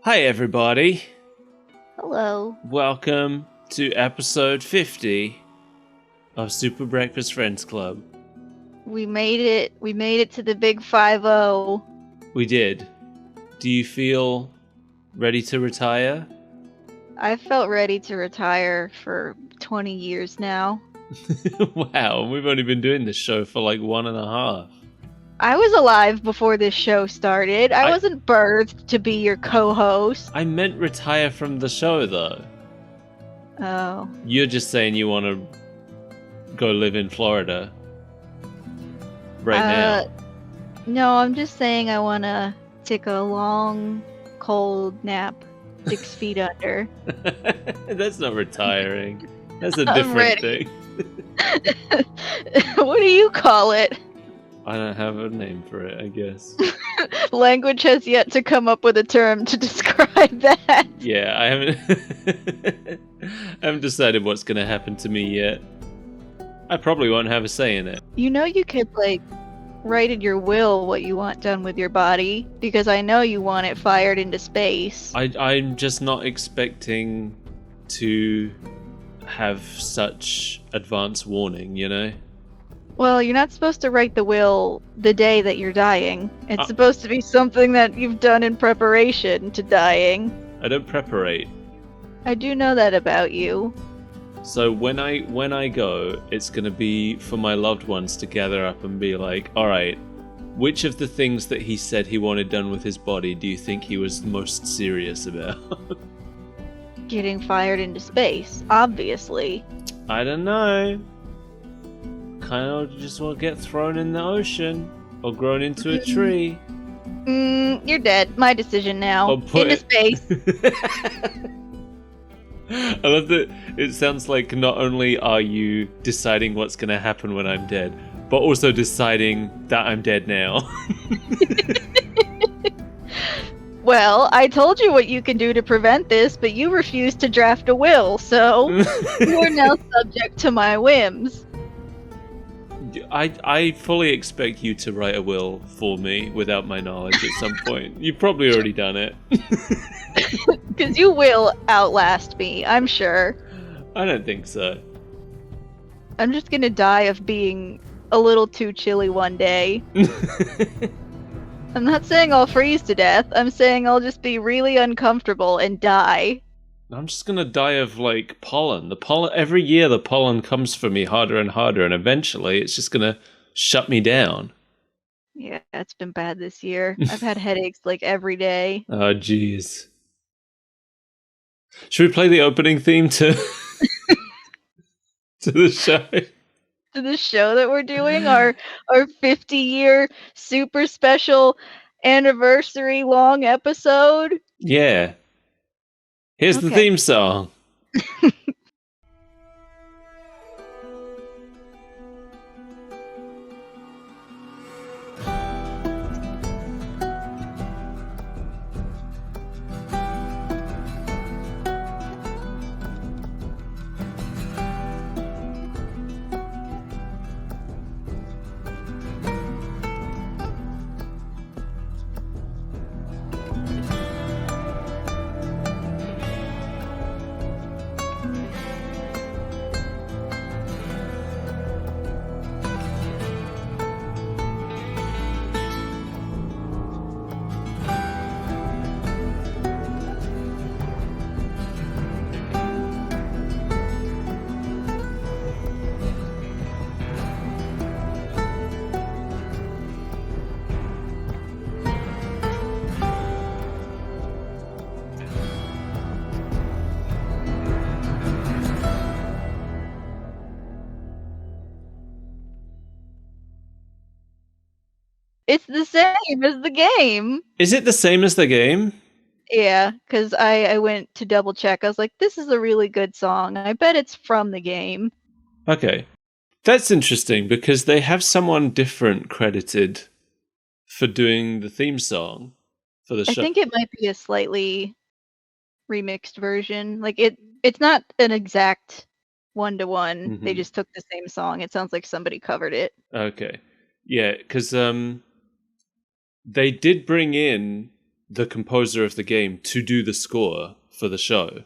Hi everybody, Hello. welcome to episode 50 of Super Breakfast Friends Club. We made it. We made it to the big 5-0. We did. Do you feel ready to retire? I felt ready to retire for 20 years now. Wow, we've only been doing this show for like 1.5. I was alive before this show started. I I- wasn't birthed to be your co-host. I meant retire from the show though. Oh. You're just saying you want to go live in Florida right now. No, I'm just saying I want to take a long, cold nap 6 feet under. That's not retiring. That's a I'm different ready. thing. What do you call it? I don't have a name for it, I guess. Language has yet to come up with a term to describe that. Yeah, I haven't decided what's going to happen to me yet. I probably won't have a say in it. You know you could, write in your will what you want done with your body, because I know you want it fired into space. I'm just not expecting to have such advance warning, you know? Well, you're not supposed to write the will the day that you're dying. It's supposed to be something that you've done in preparation to dying. I don't preparate. I do know that about you. So when I go, it's going to be for my loved ones to gather up and be like, all right, which of the things that he said he wanted done with his body do you think he was most serious about? Getting fired into space, obviously. I don't know. Kind of just want to get thrown in the ocean or grown into a tree. You're dead. My decision now. Into space. I love that it sounds like not only are you deciding what's going to happen when I'm dead, but also deciding that I'm dead now. Well, I told you what you can do to prevent this, but you refused to draft a will, so you are now subject to my whims. I fully expect you to write a will for me without my knowledge at some point. You've probably already done it. Because you will outlast me, I'm sure. I don't think so. I'm just gonna die of being a little too chilly one day. I'm not saying I'll freeze to death, I'm saying I'll just be really uncomfortable and die. I'm just gonna die of like pollen. The pollen every year the pollen comes for me harder and harder, and eventually it's just gonna shut me down. Yeah, it's been bad this year. I've had headaches like every day. Oh jeez. Should we play the opening theme to to the show? To the show that we're doing, our 50-year super special anniversary long episode. Yeah. Here's the Okay. theme song. It's the same as the game. Is it the same as the game? Yeah, because I went to double check. I was like, this is a really good song. I bet it's from the game. Okay. That's interesting because they have someone different credited for doing the theme song for the show. I think it might be a slightly remixed version. Like it's not an exact one-to-one. They just took the same song. It sounds like somebody covered it. Okay. Yeah, because they did bring in the composer of the game to do the score for the show.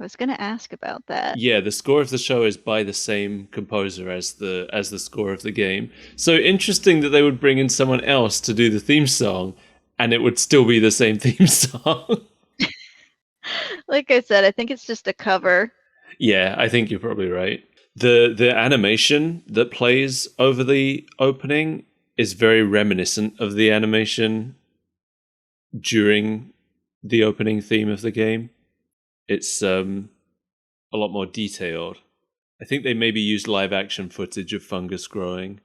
I was gonna ask about that. Yeah, the score of the show is by the same composer as the score of the game. So interesting that they would bring in someone else to do the theme song, and it would still be the same theme song. Like I said, I think it's just a cover. Yeah, I think you're probably right. The animation that plays over the opening is very reminiscent of the animation during the opening theme of the game. It's a lot more detailed. I think they maybe used live action footage of fungus growing,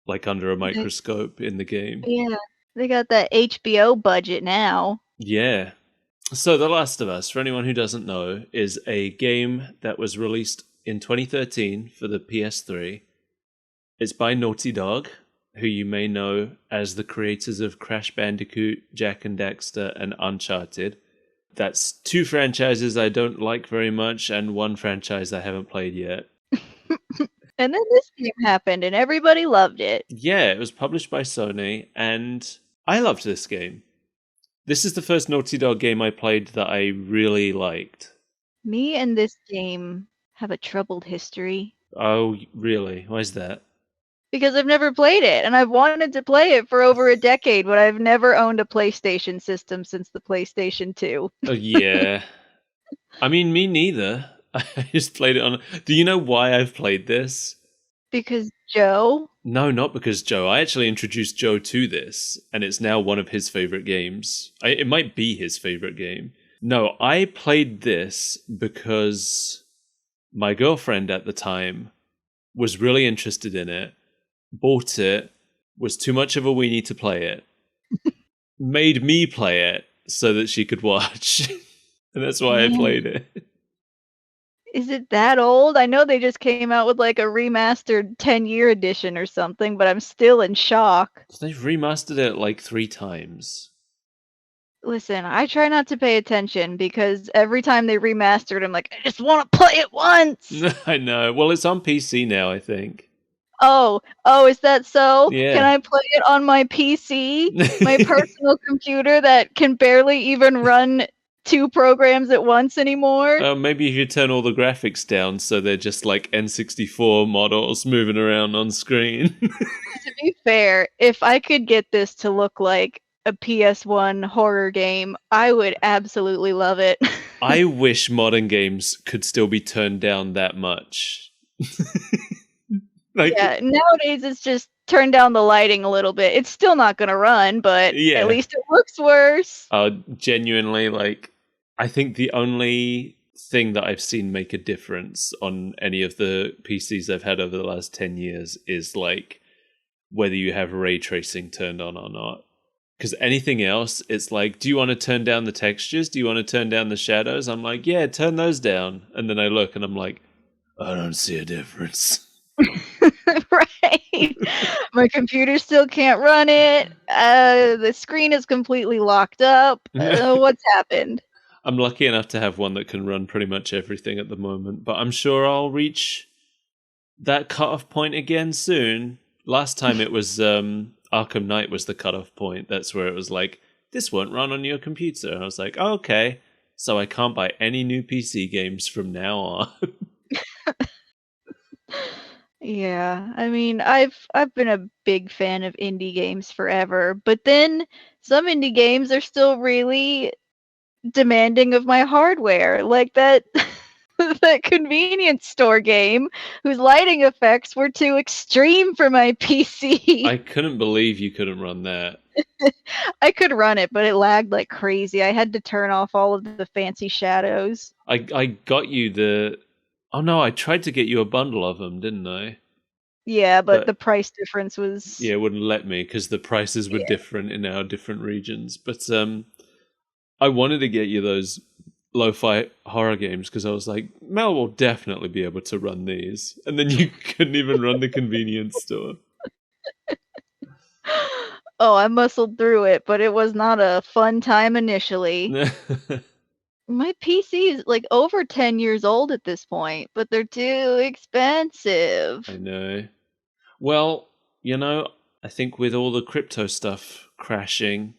like under a microscope in the game. Yeah, they got that HBO budget now. Yeah. So The Last of Us, for anyone who doesn't know, is a game that was released in 2013 for the PS3. It's by Naughty Dog, who you may know as the creators of Crash Bandicoot, Jak and Daxter, and Uncharted. That's 2 franchises I don't like very much, and 1 franchise I haven't played yet. And then this game happened, and everybody loved it. Yeah, it was published by Sony, and I loved this game. This is the first Naughty Dog game I played that I really liked. Me and this game have a troubled history. Oh, really? Why is that? Because I've never played it, and I've wanted to play it for over a decade, but I've never owned a PlayStation system since the PlayStation 2. Oh, yeah. I mean, me neither. I just played it on... Do you know why I've played this? Because Joe? No, not because Joe. I actually introduced Joe to this, and it's now one of his favorite games. It might be his favorite game. No, I played this because my girlfriend at the time was really interested in it, bought it, was too much of a weenie to play it, made me play it so that she could watch. And that's why I played it. Is it that old? I know they just came out with like a remastered 10-year edition or something, but I'm still in shock. They've remastered it like 3 times. Listen, I try not to pay attention because every time they remaster it, I'm like, I just want to play it once. I know. Well, it's on PC now, I think. Oh, is that so? Yeah. Can I play it on my PC? My personal computer that can barely even run 2 programs at once anymore? Maybe you could turn all the graphics down so they're just like N64 models moving around on screen. To be fair, if I could get this to look like a PS1 horror game, I would absolutely love it. I wish modern games could still be turned down that much. Yeah, nowadays it's just turn down the lighting a little bit. It's still not going to run, but at least it looks worse. Genuinely, like, I think the only thing that I've seen make a difference on any of the PCs I've had over the last 10 years is like whether you have ray tracing turned on or not. Because anything else, it's like, do you want to turn down the textures? Do you want to turn down the shadows? I'm like, yeah, turn those down. And then I look and I'm like, I don't see a difference. Right. My computer still can't run it. The screen is completely locked up. What's happened? I'm lucky enough to have one that can run pretty much everything at the moment, but I'm sure I'll reach that cutoff point again soon. Last time it was Arkham Knight was the cutoff point. That's where it was like, this won't run on your computer. And I was like, oh, okay, so I can't buy any new PC games from now on. Yeah, I mean, I've been a big fan of indie games forever, but then some indie games are still really demanding of my hardware, like that that convenience store game whose lighting effects were too extreme for my PC. I couldn't believe you couldn't run that. I could run it, but it lagged like crazy. I had to turn off all of the fancy shadows. I got you the... Oh no, I tried to get you a bundle of them, didn't I? Yeah, but the price difference was... Yeah, it wouldn't let me because the prices were different in our different regions. But I wanted to get you those lo-fi horror games because I was like, Mel will definitely be able to run these. And then you couldn't even run the convenience store. Oh, I muscled through it, but it was not a fun time initially. My PC is like over 10 years old at this point, but they're too expensive. I know. Well, you know, I think with all the crypto stuff crashing,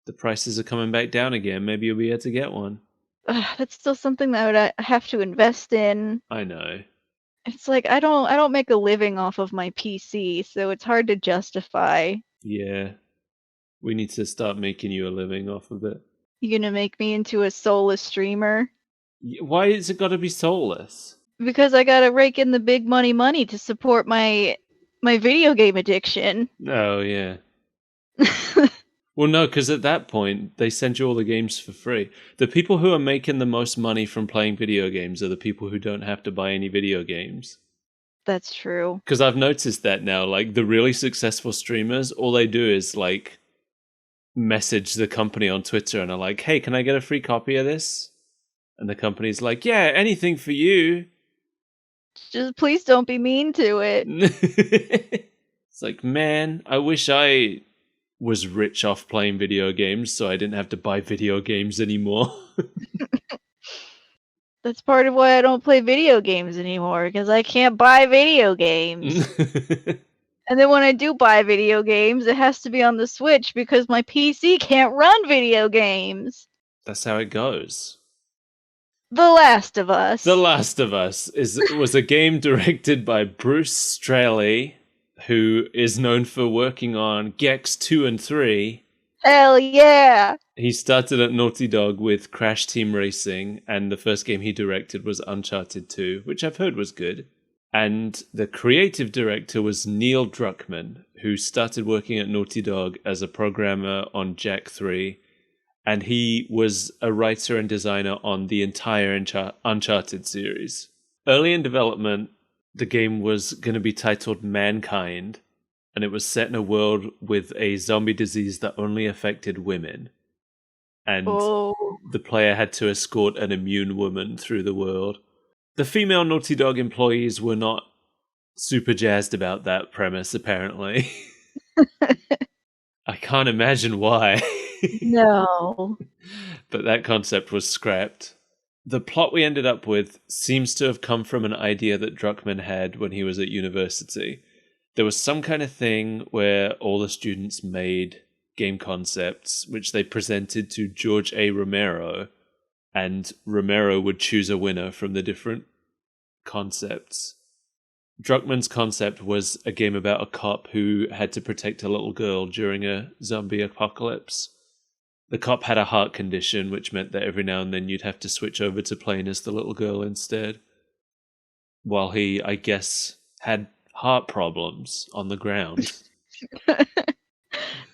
The prices are coming back down again. Maybe you'll be able to get one. That's still something that I have to invest in. I know. It's like I don't make a living off of my PC, so it's hard to justify. Yeah. We need to start making you a living off of it. You gonna make me into a soulless streamer? Why has it got to be soulless? Because I gotta rake in the big money to support my video game addiction. Oh, yeah. Well, no, because at that point, they send you all the games for free. The people who are making the most money from playing video games are the people who don't have to buy any video games. That's true. Because I've noticed that now, like, the really successful streamers, all they do is, like, message the company on Twitter and are like, hey, can I get a free copy of this? And the company's like, yeah, anything for you. Just please don't be mean to it. It's like, man, I wish I was rich off playing video games so I didn't have to buy video games anymore. That's part of why I don't play video games anymore, because I can't buy video games. And then when I do buy video games, it has to be on the Switch because my PC can't run video games. That's how it goes. The Last of Us. The Last of Us was a game directed by Bruce Straley, who is known for working on Gex 2 and 3. Hell yeah! He started at Naughty Dog with Crash Team Racing, and the first game he directed was Uncharted 2, which I've heard was good. And the creative director was Neil Druckmann, who started working at Naughty Dog as a programmer on Jak 3, and he was a writer and designer on the entire Uncharted series. Early in development, the game was going to be titled Mankind, and it was set in a world with a zombie disease that only affected women. And the player had to escort an immune woman through the world. The female Naughty Dog employees were not super jazzed about that premise, apparently. I can't imagine why. No. But that concept was scrapped. The plot we ended up with seems to have come from an idea that Druckmann had when he was at university. There was some kind of thing where all the students made game concepts, which they presented to George A. Romero, and Romero would choose a winner from the different concepts. Druckmann's concept was a game about a cop who had to protect a little girl during a zombie apocalypse. The cop had a heart condition, which meant that every now and then you'd have to switch over to playing as the little girl instead. While he, I guess, had heart problems on the ground.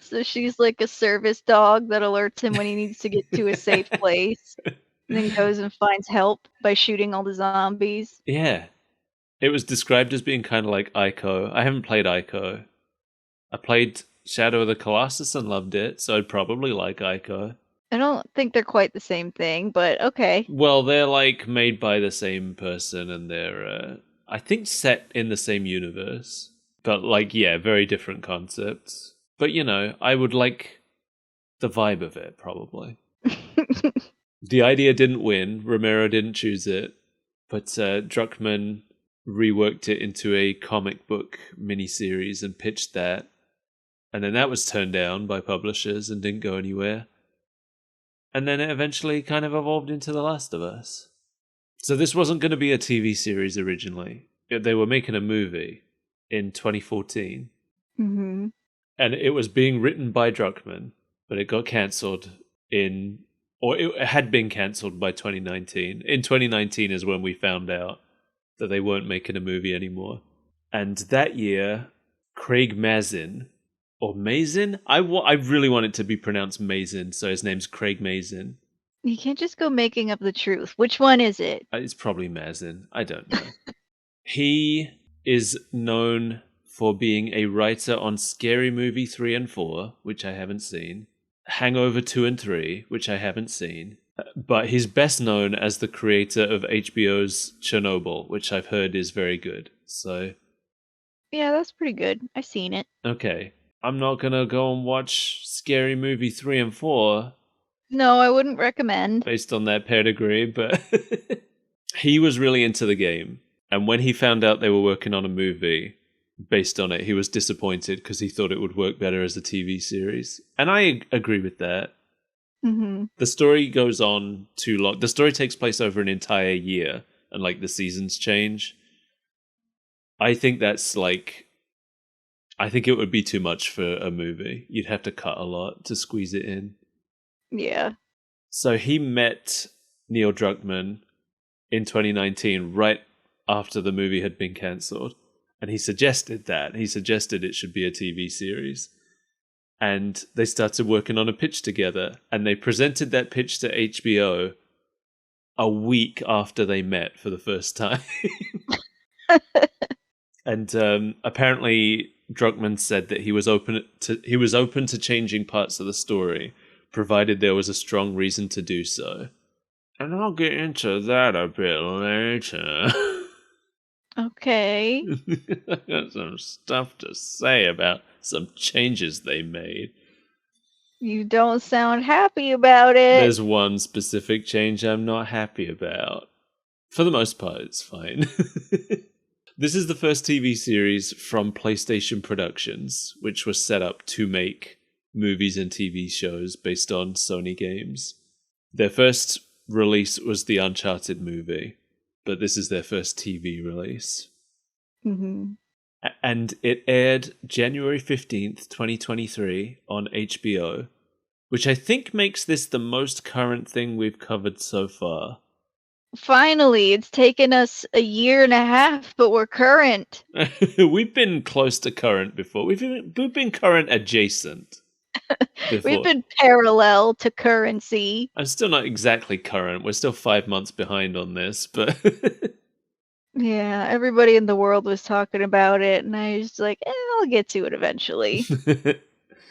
So she's like a service dog that alerts him when he needs to get to a safe place. And then goes and finds help by shooting all the zombies. Yeah. It was described as being kind of like Ico. I haven't played Ico. I played Shadow of the Colossus and loved it, so I'd probably like Ico. I don't think they're quite the same thing, but okay. Well, they're like made by the same person and they're, I think, set in the same universe. But like, yeah, very different concepts. But, you know, I would like the vibe of it, probably. The idea didn't win. Romero didn't choose it. But Druckmann reworked it into a comic book miniseries and pitched that. And then that was turned down by publishers and didn't go anywhere. And then it eventually kind of evolved into The Last of Us. So this wasn't going to be a TV series originally. They were making a movie in 2014. Mm-hmm. And it was being written by Druckmann, but it got cancelled or it had been cancelled by 2019. In 2019 is when we found out that they weren't making a movie anymore. And that year, Craig Mazin, or Mazin? I really want it to be pronounced Mazin, so his name's Craig Mazin. You can't just go making up the truth. Which one is it? It's probably Mazin. I don't know. He is known for being a writer on Scary Movie 3 and 4, which I haven't seen, Hangover 2 and 3, which I haven't seen, but he's best known as the creator of HBO's Chernobyl, which I've heard is very good. So, yeah, that's pretty good. I've seen it. Okay. I'm not gonna go and watch Scary Movie 3 and 4. No, I wouldn't recommend. Based on that pedigree, but he was really into the game. And when he found out they were working on a movie based on it, he was disappointed because he thought it would work better as a TV series. And I agree with that. Mm-hmm. The story goes on too long. The story takes place over an entire year, and like the seasons change. I think that's like, I think it would be too much for a movie. You'd have to cut a lot to squeeze it in. Yeah. So he met Neil Druckmann in 2019, right after the movie had been cancelled. And he suggested that. He suggested it should be a TV series. And they started working on a pitch together. And they presented that pitch to HBO a week after they met for the first time. And apparently Druckmann said that he was open to changing parts of the story, provided there was a strong reason to do so. And I'll get into that a bit later. Okay. I got some stuff to say about some changes they made. You don't sound happy about it. There's one specific change I'm not happy about. For the most part, it's fine. This is the first TV series from PlayStation Productions, which was set up to make movies and TV shows based on Sony games. Their first release was the Uncharted movie, but this is their first TV release. Mm-hmm. And it aired January 15th, 2023 on HBO, which I think makes this the most current thing we've covered so far. Finally, it's taken us a year and a half, but we're current. We've been close to current before. We've been current adjacent before. We've been parallel to currency. I'm still not exactly current. We're still 5 months behind on this, but Yeah, everybody in the world was talking about it, and I was like, I'll get to it eventually.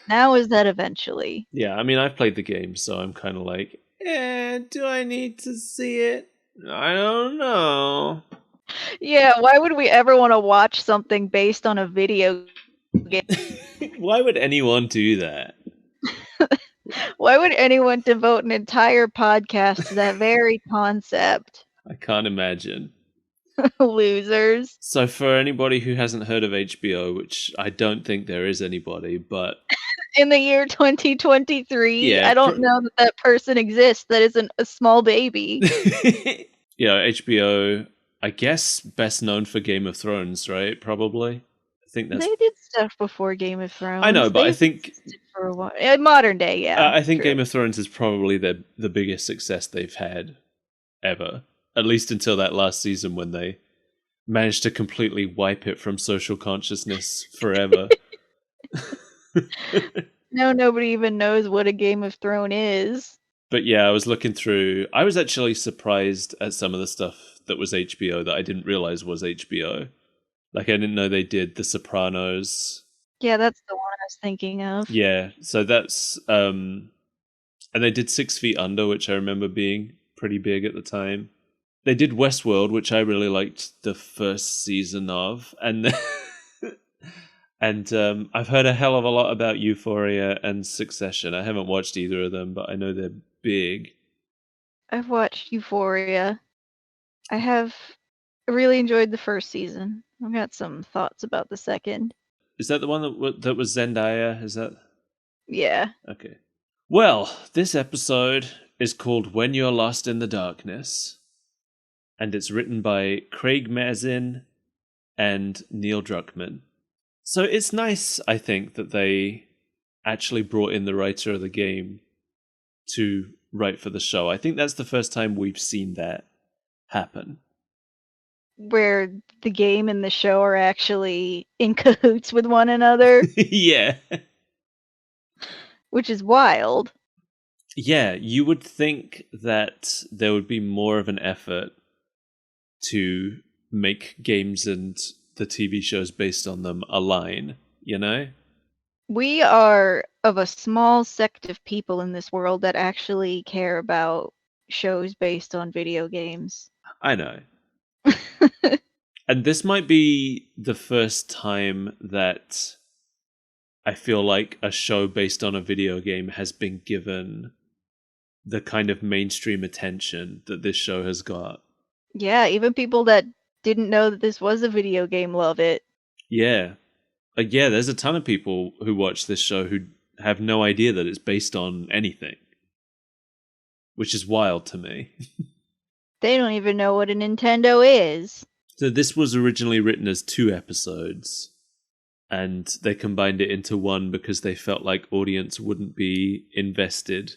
Now is that eventually? Yeah, I mean, I've played the game, so I'm kind of like, do I need to see it? I don't know. Yeah, why would we ever want to watch something based on a video game? Why would anyone do that? Why would anyone devote an entire podcast to that very concept? I can't imagine. Losers. So for anybody who hasn't heard of HBO, which I don't think there is anybody, but In the year 2023, Yeah, I don't know that person exists that isn't a small baby. HBO, I guess best known for Game of Thrones, right? Probably. I think that's. They did stuff before Game of Thrones. I know, but I They've think existed for a while. In modern day, yeah. I think true. Game of Thrones is probably the biggest success they've had ever. At least until that last season when they managed to completely wipe it from social consciousness forever. Now nobody even knows what a Game of Thrones is. But yeah, I was looking through. I was actually surprised at some of the stuff that was HBO that I didn't realize was HBO. Like, I didn't know they did The Sopranos. Yeah, that's the one I was thinking of. Yeah, so that's... and they did 6 Feet Under, which I remember being pretty big at the time. They did Westworld, which I really liked the first season of. And and I've heard a hell of a lot about Euphoria and Succession. I haven't watched either of them, but I know they're big. I've watched Euphoria. I have really enjoyed the first season. I've got some thoughts about the second. Is that the one that was Zendaya? Is that? Yeah. Okay. Well, this episode is called When You're Lost in the Darkness. And it's written by Craig Mazin and Neil Druckmann. So it's nice, I think, that they actually brought in the writer of the game to write for the show. I think that's the first time we've seen that happen. Where the game and the show are actually in cahoots with one another. Yeah. Which is wild. Yeah, you would think that there would be more of an effort to make games and the TV shows based on them align, you know? We are of a small sect of people in this world that actually care about shows based on video games. I know. And this might be the first time that I feel like a show based on a video game has been given the kind of mainstream attention that this show has got. Yeah, even people that didn't know that this was a video game love it. Yeah. Yeah, there's a ton of people who watch this show who have no idea that it's based on anything. which is wild to me. They don't even know what a Nintendo is. So this was originally written as 2 episodes, and they combined it into one because they felt like audience wouldn't be invested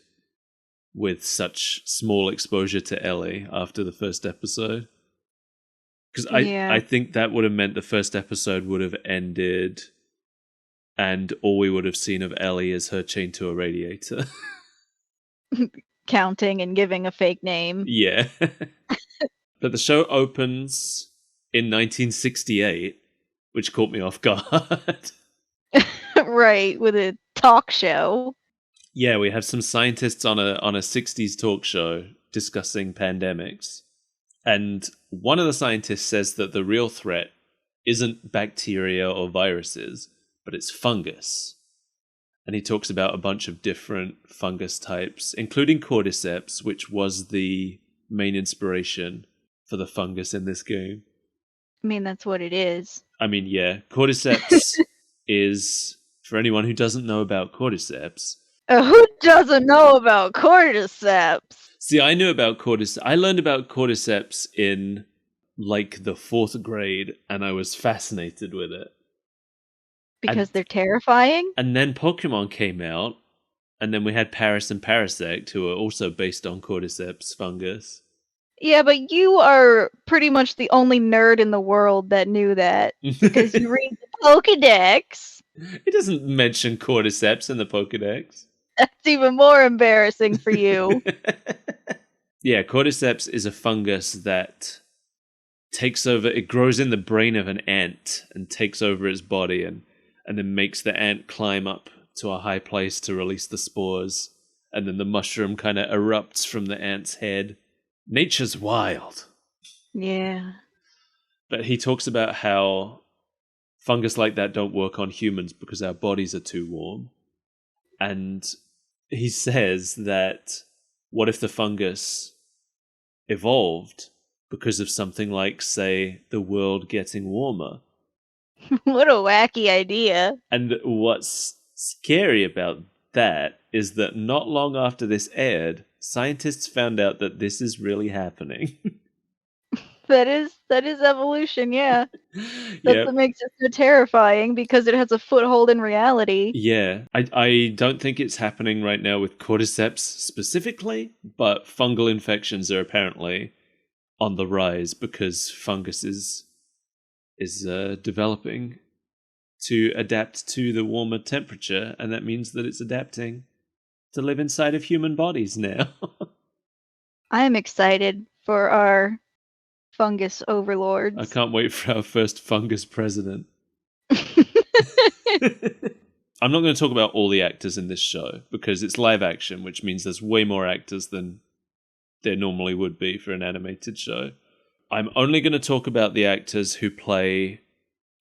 with such small exposure to Ellie after the first episode. Because I think that would have meant the first episode would have ended and all we would have seen of Ellie is her chained to a radiator. Counting and giving a fake name. Yeah. But the show opens in 1968, which caught me off guard. Right, with a talk show. Yeah, we have some scientists on a 60s talk show discussing pandemics. And one of the scientists says that the real threat isn't bacteria or viruses, but it's fungus. And he talks about a bunch of different fungus types, including cordyceps, which was the main inspiration for the fungus in this game. I mean, that's what it is. I mean, yeah, cordyceps is, for anyone who doesn't know about cordyceps... Who doesn't know about cordyceps? See, I knew about cordyceps. I learned about cordyceps in, like, the 4th grade, and I was fascinated with it. Because they're terrifying? And then Pokemon came out, and then we had Paris and Parasect, who are also based on cordyceps fungus. Yeah, but you are pretty much the only nerd in the world that knew that. Because you read the Pokedex. It doesn't mention cordyceps in the Pokedex. That's even more embarrassing for you. Yeah, cordyceps is a fungus that takes over, it grows in the brain of an ant and takes over its body and then makes the ant climb up to a high place to release the spores. And then the mushroom kind of erupts from the ant's head. Nature's wild. Yeah. But he talks about how fungus like that don't work on humans because our bodies are too warm. And he says that what if the fungus evolved because of something like, say, the world getting warmer? What a wacky idea. And what's scary about that is that not long after this aired, scientists found out that this is really happening. That is evolution, yeah. That's Yep. what makes it so terrifying, because it has a foothold in reality. Yeah, I don't think it's happening right now with cordyceps specifically, but fungal infections are apparently on the rise because fungus is developing to adapt to the warmer temperature, and that means that it's adapting to live inside of human bodies now. I am excited for our fungus overlords. I can't wait for our first fungus president. I'm not going to talk about all the actors in this show because it's live action, which means there's way more actors than there normally would be for an animated show. I'm only going to talk about the actors who play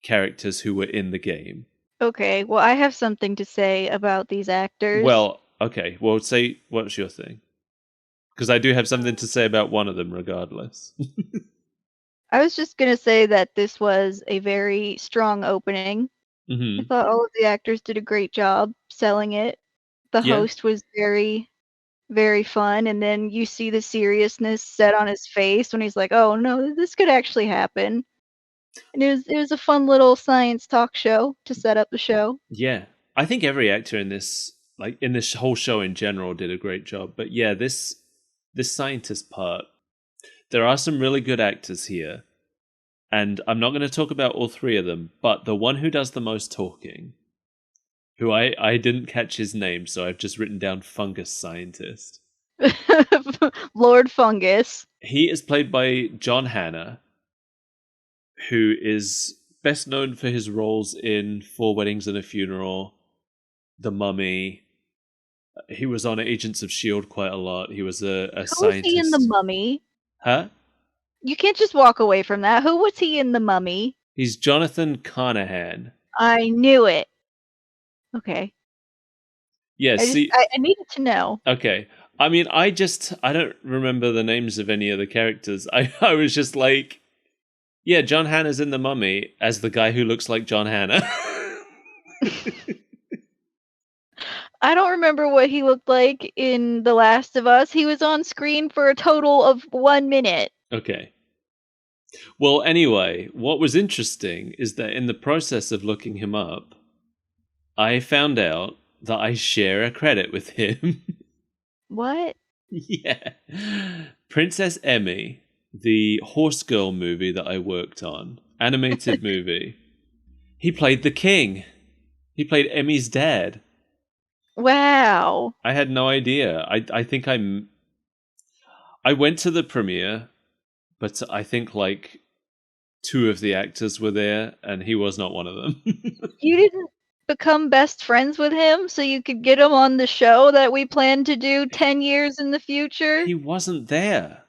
characters who were in the game. Okay, well, I have something to say about these actors. Well, okay. Well, say, what's your thing? Because I do have something to say about one of them regardless. I was just going to say that this was a very strong opening. Mm-hmm. I thought all of the actors did a great job selling it. The host was very, very fun, and then you see the seriousness set on his face when he's like, "Oh no, this could actually happen." And it was a fun little science talk show to set up the show. Yeah, I think every actor in this, like in this whole show in general, did a great job. But yeah, this scientist part, there are some really good actors here. And I'm not going to talk about all 3 of them, but the one who does the most talking, who I didn't catch his name, so I've just written down Fungus Scientist. Lord Fungus. He is played by John Hannah, who is best known for his roles in 4 Weddings and a Funeral, The Mummy. He was on Agents of S.H.I.E.L.D. quite a lot. He was a scientist. Who was he in The Mummy? Huh? You can't just walk away from that. Who was he in The Mummy? He's Jonathan Carnahan. I knew it. Okay. Yeah, I needed to know. Okay. I mean, I don't remember the names of any of the characters. I was just like, yeah, John Hannah's in The Mummy as the guy who looks like John Hannah. I don't remember what he looked like in The Last of Us. He was on screen for a total of 1 minute. Okay. Well, anyway, what was interesting is that in the process of looking him up, I found out that I share a credit with him. What? Yeah. Princess Emmy, the Horse Girl movie that I worked on, animated movie. He played the king. He played Emmy's dad. Wow. I had no idea. I think I went to the premiere, but I think like two of the actors were there, and he was not one of them. You didn't become best friends with him so you could get him on the show that we plan to do 10 years in the future? He wasn't there.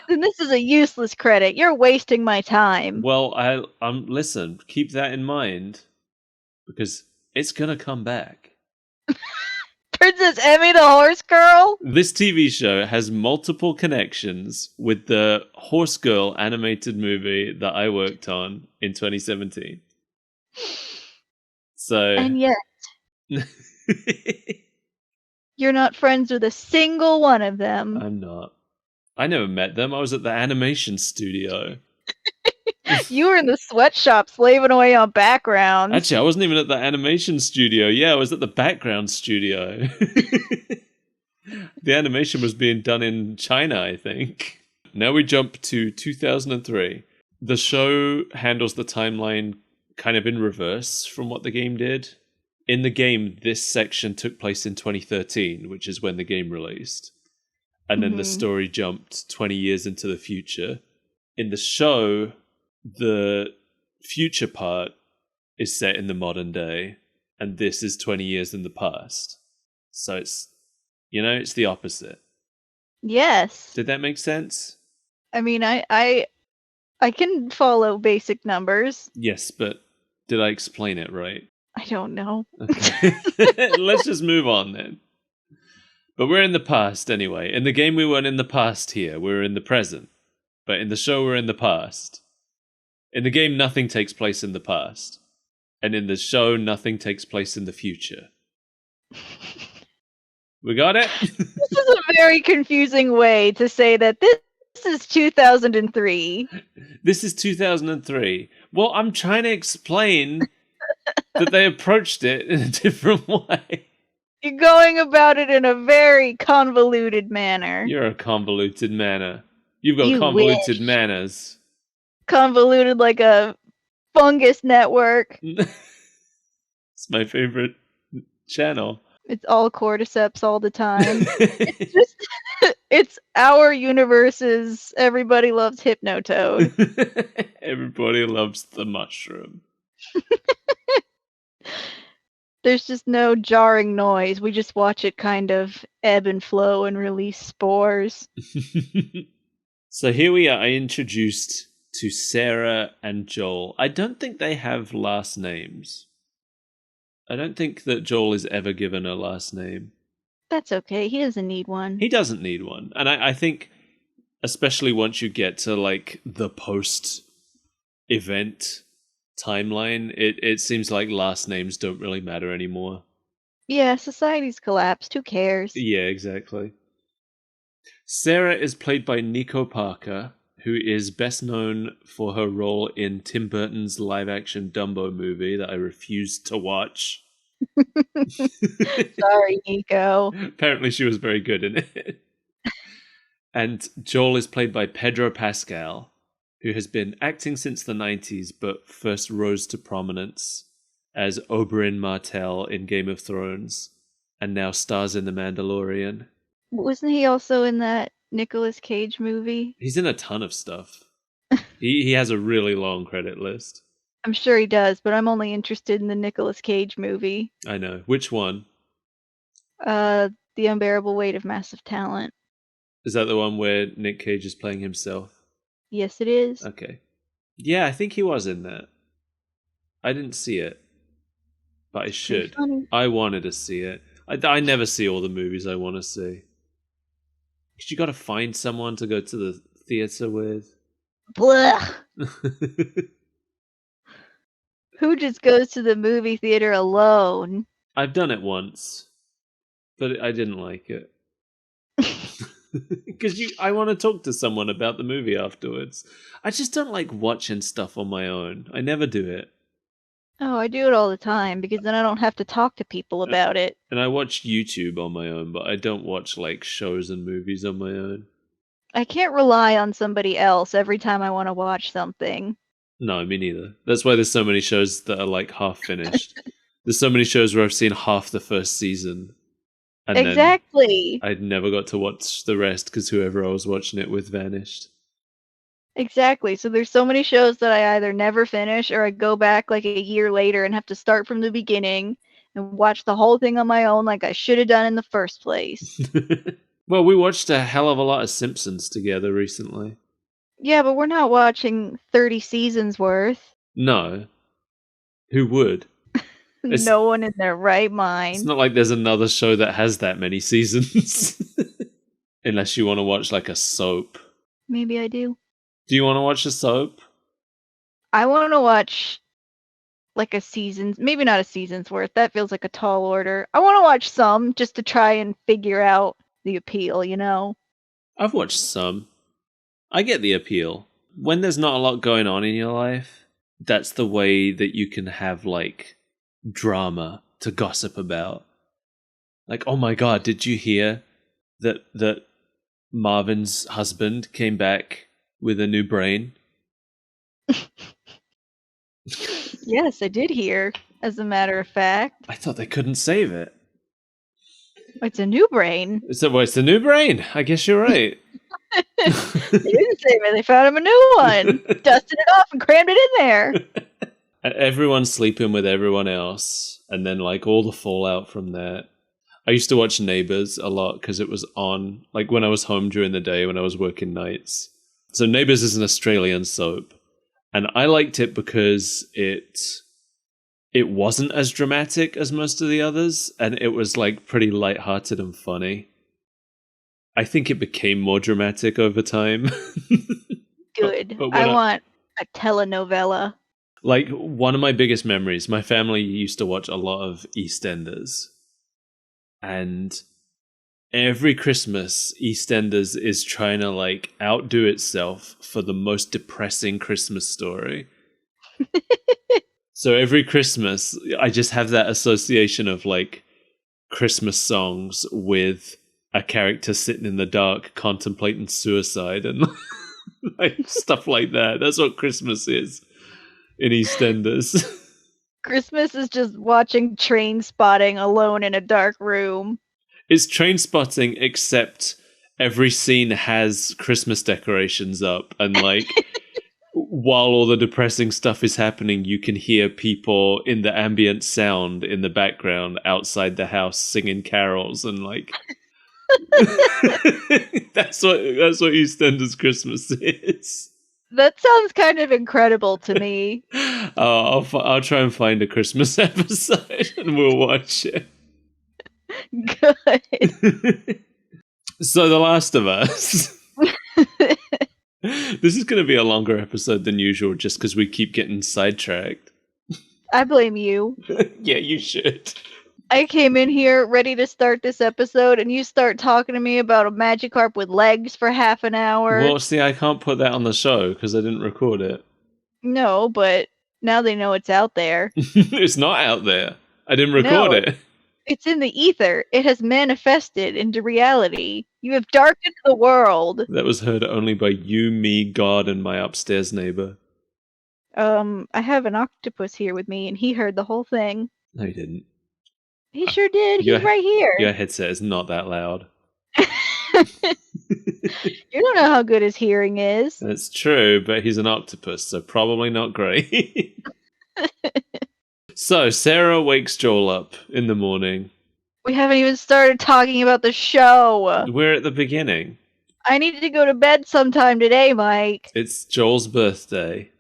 Then this is a useless credit. You're wasting my time. Well, listen, keep that in mind because it's gonna come back. Princess Emmy the Horse Girl? This TV show has multiple connections with the Horse Girl animated movie that I worked on in 2017. So, And yet, you're not friends with a single one of them. I'm not. I never met them. I was at the animation studio. You were in the sweatshop slaving away on backgrounds. Actually, I wasn't even at the animation studio. Yeah, I was at the background studio. The animation was being done in China, I think. Now we jump to 2003. The show handles the timeline kind of in reverse from what the game did. In the game, this section took place in 2013, which is when the game released. And then the story jumped 20 years into the future. In the show, the future part is set in the modern day, and this is 20 years in the past. So it's, it's the opposite. Yes. Did that make sense? I mean, I can follow basic numbers. Yes, but did I explain it right? I don't know. Okay. Let's just move on then. But we're in the past anyway. In the game, we weren't in the past here. We're in the present. But in the show, we're in the past. In the game, nothing takes place in the past. And in the show, nothing takes place in the future. We got it? This is a very confusing way to say that this is 2003. This is 2003. Well, I'm trying to explain that they approached it in a different way. You're going about it in a very convoluted manner. You're a convoluted manner. You've got You convoluted wish. manners. Convoluted like a fungus network. It's my favorite channel. It's all cordyceps all the time. It's just, it's our universe's Everybody Loves Hypnotoad. Everybody loves the mushroom. There's just no jarring noise. We just watch it kind of ebb and flow and release spores. So here we are introduced to Sarah and Joel. I don't think they have last names. I don't think that Joel is ever given a last name. That's okay. He doesn't need one. He doesn't need one. And I think, especially once you get to like the post-event timeline, it seems like last names don't really matter anymore. Yeah, society's collapsed. Who cares? Yeah, exactly. Sarah is played by Nico Parker, who is best known for her role in Tim Burton's live-action Dumbo movie that I refused to watch. Sorry, Nico. Apparently she was very good in it. And Joel is played by Pedro Pascal, who has been acting since the 90s, but first rose to prominence as Oberyn Martell in Game of Thrones, and now stars in The Mandalorian. Wasn't he also in that Nicolas Cage movie? He's in a ton of stuff. He has a really long credit list. I'm sure he does, but I'm only interested in the Nicolas Cage movie. I know. Which one? The Unbearable Weight of Massive Talent. Is that the one where Nick Cage is playing himself? Yes, it is. Okay. Yeah, I think he was in that. I didn't see it, but I should. I wanted to see it. I never see all the movies I want to see. Because you got to find someone to go to the theater with. Blah. Who just goes to the movie theater alone? I've done it once, but I didn't like it. Because I want to talk to someone about the movie afterwards. I just don't like watching stuff on my own. I never do it. Oh, I do it all the time because then I don't have to talk to people about it. And I watch YouTube on my own, but I don't watch like shows and movies on my own. I can't rely on somebody else every time I want to watch something. No, me neither. That's why there's so many shows that are like half finished. There's so many shows where I've seen half the first season. And exactly. then I never got to watch the rest because whoever I was watching it with vanished. Exactly. So there's so many shows that I either never finish or I go back like a year later and have to start from the beginning and watch the whole thing on my own like I should have done in the first place. Well, we watched a hell of a lot of Simpsons together recently. Yeah, but we're not watching 30 seasons worth. No. Who would? No one in their right mind. It's not like there's another show that has that many seasons. Unless you want to watch like a soap. Maybe I do. Do you want to watch a soap? I want to watch like a season's, maybe not a season's worth. That feels like a tall order. I want to watch some just to try and figure out the appeal, you know? I've watched some. I get the appeal. When there's not a lot going on in your life, that's the way that you can have like drama to gossip about. Like, oh my god, did you hear that Marvin's husband came back with a new brain? Yes, I did hear, as a matter of fact. I thought they couldn't save it. It's a new brain. It's a new brain. I guess you're right. They didn't save it. They found him a new one. Dusted it off and crammed it in there. Everyone's sleeping with everyone else. And then like all the fallout from that. I used to watch Neighbours a lot because it was on like when I was home during the day when I was working nights. So Neighbours is an Australian soap. And I liked it because it wasn't as dramatic as most of the others, and it was like pretty lighthearted and funny. I think it became more dramatic over time. Good. But I want a telenovela. Like one of my biggest memories, my family used to watch a lot of EastEnders. And every Christmas, EastEnders is trying to like outdo itself for the most depressing Christmas story. So every Christmas, I just have that association of like Christmas songs with a character sitting in the dark contemplating suicide and like stuff like that. That's what Christmas is in EastEnders. Christmas is just watching Train Spotting alone in a dark room. It's Train Spotting, except every scene has Christmas decorations up, and like while all the depressing stuff is happening, you can hear people in the ambient sound in the background outside the house singing carols, and like that's what EastEnders Christmas is. That sounds kind of incredible to me. I'll try and find a Christmas episode and we'll watch it. Good. So The Last of Us. This is going to be a longer episode than usual just because we keep getting sidetracked. I blame you. Yeah, you should. I came in here ready to start this episode, and you start talking to me about a Magikarp with legs for half an hour. Well, see, I can't put that on the show because I didn't record it. No, but now they know it's out there. It's not out there. I didn't record it. It's in the ether. It has manifested into reality. You have darkened the world. That was heard only by you, me, God, and my upstairs neighbor. I have an octopus here with me, and he heard the whole thing. No, he didn't. He sure did. He's right here. Your headset is not that loud. You don't know how good his hearing is. That's true, but he's an octopus, so probably not great. So, Sarah wakes Joel up in the morning. We haven't even started talking about the show. We're at the beginning. I need to go to bed sometime today, Mike. It's Joel's birthday.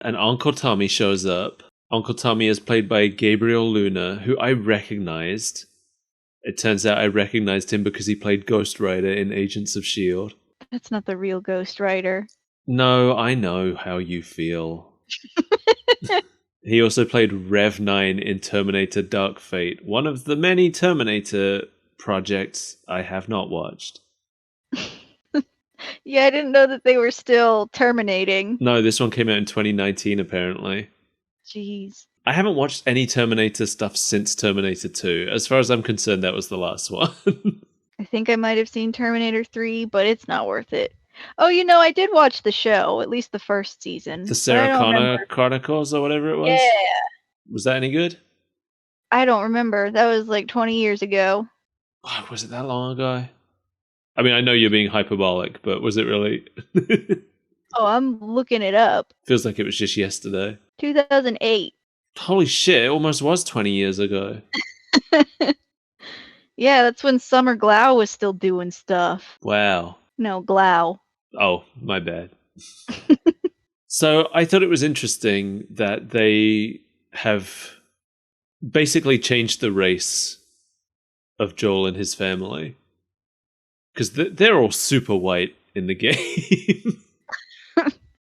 And Uncle Tommy shows up. Uncle Tommy is played by Gabriel Luna, who I recognized. It turns out I recognized him because he played Ghost Rider in Agents of S.H.I.E.L.D. That's not the real Ghost Rider. No, I know how you feel. He also played Rev 9 in Terminator Dark Fate, one of the many Terminator projects I have not watched. Yeah, I didn't know that they were still terminating. No, this one came out in 2019, apparently. Jeez. I haven't watched any Terminator stuff since Terminator 2. As far as I'm concerned, that was the last one. I think I might have seen Terminator 3, but it's not worth it. Oh, I did watch the show, at least the first season. The But I Sarah don't Connor remember. Chronicles or whatever it was? Yeah. Was that any good? I don't remember. That was like 20 years ago. Oh, was it that long ago? I mean, I know you're being hyperbolic, but was it really? Oh, I'm looking it up. Feels like it was just yesterday. 2008. Holy shit, it almost was 20 years ago. Yeah, that's when Summer Glau was still doing stuff. Wow. No, Glau. Oh, my bad. So I thought it was interesting that they have basically changed the race of Joel and his family. Because they're all super white in the game.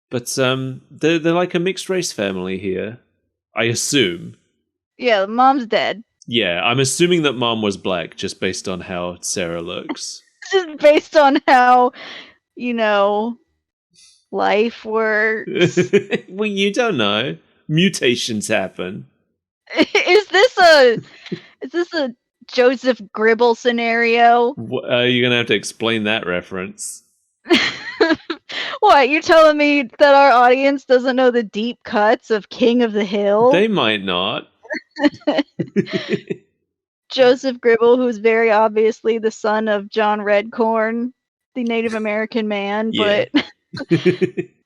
But they're like a mixed race family here, I assume. Yeah, mom's dead. Yeah, I'm assuming that mom was black just based on how Sarah looks. Just based on how, life works. Well, you don't know. Mutations happen. Is this a Joseph Gribble scenario? You're going to have to explain that reference. What, you're telling me that our audience doesn't know the deep cuts of King of the Hill? They might not. Joseph Gribble, who's very obviously the son of John Redcorn, the Native American man, Yeah. but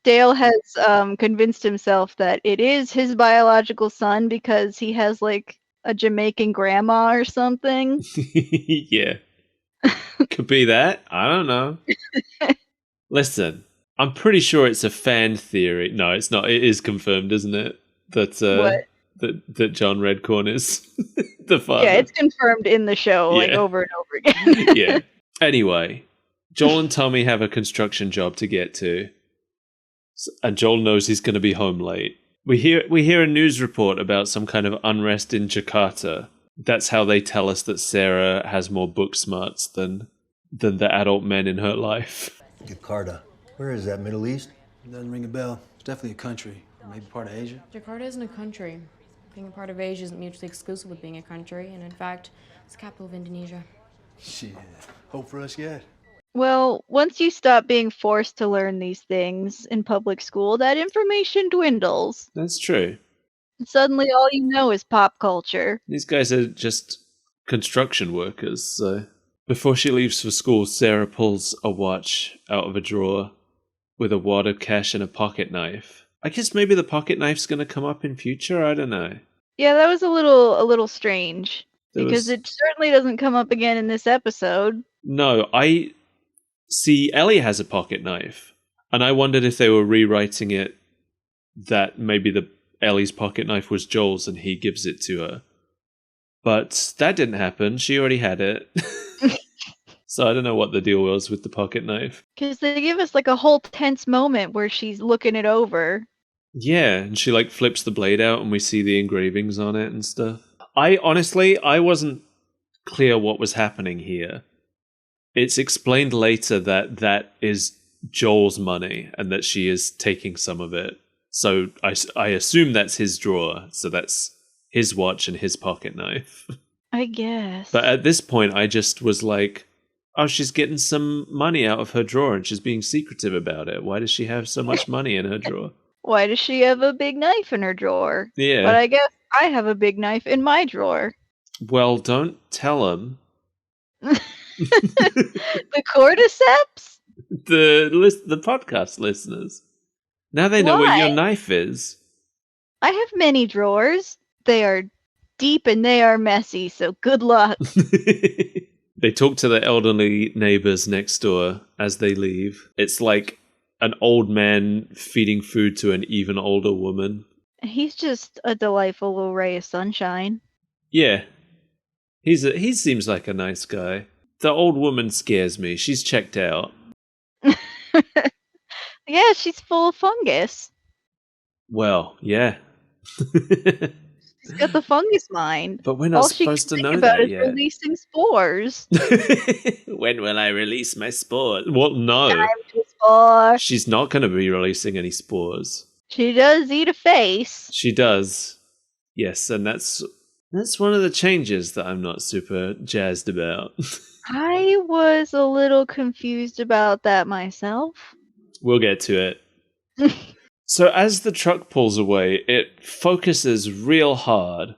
Dale has convinced himself that it is his biological son because he has like a Jamaican grandma or something. Yeah. Could be that. I don't know. Listen, I'm pretty sure it's a fan theory. No, it's not. It is confirmed, isn't it? That that John Redcorn is the father. Yeah, it's confirmed in the show, like over and over again. Yeah. Anyway, Joel and Tommy have a construction job to get to, and Joel knows he's going to be home late. We hear a news report about some kind of unrest in Jakarta. That's how they tell us that Sarah has more book smarts than the adult men in her life. Jakarta. Where is that, Middle East? It doesn't ring a bell. It's definitely a country. Or maybe part of Asia. Jakarta isn't a country. Being a part of Asia isn't mutually exclusive with being a country, and in fact, it's the capital of Indonesia. Shit. Hope for us yet. Well, once you stop being forced to learn these things in public school, that information dwindles. That's true. And suddenly all you know is pop culture. These guys are just construction workers, so... Before she leaves for school, Sarah pulls a watch out of a drawer with a wad of cash and a pocket knife. I guess maybe the pocket knife's going to come up in future, I don't know. Yeah, that was a little strange. Because it certainly doesn't come up again in this episode. No, I see Ellie has a pocket knife. And I wondered if they were rewriting it that maybe Ellie's pocket knife was Joel's and he gives it to her. But that didn't happen. She already had it. So I don't know what the deal was with the pocket knife. Because they give us like a whole tense moment where she's looking it over. Yeah, and she like flips the blade out and we see the engravings on it and stuff. I wasn't clear what was happening here. It's explained later that is Joel's money and that she is taking some of it. So I assume that's his drawer. So that's his watch and his pocket knife. I guess. But at this point, I just was like, oh, she's getting some money out of her drawer and she's being secretive about it. Why does she have so much money in her drawer? Why does she have a big knife in her drawer? Yeah. But I guess I have a big knife in my drawer. Well, don't tell him. The cordyceps? The podcast listeners. Now they know what your knife is. I have many drawers. They are deep and they are messy, so good luck. They talk to the elderly neighbors next door as they leave. It's like an old man feeding food to an even older woman. He's just a delightful little ray of sunshine. Yeah. He seems like a nice guy. The old woman scares me. She's checked out. Yeah, she's full of fungus. Well, yeah. She's got the fungus mind. But we're not All she supposed to can think know about that is yet. releasing spores. When will I release my spores? Well, no. Time to spore. She's not going to be releasing any spores. She does eat a face. She does. Yes, and that's one of the changes that I'm not super jazzed about. I was a little confused about that myself. We'll get to it. So as the truck pulls away, it focuses real hard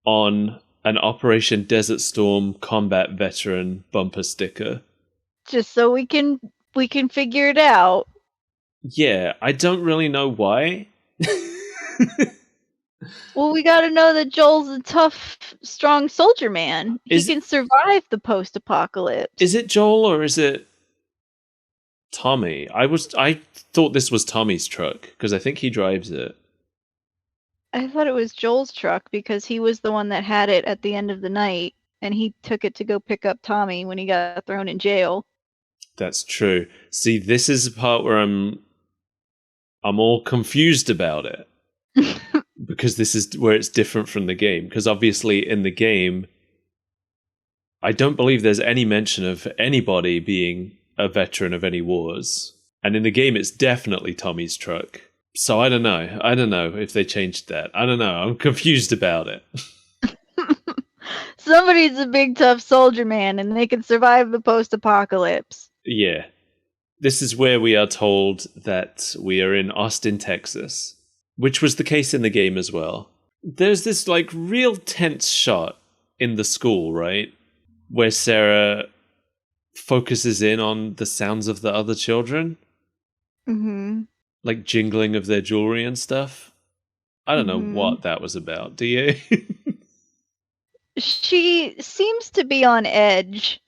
on an Operation Desert Storm combat veteran bumper sticker. Just so we can figure it out. Yeah, I don't really know why. Well, we gotta know that Joel's a tough, strong soldier man. He can survive the post-apocalypse. Is it Joel or is it Tommy? I thought this was Tommy's truck because I think he drives it. I thought it was Joel's truck because he was the one that had it at the end of the night, and he took it to go pick up Tommy when he got thrown in jail. That's true. See, this is the part where I'm all confused about it. Because this is where it's different from the game. Because obviously in the game, I don't believe there's any mention of anybody being a veteran of any wars. And in the game, it's definitely Tommy's truck. So I don't know. I don't know if they changed that. I don't know. I'm confused about it. Somebody's a big tough soldier man and they can survive the post-apocalypse. Yeah. This is where we are told that we are in Austin, Texas, which was the case in the game as well. There's this like real tense shot in the school, right? Where Sarah focuses in on the sounds of the other children. Mm-hmm. Like jingling of their jewelry and stuff. I don't know what that was about. Do you? She seems to be on edge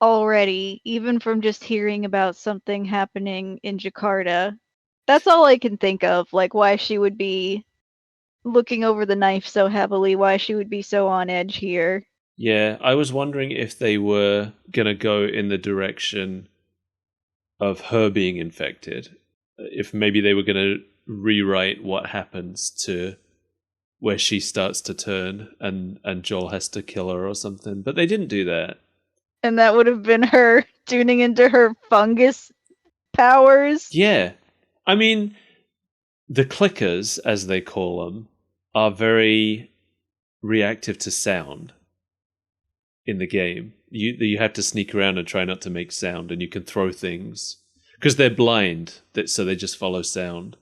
already, even from just hearing about something happening in Jakarta. That's all I can think of, like why she would be looking over the knife so heavily, why she would be so on edge here. Yeah, I was wondering if they were going to go in the direction of her being infected. If maybe they were going to rewrite what happens to where she starts to turn and Joel has to kill her or something. But they didn't do that. And that would have been her tuning into her fungus powers. Yeah. I mean, the clickers, as they call them, are very reactive to sound in the game. You have to sneak around and try not to make sound, and you can throw things. Because they're blind, so they just follow sound.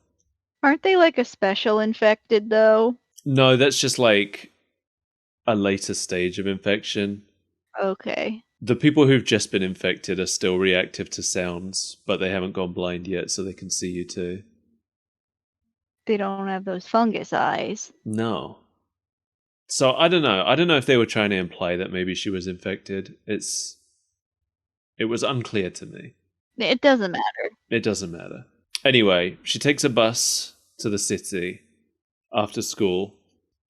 Aren't they like a special infected, though? No, that's just like a later stage of infection. Okay. The people who've just been infected are still reactive to sounds, but they haven't gone blind yet, so they can see you too. They don't have those fungus eyes. No. So I don't know. I don't know if they were trying to imply that maybe she was infected. It was unclear to me. It doesn't matter. It doesn't matter. Anyway, she takes a bus to the city after school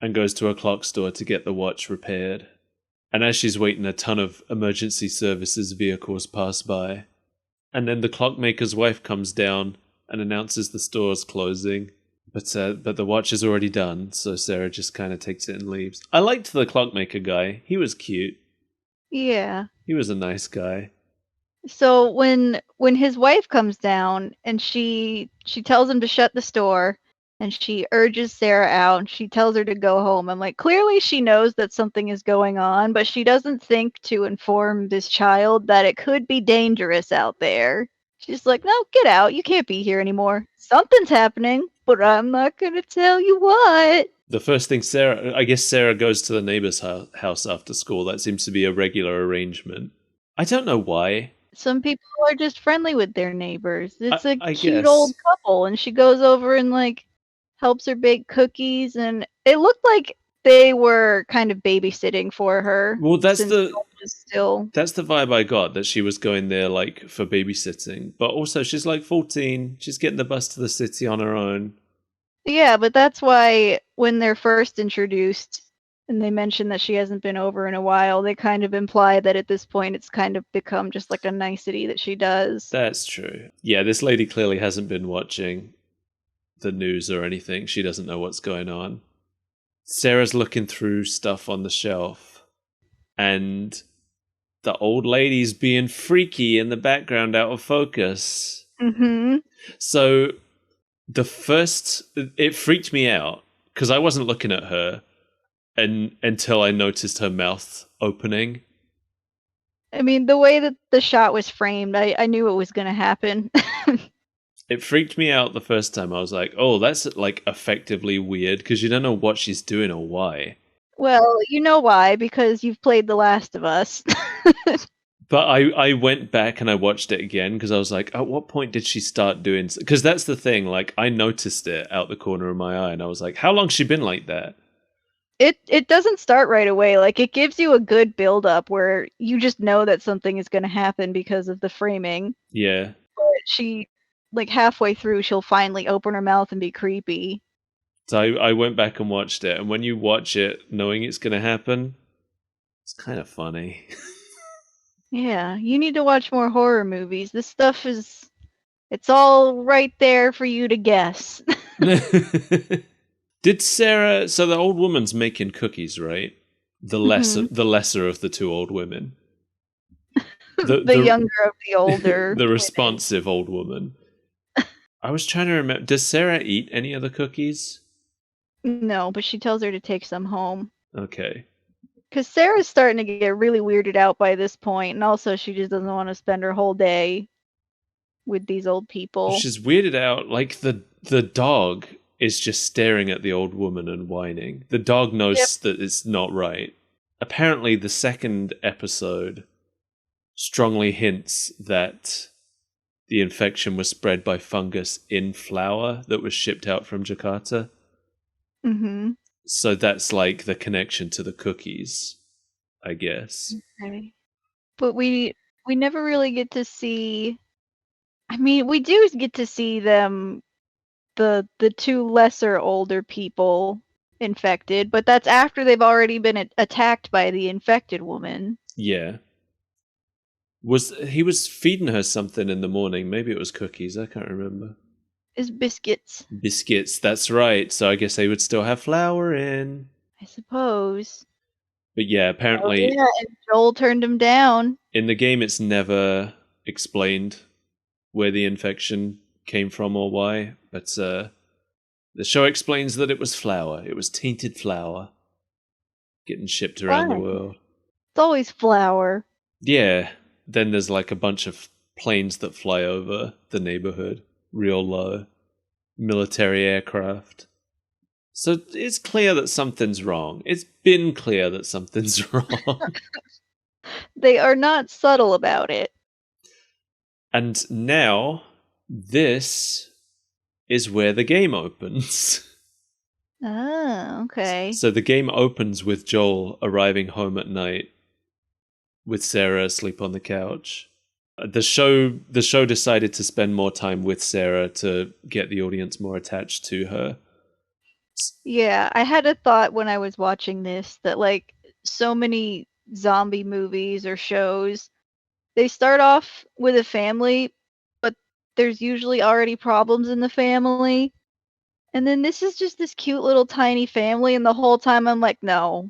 and goes to a clock store to get the watch repaired. And as she's waiting, a ton of emergency services vehicles pass by. And then the clockmaker's wife comes down and announces the store's closing. But the watch is already done, so Sarah just kind of takes it and leaves. I liked the clockmaker guy. He was cute. Yeah. He was a nice guy. So when his wife comes down and she tells him to shut the store and she urges Sarah out and she tells her to go home. I'm like, clearly she knows that something is going on, but she doesn't think to inform this child that it could be dangerous out there. She's like, no, get out. You can't be here anymore. Something's happening, but I'm not going to tell you what. The first thing I guess Sarah goes to the neighbor's house after school. That seems to be a regular arrangement. I don't know why. Some people are just friendly with their neighbors. It's a I cute guess. old couple, and she goes over and like helps her bake cookies, and it looked like they were kind of babysitting for her. Well, that's since the Joel was still. that's the vibe I got, that she was going there like for babysitting. But also she's like 14. She's getting the bus to the city on her own. Yeah, but that's why when they're first introduced and they mention that she hasn't been over in a while, they kind of imply that at this point it's kind of become just like a nicety that she does. That's true. Yeah, this lady clearly hasn't been watching the news or anything. She doesn't know what's going on. Sarah's looking through stuff on the shelf, and the old lady's being freaky in the background out of focus. Mm-hmm. So it freaked me out because I wasn't looking at her until I noticed her mouth opening. I mean, the way that the shot was framed, I knew it was going to happen. It freaked me out the first time. I was like, oh, that's like effectively weird because you don't know what she's doing or why. Well, you know why, because you've played The Last of Us. But I went back and I watched it again because I was like, at what point did she start doing... Because that's the thing, like, I noticed it out the corner of my eye and I was like, how long's she been like that? It doesn't start right away. Like, it gives you a good build-up where you just know that something is going to happen because of the framing. Yeah. But she, like, halfway through, she'll finally open her mouth and be creepy. So I went back and watched it, and when you watch it knowing it's going to happen, it's kind of funny. Yeah, you need to watch more horror movies. This stuff it's all right there for you to guess. Did Sarah... So the old woman's making cookies, right? The lesser of the two old women. The younger of the older. The responsive old woman. I was trying to remember... Does Sarah eat any of the cookies? No, but she tells her to take some home. Okay. Because Sarah's starting to get really weirded out by this point, and also she just doesn't want to spend her whole day with these old people. She's weirded out. Like, the dog is just staring at the old woman and whining. The dog knows that it's not right. Apparently, the second episode strongly hints that the infection was spread by fungus in flour that was shipped out from Jakarta. Mm-hmm. So that's like the connection to the cookies, I guess. Okay. But we never really get to see... I mean, we do get to see them, the two lesser older people infected, but that's after they've already been attacked by the infected woman. Yeah. He was feeding her something in the morning. Maybe it was cookies. I can't remember. Is biscuits, Biscuits, that's right. So I guess they would still have flour in. I suppose. But yeah, apparently Oh, yeah, and Joel turned him down. in the game it's never explained where the infection came from or why. But the show explains that it was flour. It was tainted flour getting shipped around the Fine. world. It's always flour. Yeah. Then there's like a bunch of planes that fly over the neighborhood. Real low. Military aircraft. So it's clear that something's wrong. It's been clear that something's wrong. They are not subtle about it. And now, this is where the game opens. Oh, okay. So the game opens with Joel arriving home at night with Sarah asleep on the couch. The show decided to spend more time with Sarah to get the audience more attached to her. Yeah, I had a thought when I was watching this that, like, so many zombie movies or shows, they start off with a family, but there's usually already problems in the family. And then this is just this cute little tiny family, and the whole time I'm like, no,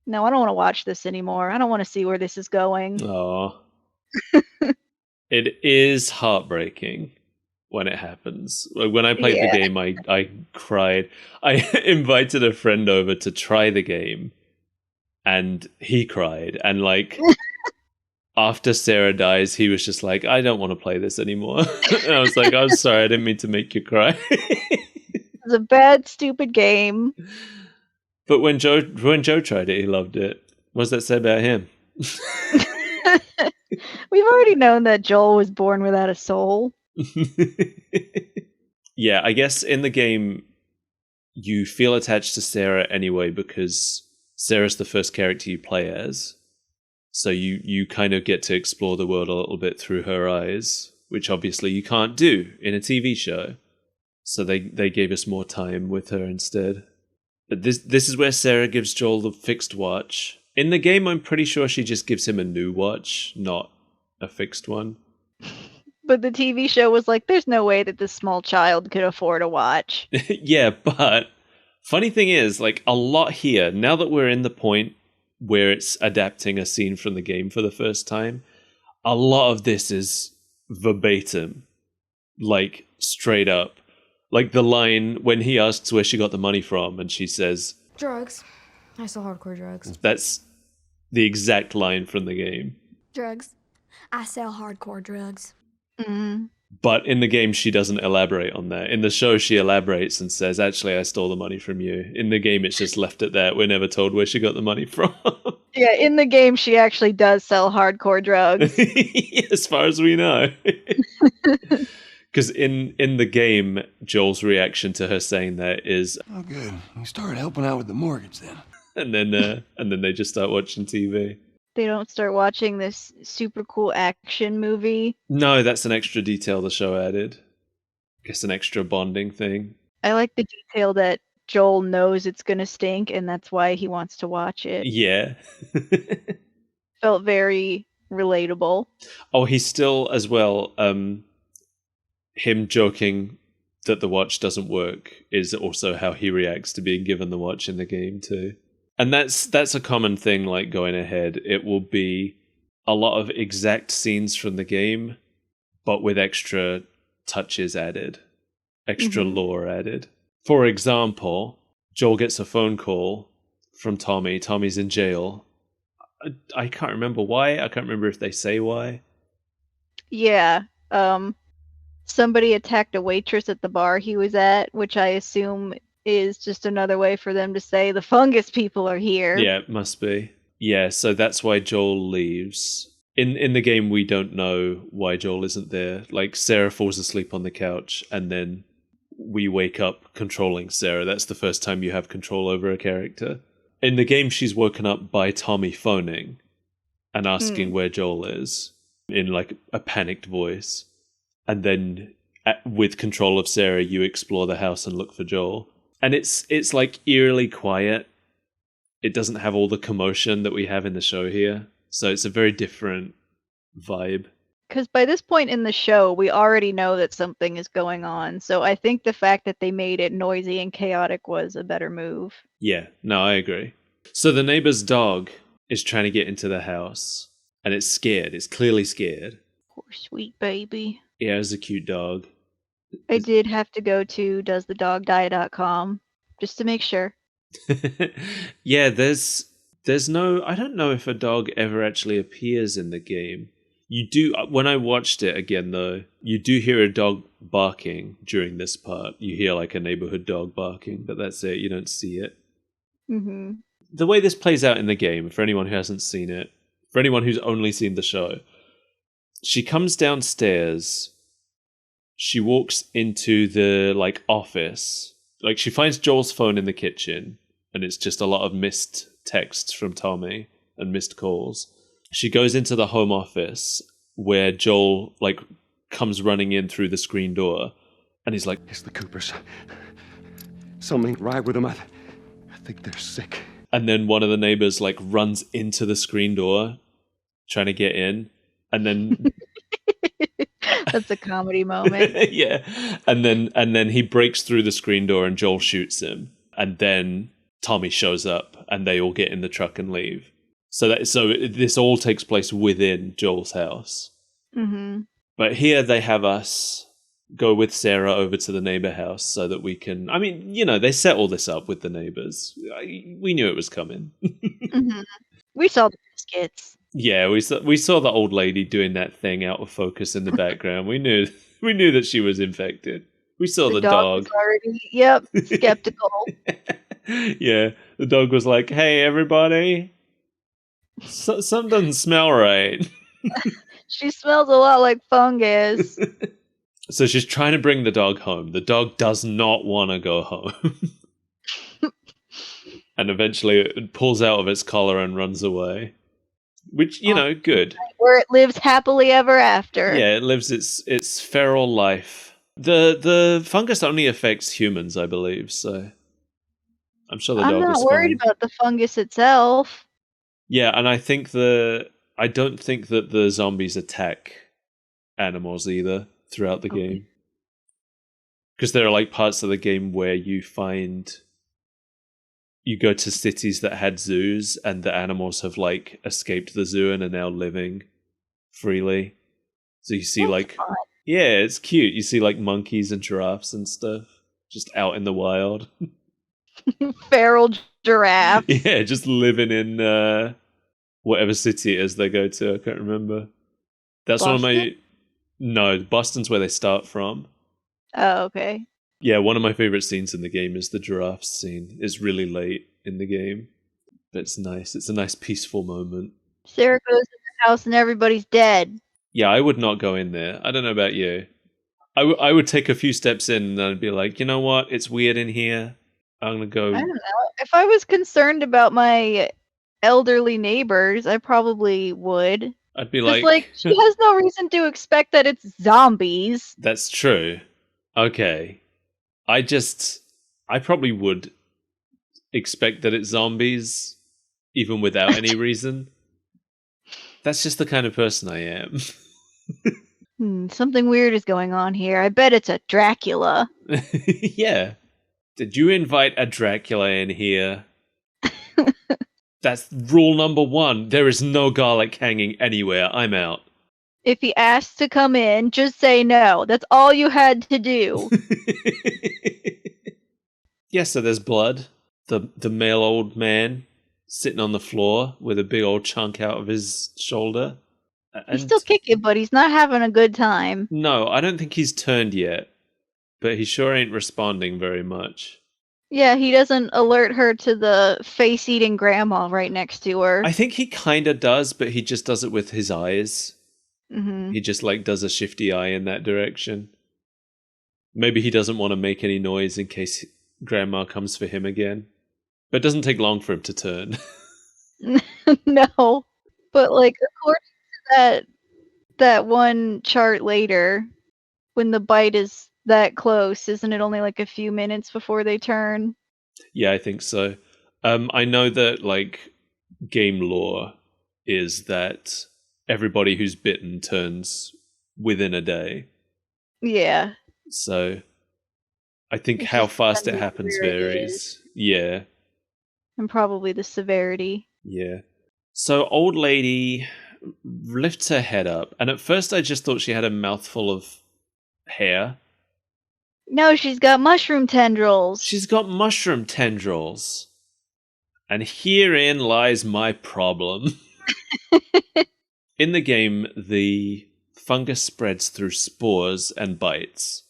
I don't want to watch this anymore. I don't want to see where this is going. Aww. It is heartbreaking when it happens. When I played the game, I cried. I invited a friend over to try the game, and he cried. And like, after Sarah dies, he was just like, I don't want to play this anymore. And I was like, I'm sorry, I didn't mean to make you cry. It's a bad, stupid game. But when Joe tried it, he loved it. What does that say about him? We've already known that Joel was born without a soul. Yeah, I guess in the game, you feel attached to Sarah anyway because Sarah's the first character you play as. So you kind of get to explore the world a little bit through her eyes, which obviously you can't do in a TV show. So they gave us more time with her instead. But this is where Sarah gives Joel the fixed watch. In the game, I'm pretty sure she just gives him a new watch, not a fixed one. But the TV show was like, there's no way that this small child could afford a watch. Yeah, but funny thing is, like, a lot here, now that we're in the point where it's adapting a scene from the game for the first time, a lot of this is verbatim, like, straight up. Like the line when he asks where she got the money from, and she says, Drugs. I sell hardcore drugs. that's the exact line from the game. Drugs. I sell hardcore drugs. Mm. But in the game, she doesn't elaborate on that. In the show, she elaborates and says, actually, I stole the money from you. In the game, it's just left at that. We're never told where she got the money from. Yeah, in the game, she actually does sell hardcore drugs. As far as we know. Because in the game, Joel's reaction to her saying that is, Oh, good. You started helping out with the mortgage then. and then they just start watching TV. They don't start watching this super cool action movie. No, that's an extra detail the show added. Guess an extra bonding thing. I like the detail that Joel knows it's gonna stink, and that's why he wants to watch it. Yeah. Felt very relatable. Oh, he's still, as well, him joking that the watch doesn't work is also how he reacts to being given the watch in the game too. And that's a common thing, like, going ahead. It will be a lot of exact scenes from the game, but with extra touches added, extra lore added. For example, Joel gets a phone call from Tommy. Tommy's in jail. I can't remember why. I can't remember if they say why. Yeah. Somebody attacked a waitress at the bar he was at, which I assume is just another way for them to say the fungus people are here. Yeah, it must be. Yeah, so that's why Joel leaves. In the game, we don't know why Joel isn't there. Like, Sarah falls asleep on the couch, and then we wake up controlling Sarah. That's the first time you have control over a character. In the game, she's woken up by Tommy phoning and asking where Joel is in, like, a panicked voice. And then, with control of Sarah, you explore the house and look for Joel. And it's like eerily quiet. It doesn't have all the commotion that we have in the show here. So it's a very different vibe. Because by this point in the show, we already know that something is going on. So I think the fact that they made it noisy and chaotic was a better move. Yeah, no, I agree. So the neighbor's dog is trying to get into the house. And it's scared. It's clearly scared. Poor sweet baby. Yeah, it's a cute dog. I did have to go to doesthedogdie.com just to make sure. Yeah, there's no... I don't know if a dog ever actually appears in the game. You do... When I watched it again, though, you do hear a dog barking during this part. You hear, like, a neighborhood dog barking, but that's it. You don't see it. Mm-hmm. The way this plays out in the game, for anyone who hasn't seen it, for anyone who's only seen the show, she comes downstairs... She walks into the, like, office. Like, she finds Joel's phone in the kitchen, and it's just a lot of missed texts from Tommy and missed calls. She goes into the home office where Joel, like, comes running in through the screen door, and he's like, It's the Coopers. Something right with them. I think they're sick. and then one of the neighbors, like, runs into the screen door trying to get in, and then That's a comedy moment. yeah, and then he breaks through the screen door and Joel shoots him, and then Tommy shows up and they all get in the truck and leave. So this all takes place within Joel's house. Mm-hmm. But here they have us go with Sarah over to the neighbor house so that we can... I mean, you know, they set all this up with the neighbors. We knew it was coming. Mm-hmm. We saw the biscuits. Yeah, we saw the old lady doing that thing out of focus in the background. We knew that she was infected. We saw the dog. Was already, skeptical. Yeah, the dog was like, "Hey, everybody, something doesn't smell right." She smells a lot like fungus. So she's trying to bring the dog home. The dog does not want to go home. And eventually it pulls out of its collar and runs away. Which, you know, good. Where it lives happily ever after. Yeah, it lives its feral life. The fungus only affects humans, I believe, so I'm sure the dog was fine. I'm not worried about the fungus itself. Yeah, and I don't think that the zombies attack animals either throughout the game. Because there are like parts of the game where you go to cities that had zoos and the animals have like escaped the zoo and are now living freely. So you see That's fun. yeah, it's cute. You see like monkeys and giraffes and stuff just out in the wild. Feral giraffes. Yeah, just living in whatever city it is they go to. I can't remember. That's one of my... Boston? No, Boston's where they start from. Oh, okay. Yeah, one of my favorite scenes in the game is the giraffe scene. It's really late in the game, but it's nice. It's a nice peaceful moment. Sarah goes in the house and everybody's dead. Yeah, I would not go in there. I don't know about you. I would take a few steps in and I'd be like, you know what? It's weird in here. I'm going to go... I don't know. If I was concerned about my elderly neighbors, I probably would. I'd be Just like... she has no reason to expect that it's zombies. That's true. Okay. I probably would expect that it's zombies, even without any reason. That's just the kind of person I am. Something weird is going on here. I bet it's a Dracula. Yeah. Did you invite a Dracula in here? That's rule number 1. There is no garlic hanging anywhere. I'm out. If he asks to come in, just say no. That's all you had to do. Yeah, so there's blood. The male old man sitting on the floor with a big old chunk out of his shoulder. He's still kicking, but he's not having a good time. No, I don't think he's turned yet. But he sure ain't responding very much. Yeah, he doesn't alert her to the face-eating grandma right next to her. I think he kind of does, but he just does it with his eyes. Mm-hmm. He just like does a shifty eye in that direction. Maybe he doesn't want to make any noise in case grandma comes for him again. But it doesn't take long for him to turn. No. But like according to that one chart later, when the bite is that close, isn't it only like a few minutes before they turn? Yeah, I think so. I know that like game lore is that everybody who's bitten turns within a day. Yeah. So I think It how just fast it depends on happens where it varies. is. Yeah. And probably the severity. Yeah. So old lady lifts her head up, and at first I just thought she had a mouthful of hair. No, she's got mushroom tendrils. She's got mushroom tendrils. And herein lies my problem. In the game, the fungus spreads through spores and bites.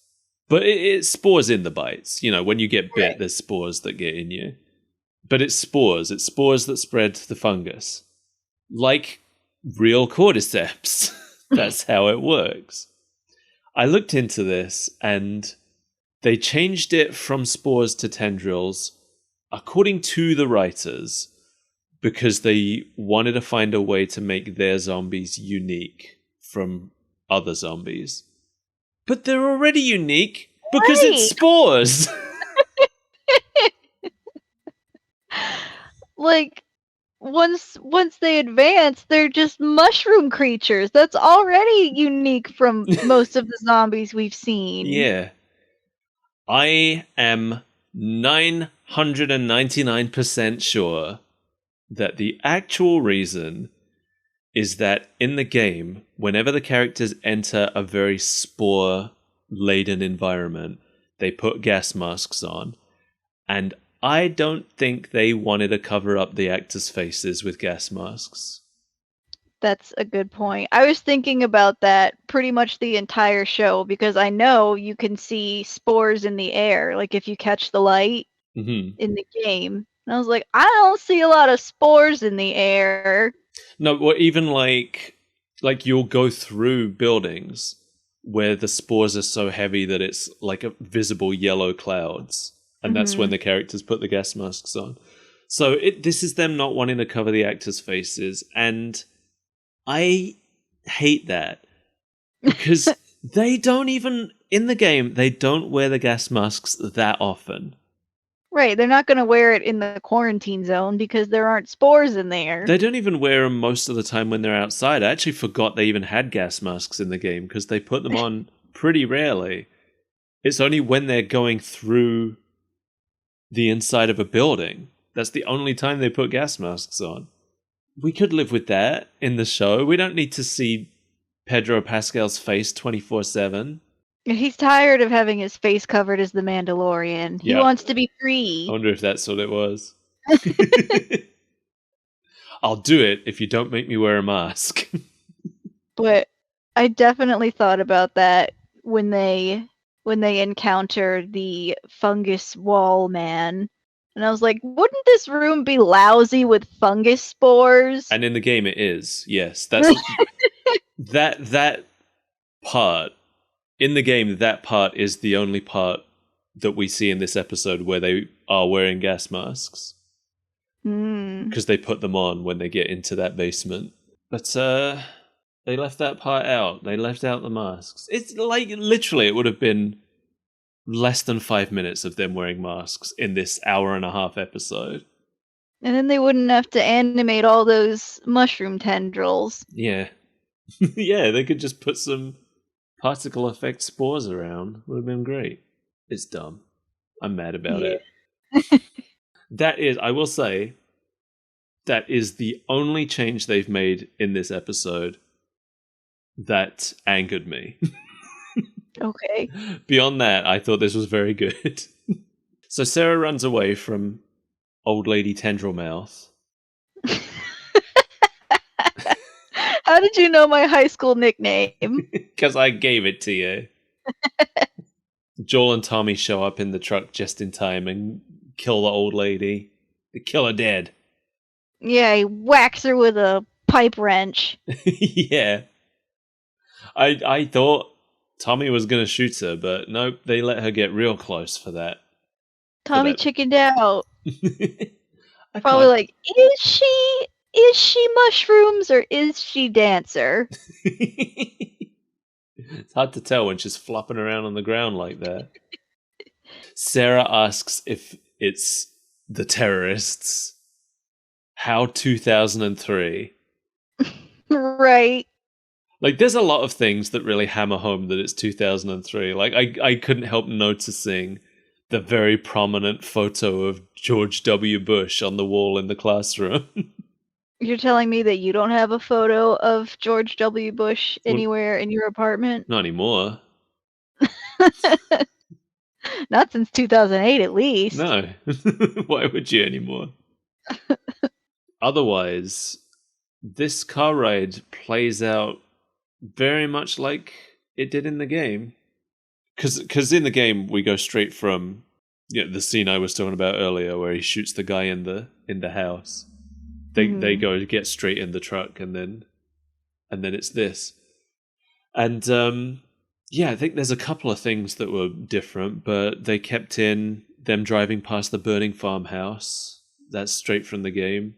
But it's spores in the bites. You know, when you get bit, there's spores that get in you. But it's spores. It's spores that spread the fungus. Like real cordyceps. That's how it works. I looked into this, and they changed it from spores to tendrils, according to the writers, because they wanted to find a way to make their zombies unique from other zombies. But they're already unique because it's spores. Like once they advance, they're just mushroom creatures. That's already unique from most of the zombies we've seen. Yeah. I am 999% sure that the actual reason is that in the game, whenever the characters enter a very spore-laden environment, they put gas masks on. And I don't think they wanted to cover up the actors' faces with gas masks. That's a good point. I was thinking about that pretty much the entire show because I know you can see spores in the air, like if you catch the light in the game. And I was like, I don't see a lot of spores in the air. No, or even like you'll go through buildings where the spores are so heavy that it's like a visible yellow clouds. And that's when the characters put the gas masks on. So this is them not wanting to cover the actors' faces. And I hate that. Because they don't even, in the game, they don't wear the gas masks that often. Right, they're not going to wear it in the quarantine zone because there aren't spores in there. They don't even wear them most of the time when they're outside. I actually forgot they even had gas masks in the game because they put them on pretty rarely. It's only when they're going through the inside of a building. That's the only time they put gas masks on. We could live with that in the show. We don't need to see Pedro Pascal's face 24/7. He's tired of having his face covered as the Mandalorian. He Yeah. wants to be I free. wonder if that's what it was. I'll do it if you don't make me wear a mask. But I definitely thought about that when they encounter the fungus wall man. And I was like, wouldn't this room be lousy with fungus spores? And in the game it is. Yes, that's that part in the game, that part is the only part that we see in this episode where they are wearing gas masks. Because they put them on when they get into that basement. But they left that part out. They left out the masks. It's like, literally, it would have been less than 5 minutes of them wearing masks in this hour-and-a-half episode. And then they wouldn't have to animate all those mushroom tendrils. Yeah. Yeah, they could just put some particle effect spores around. Would have been great. It's dumb. I'm mad about it. That is, I will say, that is the only change they've made in this episode that angered me. Okay. Beyond that, I thought this was very good. So Sarah runs away from Old Lady Tendril Mouth. How did you know my high school nickname? Because I gave it to you. Joel and Tommy show up in the truck just in time and kill the old lady. They kill her dead. Yeah, he whacks her with a pipe wrench. Yeah. I thought Tommy was going to shoot her, but nope, they let her get real close for that. Tommy chickened out. I Probably can't- like, is she mushrooms or is she dancer? It's hard to tell when she's flopping around on the ground like that. Sarah asks if it's the terrorists. How 2003? Right. Like, there's a lot of things that really hammer home that it's 2003. Like, I couldn't help noticing the very prominent photo of George W. Bush on the wall in the classroom. You're telling me that you don't have a photo of George W. Bush anywhere in your apartment? Not anymore. Not since 2008, at least. No. Why would you anymore? Otherwise, this car ride plays out very much like it did in the game. Because in the game, we go straight from the scene I was talking about earlier where he shoots the guy in the house. They go to get straight in the truck and then it's this. And I think there's a couple of things that were different, but they kept in them driving past the burning farmhouse. That's straight from the game.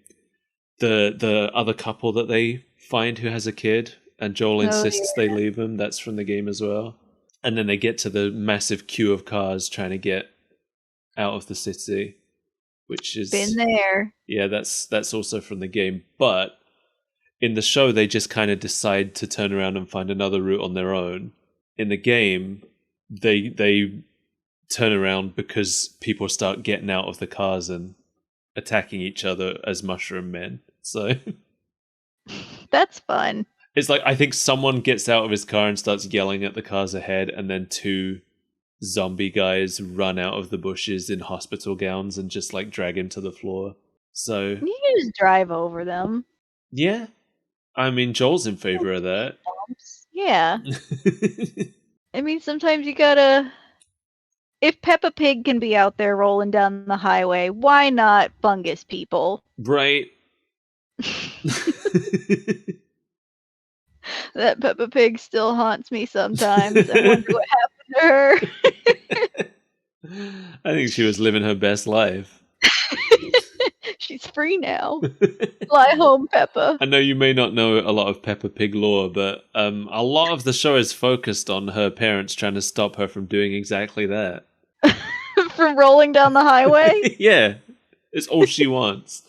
The other couple that they find who has a kid, and Joel insists they leave him, that's from the game as well. And then they get to the massive queue of cars trying to get out of the city, which is Been there. Yeah, that's also from the game. But in the show, they just kind of decide to turn around and find another route on their own. In the game, they turn around because people start getting out of the cars and attacking each other as mushroom men. So That's fun. it's like, I think someone gets out of his car and starts yelling at the cars ahead, and then two zombie guys run out of the bushes in hospital gowns and just like drag him to the floor. So You can just drive over them. yeah, I mean, Joel's in favor of that. Yeah. I mean, sometimes you gotta... If Peppa Pig can be out there rolling down the highway, why not fungus people? Right. That Peppa Pig still haunts me sometimes. I wonder what happened to her. I think she was living her best life. She's free now. Fly home, Peppa. I know you may not know a lot of Peppa Pig lore, but a lot of the show is focused on her parents trying to stop her from doing exactly that. From rolling down the highway? Yeah, it's all she wants.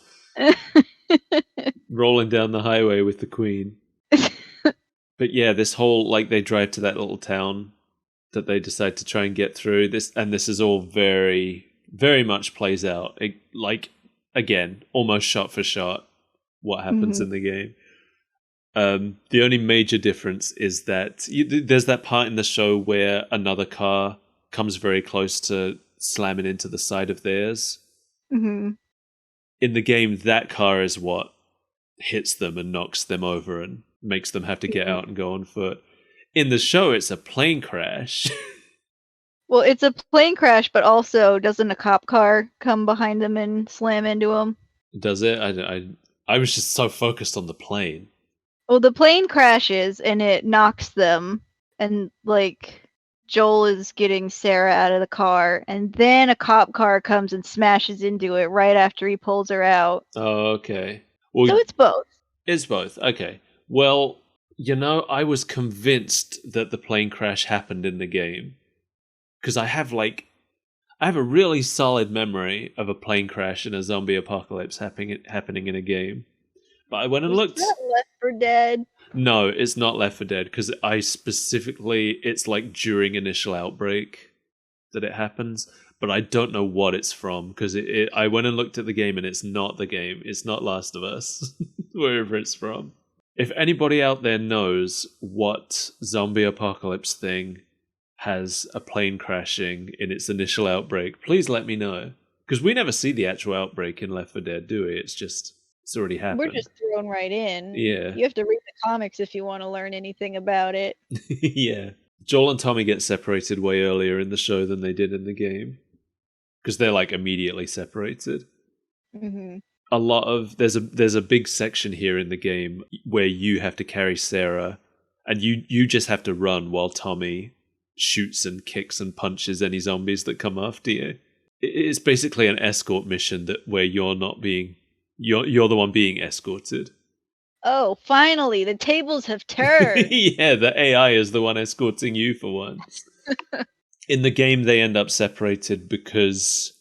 Rolling down the highway with the queen. But yeah, this whole, like, they drive to that little town that they decide to try and get through. This is all very, very much plays out. Like, again, almost shot for shot what happens in the game. The only major difference is that there's that part in the show where another car comes very close to slamming into the side of theirs. Mm-hmm. In the game, that car is what hits them and knocks them over and makes them have to get out and go on foot. In the show, it's a plane crash. Well, it's a plane crash, but also doesn't a cop car come behind them and slam into them? Does it? I was just so focused on the plane. Well, the plane crashes and it knocks them, and like Joel is getting Sarah out of the car, and then a cop car comes and smashes into it right after he pulls her out. Oh, okay. Well, So it's both. it's both. Okay. Well, you know, I was convinced that the plane crash happened in the game because I have a really solid memory of a plane crash in a zombie apocalypse happening in a game. But I went and looked. Is that Left 4 Dead? No, it's not Left 4 Dead because it's like during initial outbreak that it happens, but I don't know what it's from because I went and looked at the game and it's not the game. It's not Last of Us, wherever it's from. If anybody out there knows what zombie apocalypse thing has a plane crashing in its initial outbreak, please let me know. Because we never see the actual outbreak in Left 4 Dead, do we? It's already happened. We're just thrown right in. Yeah. You have to read the comics if you want to learn anything about it. Yeah. Joel and Tommy get separated way earlier in the show than they did in the game. Because they're like immediately separated. Mm-hmm. There's a big section here in the game where you have to carry Sarah and you just have to run while Tommy shoots and kicks and punches any zombies that come after you. It's basically an escort mission where you're the one being escorted. Oh, finally, the tables have turned. Yeah, the AI is the one escorting you for once. In the game, they end up separated because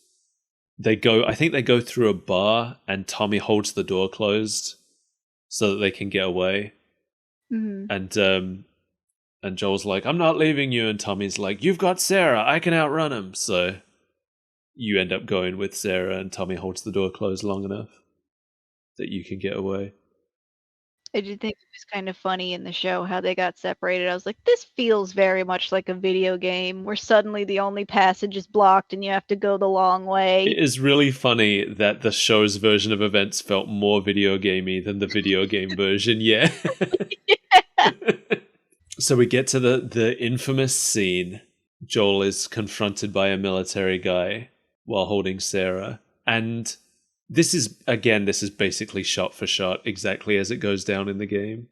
I think they go through a bar and Tommy holds the door closed so that they can get away. Mm-hmm. And Joel's like, I'm not leaving you. And Tommy's like, you've got Sarah. I can outrun him. So you end up going with Sarah and Tommy holds the door closed long enough that you can get away. I did think it was kind of funny in the show how they got separated. I was like, this feels very much like a video game where suddenly the only passage is blocked and you have to go the long way. It is really funny that the show's version of events felt more video gamey than the video game version, yeah. So we get to the infamous scene. Joel is confronted by a military guy while holding Sarah. And this is basically shot for shot, exactly as it goes down in the game.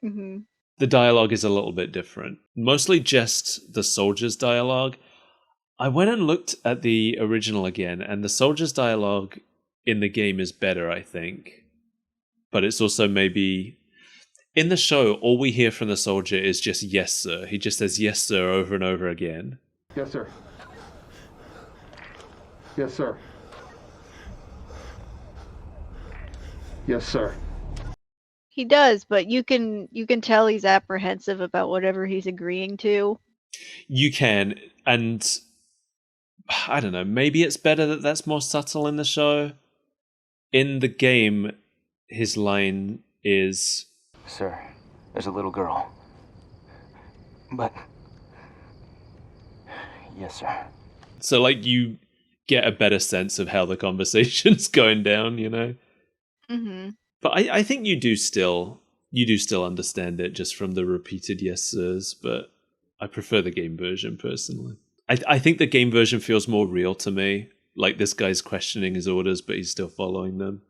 Mm-hmm. The dialogue is a little bit different. Mostly just the soldiers' dialogue. I went and looked at the original again, and the soldiers' dialogue in the game is better, I think. But it's also maybe... In the show, all we hear from the soldier is just, yes, sir. He just says, yes, sir, over and over again. Yes, sir. Yes, sir. Yes, sir. He does, but you can tell he's apprehensive about whatever he's agreeing to. You can, and I don't know, maybe it's better that that's more subtle in the show. In the game, his line is... Sir, there's a little girl. But... Yes, sir. So, like, you get a better sense of how the conversation's going down, you know? Mm-hmm. But I think you do still understand it just from the repeated yes sirs, but I prefer the game version personally. I think the game version feels more real to me. Like this guy's questioning his orders, but he's still following them.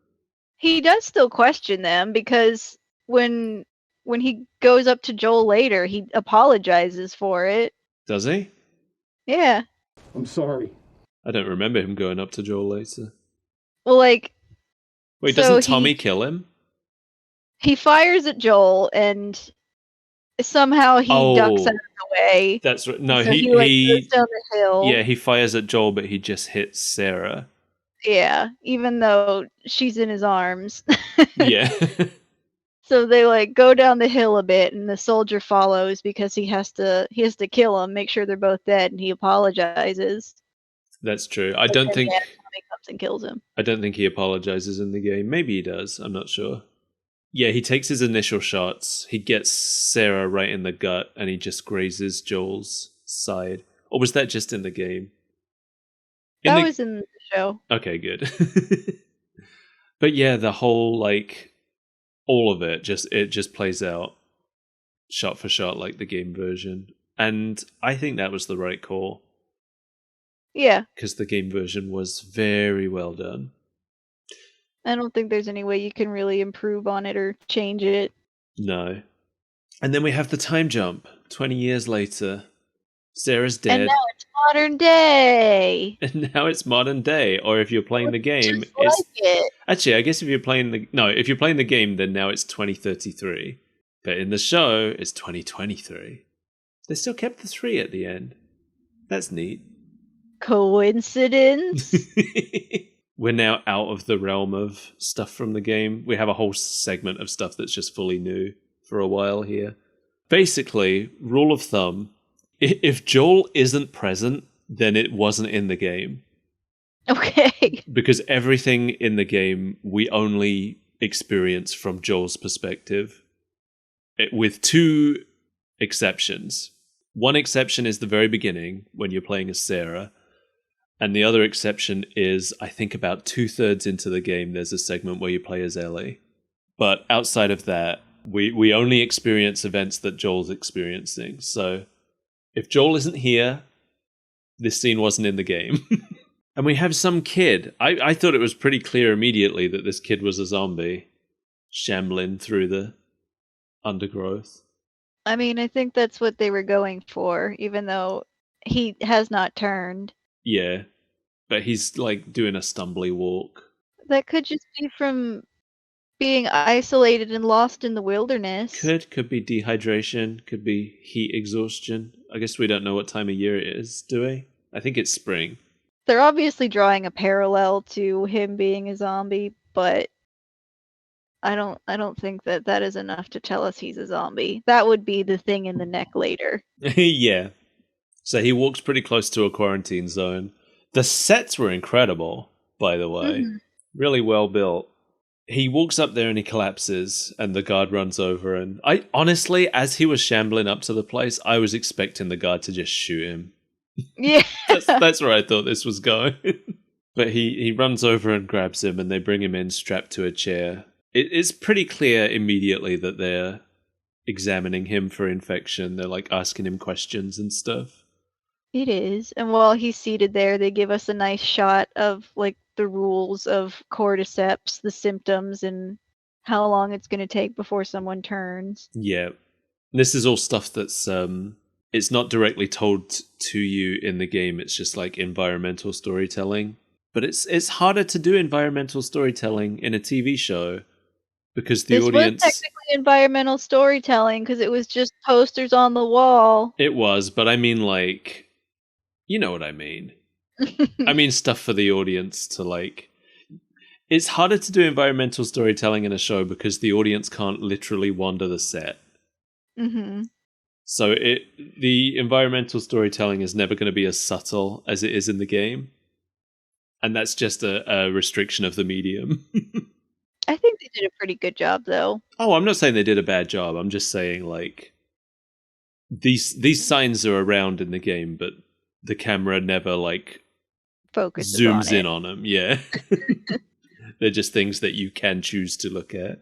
He does still question them because when he goes up to Joel later, he apologizes for it. Does he? Yeah. I'm sorry. I don't remember him going up to Joel later. Well, like... Wait, so doesn't Tommy kill him? He fires at Joel, and somehow he ducks Oh, out of the way. that's right. No, So he goes down the hill. yeah, he fires at Joel, but he just hits Sarah. Yeah, even though she's in his arms. Yeah. So they go down the hill a bit, and the soldier follows because he has to kill him, make sure they're both dead, and he apologizes. That's true. And then Tommy comes and kills him. I don't think he apologizes in the game. Maybe he does. I'm not sure. Yeah, he takes his initial shots. He gets Sarah right in the gut, and he just grazes Joel's side. Or was that just in the game? That was in the show. Okay, good. But yeah, the whole all of it just plays out shot for shot like the game version. And I think that was the right call. Yeah. Because the game version was very well done. I don't think there's any way you can really improve on it or change it. No. And then we have the time jump. 20 years later. Sarah's dead. And now it's modern day. And now it's modern day. Or if you're playing the game, it's it. Actually, I guess if you're playing the game, then now it's 2033. But in the show, it's 2023. They still kept the 3 at the end. That's neat. Coincidence? We're now out of the realm of stuff from the game. We have a whole segment of stuff that's just fully new for a while here. Basically, rule of thumb, if Joel isn't present, then it wasn't in the game. Okay. Because everything in the game we only experience from Joel's perspective. With 2 exceptions. One exception is the very beginning, when you're playing as Sarah. And the other exception is, I think about 2/3 into the game, there's a segment where you play as Ellie. But outside of that, we only experience events that Joel's experiencing. So if Joel isn't here, this scene wasn't in the game. And we have some kid. I thought it was pretty clear immediately that this kid was a zombie, shambling through the undergrowth. I mean, I think that's what they were going for, even though he has not turned. Yeah, but he's doing a stumbly walk. That could just be from being isolated and lost in the wilderness. Could be dehydration, could be heat exhaustion. I guess we don't know what time of year it is, do we? I think it's spring. They're obviously drawing a parallel to him being a zombie, but I don't think that is enough to tell us he's a zombie. That would be the thing in the neck later. Yeah. So he walks pretty close to a quarantine zone. The sets were incredible, by the way. Mm-hmm. Really well built. He walks up there and he collapses, and the guard runs over. And I honestly, as he was shambling up to the place, I was expecting the guard to just shoot him. Yeah. That's where I thought this was going. But he runs over and grabs him, and they bring him in strapped to a chair. It's pretty clear immediately that they're examining him for infection. They're asking him questions and stuff. It is. And while he's seated there, they give us a nice shot of the rules of cordyceps, the symptoms, and how long it's going to take before someone turns. Yeah. This is all stuff that's it's not directly told to you in the game. It's just environmental storytelling. But it's harder to do environmental storytelling in a TV show because the audience... This was technically environmental storytelling because it was just posters on the wall. It was, but I mean you know what I mean. I mean stuff for the audience to It's harder to do environmental storytelling in a show because the audience can't literally wander the set. Mm-hmm. So the environmental storytelling is never going to be as subtle as it is in the game. And that's just a restriction of the medium. I think they did a pretty good job, though. Oh, I'm not saying they did a bad job. I'm just saying, these signs are around in the game, but the camera never, focuses zooms in on them. Yeah. They're just things that you can choose to look at.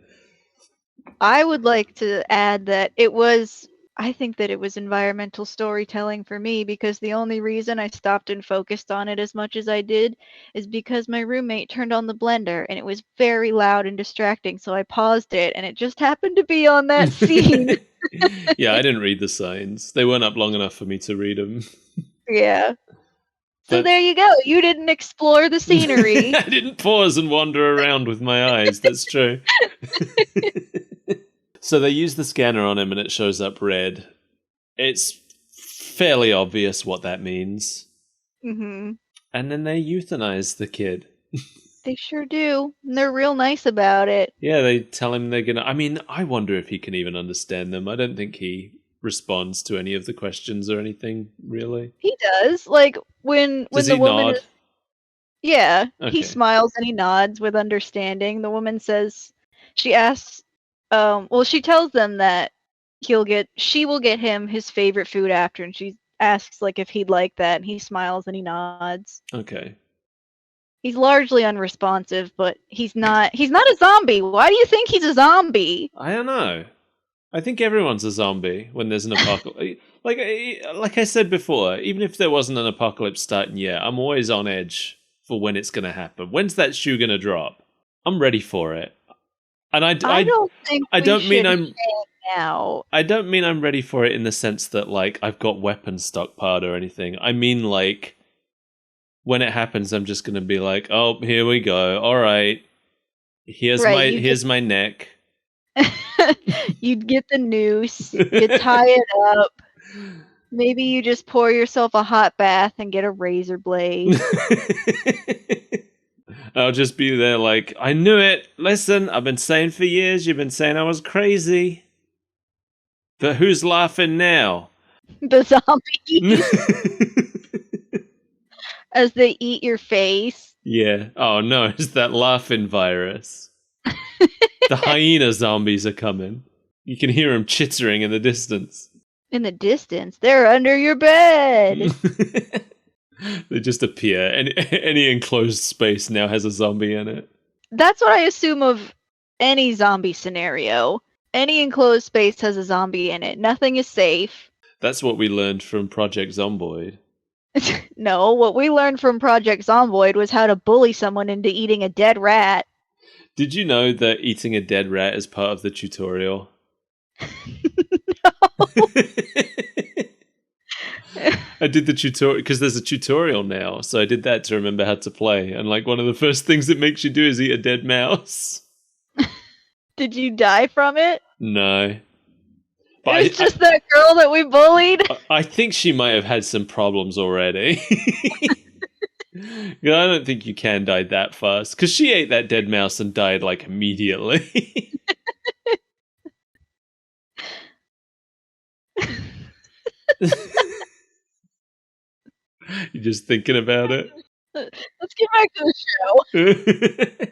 I would like to add that I think that it was environmental storytelling for me because the only reason I stopped and focused on it as much as I did is because my roommate turned on the blender and it was very loud and distracting. So I paused it and it just happened to be on that scene. Yeah, I didn't read the signs. They weren't up long enough for me to read them. Yeah. So there you go. You didn't explore the scenery. I didn't pause and wander around with my eyes. That's true. So they use the scanner on him and it shows up red. It's fairly obvious what that means. Mm-hmm. And then they euthanize the kid. They sure do. And they're real nice about it. Yeah, they tell him they're gonna... I mean, I wonder if he can even understand them. I don't think he responds to any of the questions or anything, really. He does. Like, when Does the he woman nod? is... Yeah, Okay. he smiles and he nods with understanding. The woman says... She asks... well, she tells them that she will get him his favorite food after, and she asks, like, if he'd like that, and he smiles and he nods. Okay. He's largely unresponsive, but he's not a zombie. Why do you think he's a zombie? I don't know. I think everyone's a zombie when there's an apocalypse. like I said before, even if there wasn't an apocalypse starting yet, I'm always on edge for when it's going to happen. When's that shoe going to drop? I'm ready for it. And I don't think I don't mean I'm hang out. I don't mean I'm ready for it in the sense that, like, I've got weapons stockpiled or anything. I mean, like, when it happens, I'm just going to be like, oh, here we go. All right. Here's my neck. You'd get the noose, you tie it up. Maybe you just pour yourself a hot bath and get a razor blade. I'll just be there like, I knew it. Listen, I've been saying for years, you've been saying I was crazy. But who's laughing now? The zombies. As they eat your face. Yeah. Oh no, it's that laughing virus. The hyena zombies are coming. You can hear them chittering in the distance. In the distance, they're under your bed. They just appear. Any enclosed space now has a zombie in it. That's what I assume of any zombie scenario. Any enclosed space has a zombie in it. Nothing is safe. That's what we learned from Project Zomboid. No, what we learned from Project Zomboid was how to bully someone into eating a dead rat. Did you know that eating a dead rat is part of the tutorial? I did the tutorial because there's a tutorial now, so I did that to remember how to play. And like one of the first things it makes you do is eat a dead mouse. Did you die from it? No. But it's just that girl that we bullied. I think she might have had some problems already. I don't think you can die that fast because she ate that dead mouse and died like immediately. You're just thinking about it. Let's get back to the show.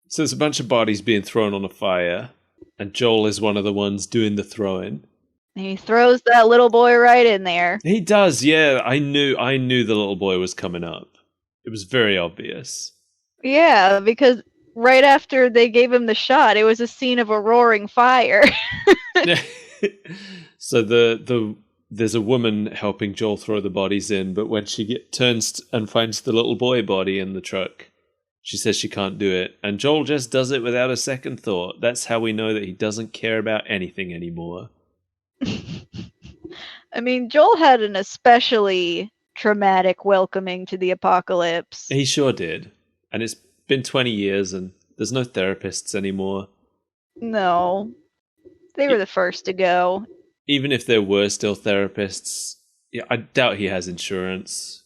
So there's a bunch of bodies being thrown on a fire, and Joel is one of the ones doing the throwing. And he throws that little boy right in there. He does, yeah. I knew the little boy was coming up. It was very obvious. Yeah, because right after they gave him the shot, it was a scene of a roaring fire. So there's a woman helping Joel throw the bodies in, but when she turns and finds the little boy body in the truck, she says she can't do it. And Joel just does it without a second thought. That's how we know that he doesn't care about anything anymore. I mean, Joel had an especially traumatic welcoming to the apocalypse. He sure did. And it's been 20 years and there's no therapists anymore. No. They were the first to go. Even if there were still therapists, yeah, I doubt he has insurance.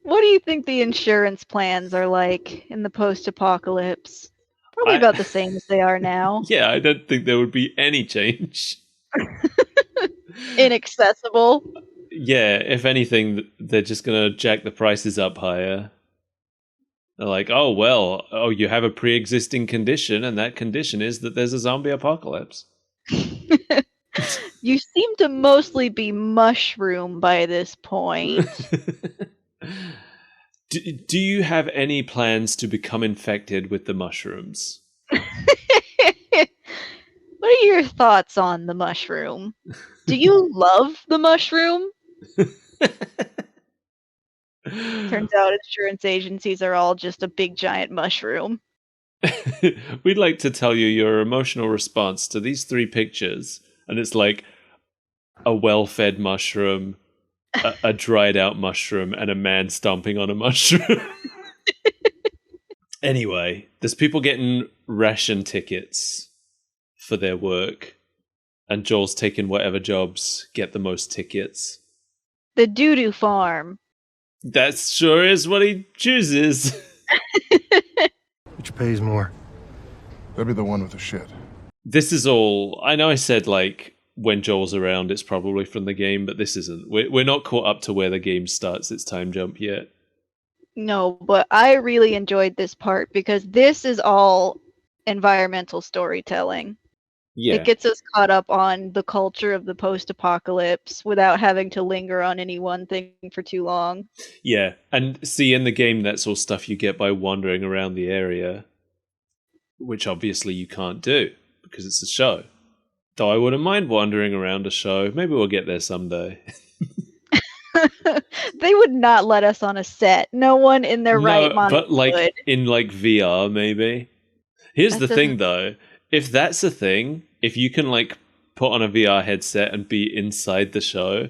What do you think the insurance plans are like in the post-apocalypse? Probably about the same as they are now. Yeah, I don't think there would be any change. Inaccessible. Yeah, if anything, they're just going to jack the prices up higher. They're like, you have a pre-existing condition, and that condition is that there's a zombie apocalypse. You seem to mostly be mushroom by this point. Do you have any plans to become infected with the mushrooms? What are your thoughts on the mushroom? Do you love the mushroom? Turns out insurance agencies are all just a big giant mushroom. We'd like to tell you your emotional response to these 3 pictures. And it's like a well-fed mushroom, a dried out mushroom, and a man stomping on a mushroom. Anyway, there's people getting ration tickets for their work, and Joel's taking whatever jobs get the most tickets. The doo-doo farm. That sure is what he chooses. Which pays more? That'd be the one with the shit. This is all... I know I said, like, when Joel's around, it's probably from the game, but this isn't. We're not caught up to where the game starts its time jump yet. No, but I really enjoyed this part because this is all environmental storytelling. Yeah. It gets us caught up on the culture of the post-apocalypse without having to linger on any one thing for too long. Yeah, and see, in the game, that's all stuff you get by wandering around the area, which obviously you can't do, because it's a show. Though I wouldn't mind wandering around a show. Maybe we'll get there someday. They would not let us on a set. No one in their right mind but like would. in like VR, maybe. Here's the thing, though. If that's a thing, if you can like put on a VR headset and be inside the show,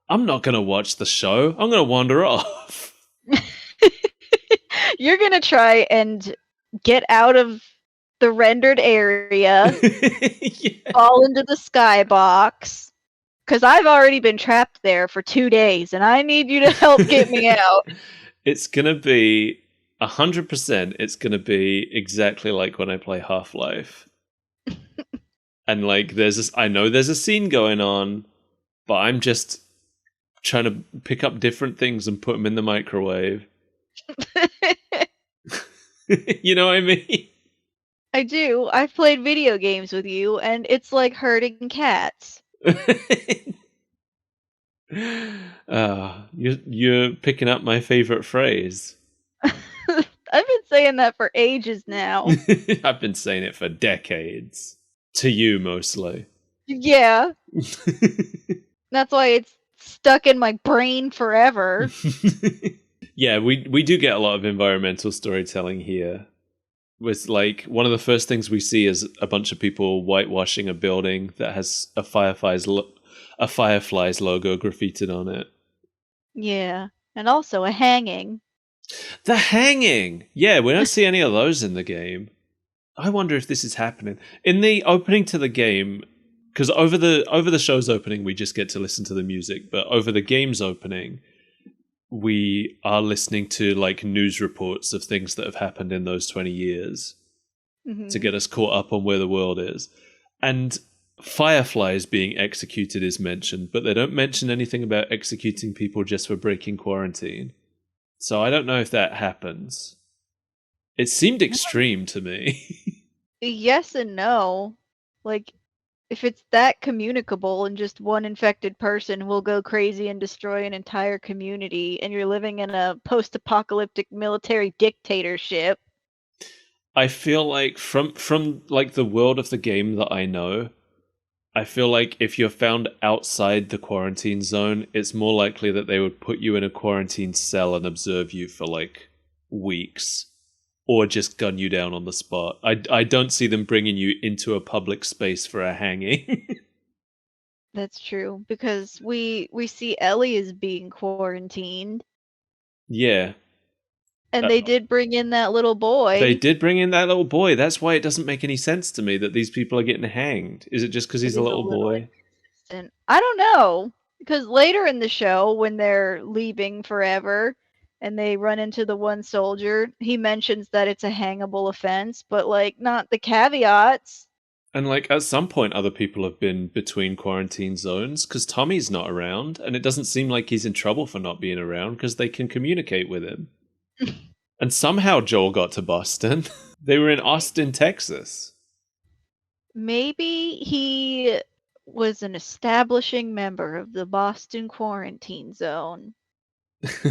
I'm not going to watch the show. I'm going to wander off. You're going to try and get out of the rendered area, fall into the skybox, because I've already been trapped there for 2 days, and I need you to help get me out. It's going to be 100%. It's going to be exactly like when I play Half-Life. And like, I know there's a scene going on, but I'm just trying to pick up different things and put them in the microwave. You know what I mean? I do. I've played video games with you, and it's like herding cats. You're picking up my favorite phrase. I've been saying that for ages now. I've been saying it for decades. To you, mostly. Yeah. That's why it's stuck in my brain forever. Yeah, we do get a lot of environmental storytelling here. With like one of the first things we see is a bunch of people whitewashing a building that has a Fireflies logo graffitied on it. Yeah, and also a hanging. The hanging! Yeah, we don't see any of those in the game. I wonder if this is happening. In the opening to the game, because over the show's opening, we just get to listen to the music, but over the game's opening, we are listening to like news reports of things that have happened in those 20 years to get us caught up on where the world is. And fireflies being executed is mentioned, but they don't mention anything about executing people just for breaking quarantine. So I don't know if that happens. It seemed extreme to me. Yes and no. Like, if it's that communicable and just one infected person will go crazy and destroy an entire community, and you're living in a post-apocalyptic military dictatorship. I feel like from like the world of the game that I know, I feel like if you're found outside the quarantine zone, it's more likely that they would put you in a quarantine cell and observe you for like weeks. Or just gun you down on the spot. I don't see them bringing you into a public space for a hanging. That's true, because we see Ellie is being quarantined. Yeah. And they did bring in that little boy. They did bring in that little boy. That's why it doesn't make any sense to me that these people are getting hanged. Is it just because he's a little boy? Inconsistent. I don't know. Because later in the show, when they're leaving forever, and they run into the one soldier, he mentions that it's a hangable offense, but like not the caveats. And like at some point other people have been between quarantine zones because Tommy's not around, and it doesn't seem like he's in trouble for not being around because they can communicate with him. And somehow Joel got to Boston. They were in Austin, Texas. Maybe he was an establishing member of the Boston quarantine zone.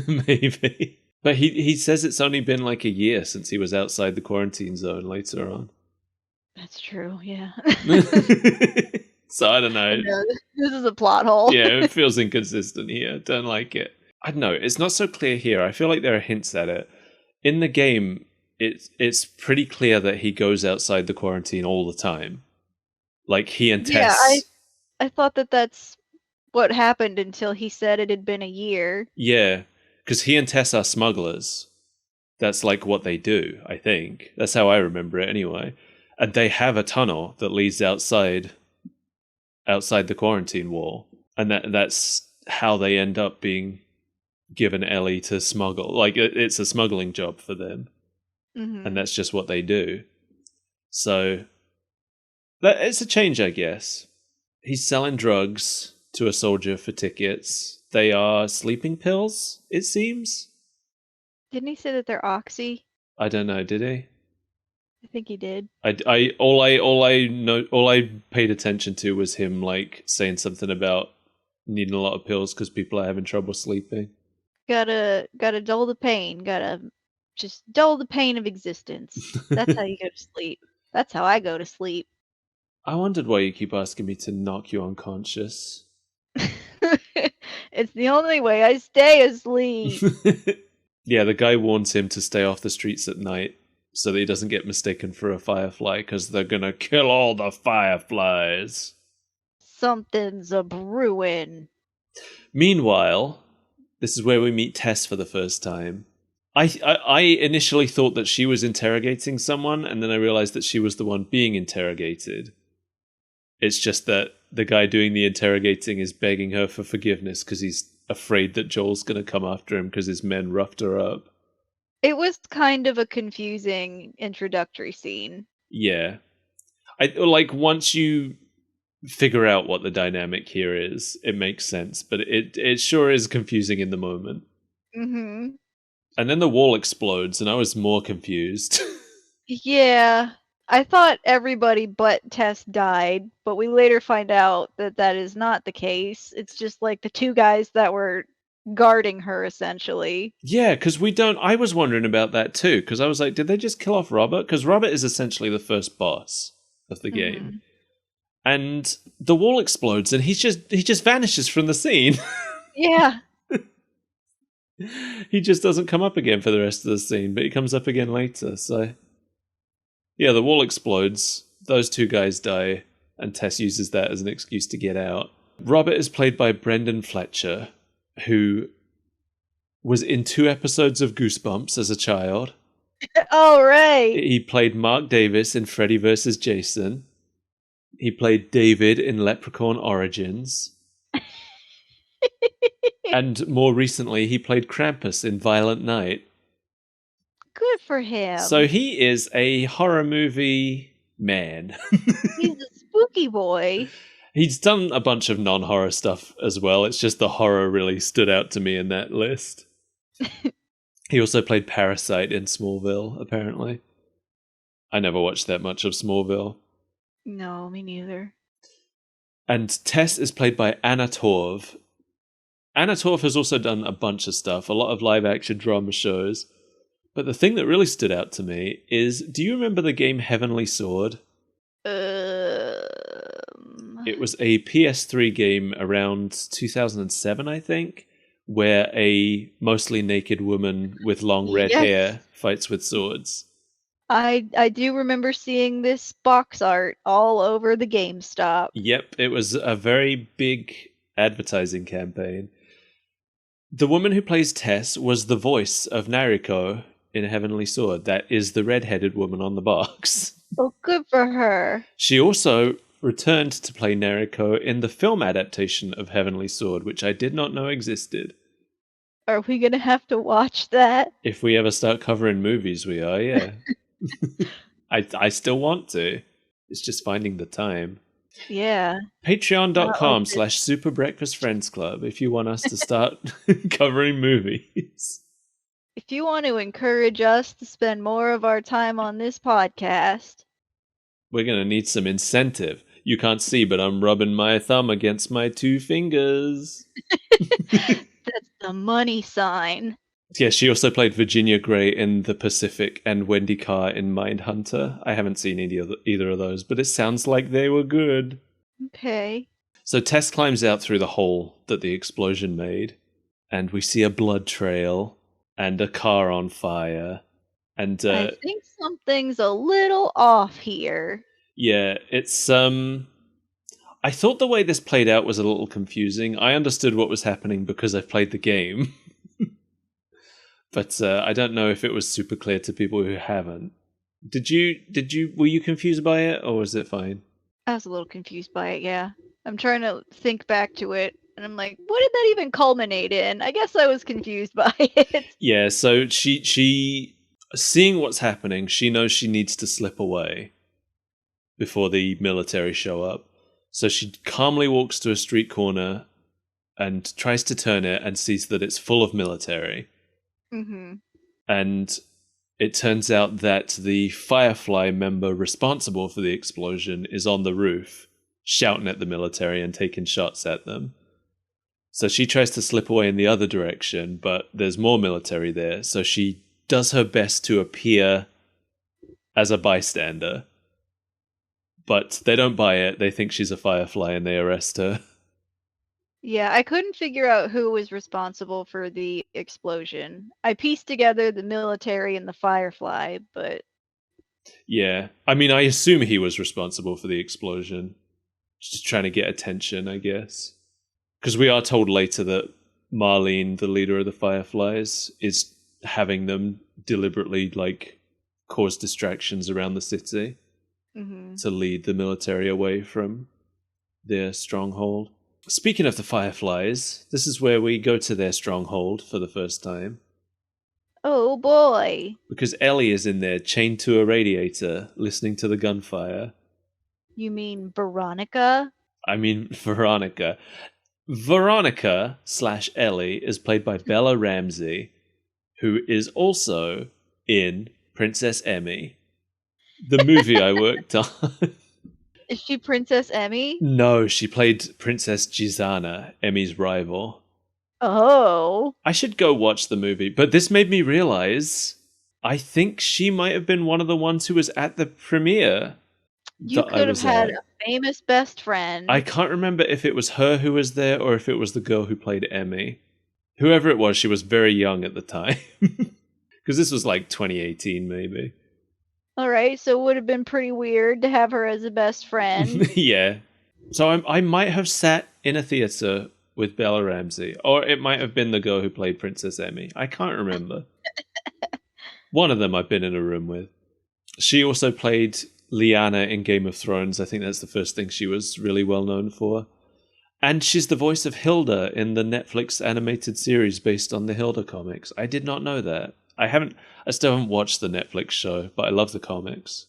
Maybe. But he says it's only been like a year since he was outside the quarantine zone later on. That's true, yeah. So I don't know. No, this is a plot hole. Yeah, it feels inconsistent here. Don't like it. I don't know. It's not so clear here. I feel like there are hints at it. In the game, it's pretty clear that he goes outside the quarantine all the time. Like he and Tess. Yeah, I thought that's what happened until he said it had been a year. Yeah, because he and Tess are smugglers. That's like what they do, I think. That's how I remember it anyway. And they have a tunnel that leads outside the quarantine wall. And that's how they end up being given Ellie to smuggle. Like, it's a smuggling job for them. Mm-hmm. And that's just what they do. So, it's a change, I guess. He's selling drugs to a soldier for tickets. They are sleeping pills, it seems. Didn't he say that they're oxy? I don't know, did he? I think he did. All I paid attention to was him like saying something about needing a lot of pills because people are having trouble sleeping. Gotta dull the pain. Gotta just dull the pain of existence. That's how you go to sleep. That's how I go to sleep. I wondered why you keep asking me to knock you unconscious. It's the only way I stay asleep. Yeah, the guy warns him to stay off the streets at night so that he doesn't get mistaken for a firefly because they're gonna kill all the fireflies. Something's a brewing. Meanwhile, this is where we meet Tess for the first time. I initially thought that she was interrogating someone, and then I realized that she was the one being interrogated. It's just that the guy doing the interrogating is begging her for forgiveness because he's afraid that Joel's going to come after him because his men roughed her up. It was kind of a confusing introductory scene. Yeah. Like, once you figure out what the dynamic here is, it makes sense, but it sure is confusing in the moment. Mm-hmm. And then the wall explodes, and I was more confused. Yeah. I thought everybody but Tess died, but we later find out that that is not the case. It's just like the two guys that were guarding her, essentially. Yeah, because I was wondering about that too, because I was like, did they just kill off Robert? Because Robert is essentially the first boss of the game. Mhm. And the wall explodes, and he just vanishes from the scene. Yeah. He just doesn't come up again for the rest of the scene, but he comes up again later, so... Yeah, the wall explodes, those two guys die, and Tess uses that as an excuse to get out. Robert is played by Brendan Fletcher, who was in 2 episodes of Goosebumps as a child. Oh, right. He played Mark Davis in Freddy vs. Jason. He played David in Leprechaun Origins. And more recently, he played Krampus in Violent Night. Good for him. So he is a horror movie man. He's a spooky boy. He's done a bunch of non-horror stuff as well. It's just the horror really stood out to me in that list. He also played Parasite in Smallville, apparently. I never watched that much of Smallville. No, me neither. And Tess is played by Anna Torv. Anna Torv has also done a bunch of stuff, a lot of live-action drama shows. But the thing that really stood out to me is, do you remember the game Heavenly Sword? It was a PS3 game around 2007, I think, where a mostly naked woman with long red hair fights with swords. I do remember seeing this box art all over the GameStop. Yep, it was a very big advertising campaign. The woman who plays Tess was the voice of Nariko in Heavenly Sword. That is the red-headed woman on the box. Oh, good for her. She also returned to play Nariko in the film adaptation of Heavenly Sword, which I did not know existed. Are we gonna have to watch that? If we ever start covering movies, we are, yeah. I still want to. It's just finding the time. Yeah. Patreon.com/Super Breakfast Friends Club if you want us to start covering movies. If you want to encourage us to spend more of our time on this podcast, we're going to need some incentive. You can't see, but I'm rubbing my thumb against my 2 fingers. that's the money sign. Yeah, she also played Virginia Gray in The Pacific and Wendy Carr in Mindhunter. I haven't seen either of those, but it sounds like they were good. Okay. So Tess climbs out through the hole that the explosion made, and we see a blood trail and a car on fire. And I think something's a little off here. Yeah, it's I thought the way this played out was a little confusing. I understood what was happening because I've played the game. But I don't know if it was super clear to people who haven't. Were you confused by it, or was it fine? I was a little confused by it, yeah. I'm trying to think back to it, and I'm like, what did that even culminate in? I guess I was confused by it. Yeah, so she seeing what's happening, she knows she needs to slip away before the military show up. So she calmly walks to a street corner and tries to turn it and sees that it's full of military. Mm-hmm. And it turns out that the Firefly member responsible for the explosion is on the roof, shouting at the military and taking shots at them. So she tries to slip away in the other direction, but there's more military there. So she does her best to appear as a bystander. But they don't buy it. They think she's a Firefly and they arrest her. Yeah, I couldn't figure out who was responsible for the explosion. I pieced together the military and the Firefly, but Yeah. I mean, I assume he was responsible for the explosion. Just trying to get attention, I guess. Because we are told later that Marlene, the leader of the Fireflies, is having them deliberately, cause distractions around the city to lead the military away from their stronghold. Speaking of the Fireflies, this is where we go to their stronghold for the first time. oh boy. Because Ellie is in there, chained to a radiator, listening to the gunfire. You mean Veronica? I mean, Veronica. Veronica/Ellie is played by Bella Ramsey, who is also in Princess Emmy, the movie I worked on. Is she Princess Emmy? No, she played Princess Gisana, Emmy's rival. Oh. I should go watch the movie, but this made me realize I think she might have been one of the ones who was at the premiere. You could have had a famous best friend. I can't remember if it was her who was there or if it was the girl who played Emmy. Whoever it was, she was very young at the time. Because this was 2018, maybe. Alright, so it would have been pretty weird to have her as a best friend. Yeah. So I might have sat in a theater with Bella Ramsey, or it might have been the girl who played Princess Emmy. I can't remember. One of them I've been in a room with. She also played Lyanna in Game of Thrones. I think that's the first thing she was really well known for. And she's the voice of Hilda in the Netflix animated series based on the Hilda comics. I did not know that. I still haven't watched the Netflix show, but I love the comics.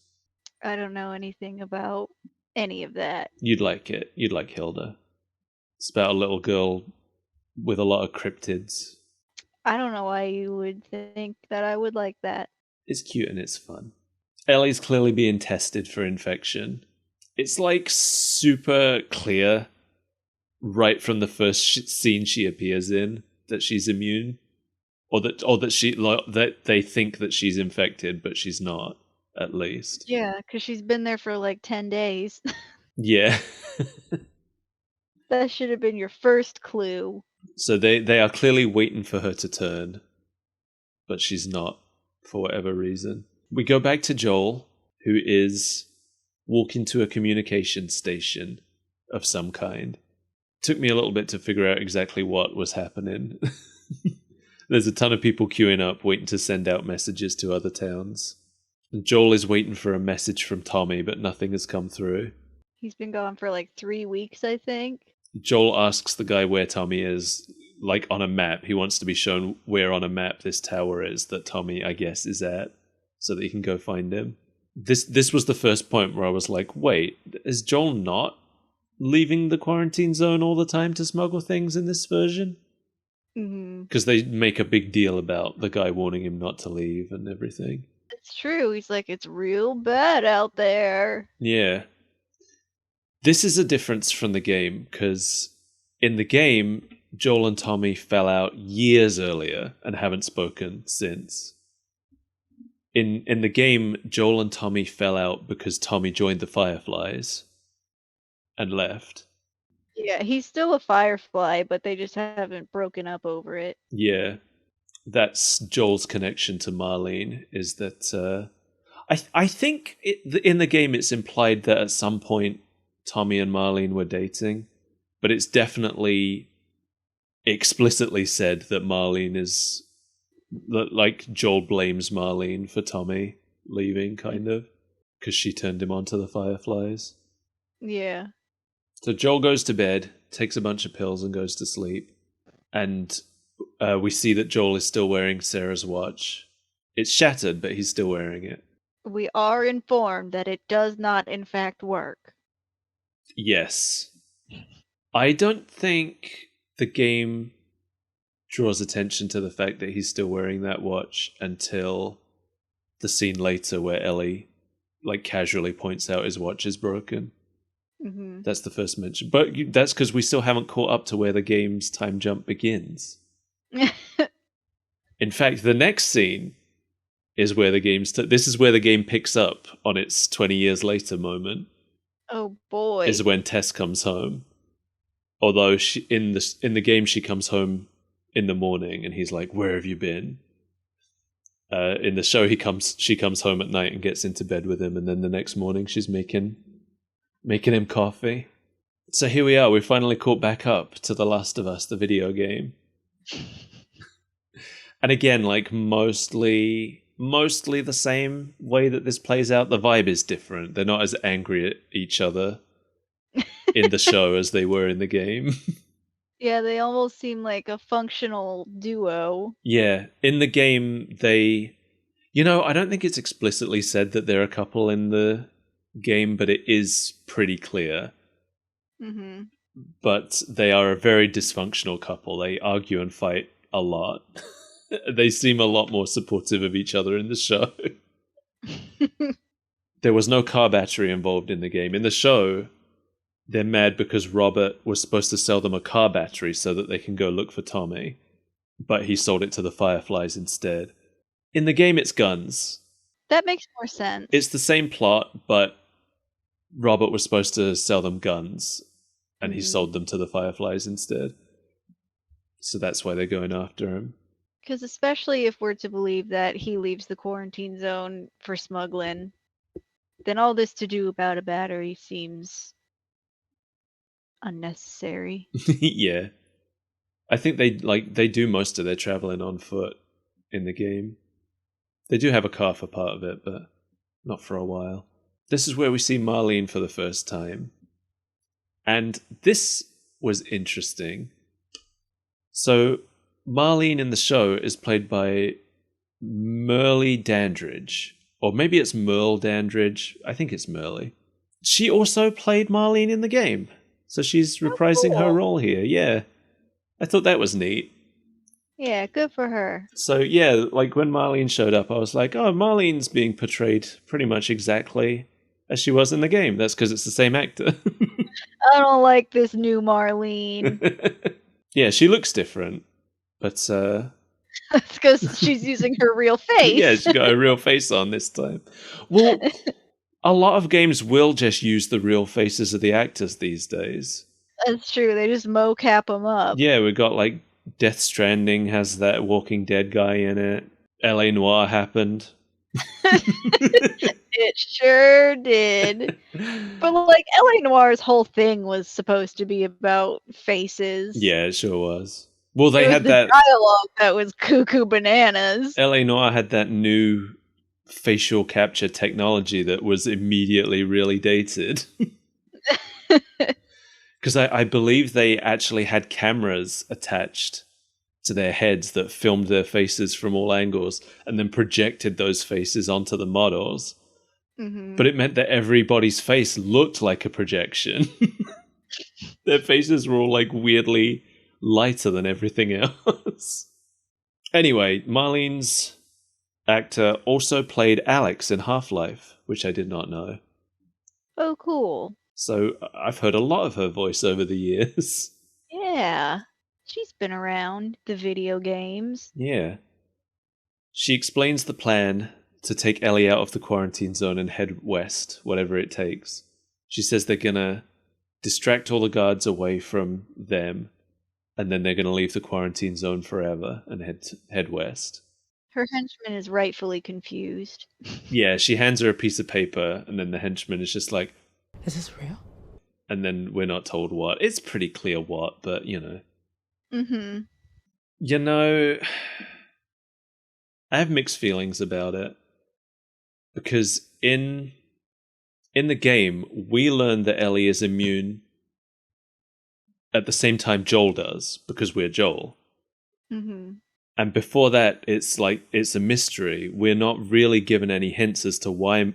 I don't know anything about any of that. You'd like it. You'd like Hilda. It's about a little girl with a lot of cryptids. I don't know why you would think that I would like that. It's cute and it's fun. Ellie's clearly being tested for infection. It's super clear right from the first scene she appears in that she's immune, or that they think that she's infected, but she's not. At least. Yeah, because she's been there for 10 days. Yeah. That should have been your first clue. So they are clearly waiting for her to turn, but she's not for whatever reason. We go back to Joel, who is walking to a communication station of some kind. Took me a little bit to figure out exactly what was happening. There's a ton of people queuing up, waiting to send out messages to other towns. And Joel is waiting for a message from Tommy, but nothing has come through. He's been gone for 3 weeks, I think. Joel asks the guy where Tommy is, on a map. He wants to be shown where on a map this tower is that Tommy, I guess, is at, so that he can go find him. This was the first point where I was like, wait, is Joel not leaving the quarantine zone all the time to smuggle things in this version? Because they make a big deal about the guy warning him not to leave and everything. It's true. He's like, it's real bad out there. Yeah. This is a difference from the game, because in the game, Joel and Tommy fell out years earlier and haven't spoken since. In the game, Joel and Tommy fell out because Tommy joined the Fireflies and left. Yeah, he's still a Firefly, but they just haven't broken up over it. Yeah. That's Joel's connection to Marlene, is that I think in the game it's implied that at some point Tommy and Marlene were dating, but it's definitely explicitly said that Marlene is Like Joel blames Marlene for Tommy leaving, kind of, because she turned him on to the Fireflies. Yeah. So Joel goes to bed, takes a bunch of pills, and goes to sleep. And we see that Joel is still wearing Sarah's watch. It's shattered, but he's still wearing it. We are informed that it does not, in fact, work. Yes. I don't think the game draws attention to the fact that he's still wearing that watch until the scene later where Ellie like casually points out his watch is broken. Mm-hmm. That's the first mention. But that's because we still haven't caught up to where the game's time jump begins. In fact, the next scene is where the game's... this is where the game picks up on its 20 years later moment. Oh boy. Is when Tess comes home. Although in the game she comes home in the morning and he's like, "Where have you been?" In the show she comes home at night and gets into bed with him, and then the next morning she's making him coffee. So here we are, we finally caught back up to The Last of Us, the video game. And again, like mostly the same way that this plays out. The vibe is different. They're not as angry at each other in the show as they were in the game. Yeah, they almost seem like a functional duo. Yeah, in the game they... I don't think it's explicitly said that they're a couple in the game, but it is pretty clear. Mm-hmm. But they are a very dysfunctional couple. They argue and fight a lot. They seem a lot more supportive of each other in the show. There was no car battery involved in the game. In the show, they're mad because Robert was supposed to sell them a car battery so that they can go look for Tommy, but he sold it to the Fireflies instead. In the game, it's guns. That makes more sense. It's the same plot, but Robert was supposed to sell them guns, and he sold them to the Fireflies instead. So that's why they're going after him. Because especially if we're to believe that he leaves the quarantine zone for smuggling, then all this to do about a battery seems unnecessary. Yeah. I think they do most of their traveling on foot in the game. They do have a car for part of it, but not for a while. This is where we see Marlene for the first time. And this was interesting. So Marlene in the show is played by Merle Dandridge. Or maybe it's Merle Dandridge. I think it's Merle. She also played Marlene in the game. So she's reprising her role here. Yeah. I thought that was neat. Yeah, good for her. So yeah, like when Marlene showed up, I was like, oh, Marlene's being portrayed pretty much exactly as she was in the game. That's because it's the same actor. I don't like this new Marlene. Yeah, she looks different. But That's because she's using her real face. yeah, she got a real face on this time. Well, a lot of games will just use the real faces of the actors these days. That's true. They just mocap them up. Yeah, we got like Death Stranding has that Walking Dead guy in it. L.A. Noire happened. It sure did. But like L.A. Noire's whole thing was supposed to be about faces. Yeah, it sure was. Well, they It had was that the dialogue that was cuckoo bananas. L.A. Noire had that new facial capture technology that was immediately really dated. Because I believe they actually had cameras attached to their heads that filmed their faces from all angles and then projected those faces onto the models. Mm-hmm. But it meant that everybody's face looked like a projection. Their faces were all like weirdly lighter than everything else. Anyway, Marlene's actor also played Alex in Half-Life, which I did not know. Oh, cool. So I've heard a lot of her voice over the years. Yeah. She's been around the video games. Yeah. She explains the plan to take Ellie out of the quarantine zone and head west, whatever it takes. She says they're gonna distract all the guards away from them, and then they're gonna leave the quarantine zone forever and head west. Her henchman is rightfully confused. Yeah, she hands her a piece of paper, and then the henchman is just like, Is this real? and then we're not told what. It's pretty clear what, but Mm-hmm. I have mixed feelings about it. Because in the game, we learn that Ellie is immune at the same time Joel does, because we're Joel. Mm-hmm. And before that, it's a mystery. We're not really given any hints as to why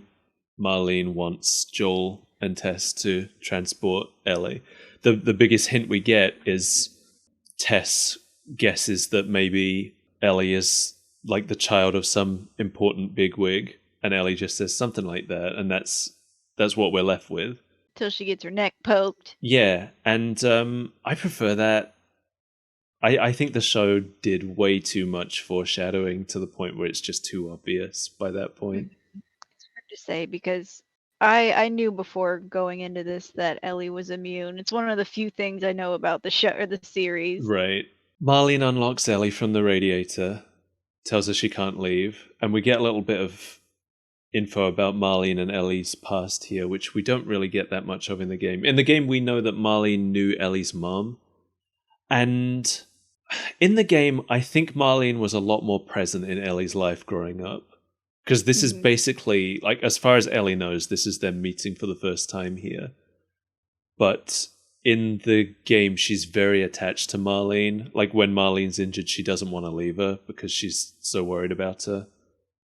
Marlene wants Joel and Tess to transport Ellie. The biggest hint we get is Tess guesses that maybe Ellie is like the child of some important bigwig, and Ellie just says something like that, and that's what we're left with. Till she gets her neck poked. Yeah, and I prefer that. I think the show did way too much foreshadowing to the point where it's just too obvious by that point. It's hard to say because I knew before going into this that Ellie was immune. It's one of the few things I know about the show or the series. Right. Marlene unlocks Ellie from the radiator, tells her she can't leave, and we get a little bit of info about Marlene and Ellie's past here, which we don't really get that much of in the game. In the game, we know that Marlene knew Ellie's mom, and in the game, I think Marlene was a lot more present in Ellie's life growing up. Because this is basically, like, as far as Ellie knows, this is them meeting for the first time here. But in the game, she's very attached to Marlene. Like, when Marlene's injured, she doesn't want to leave her because she's so worried about her.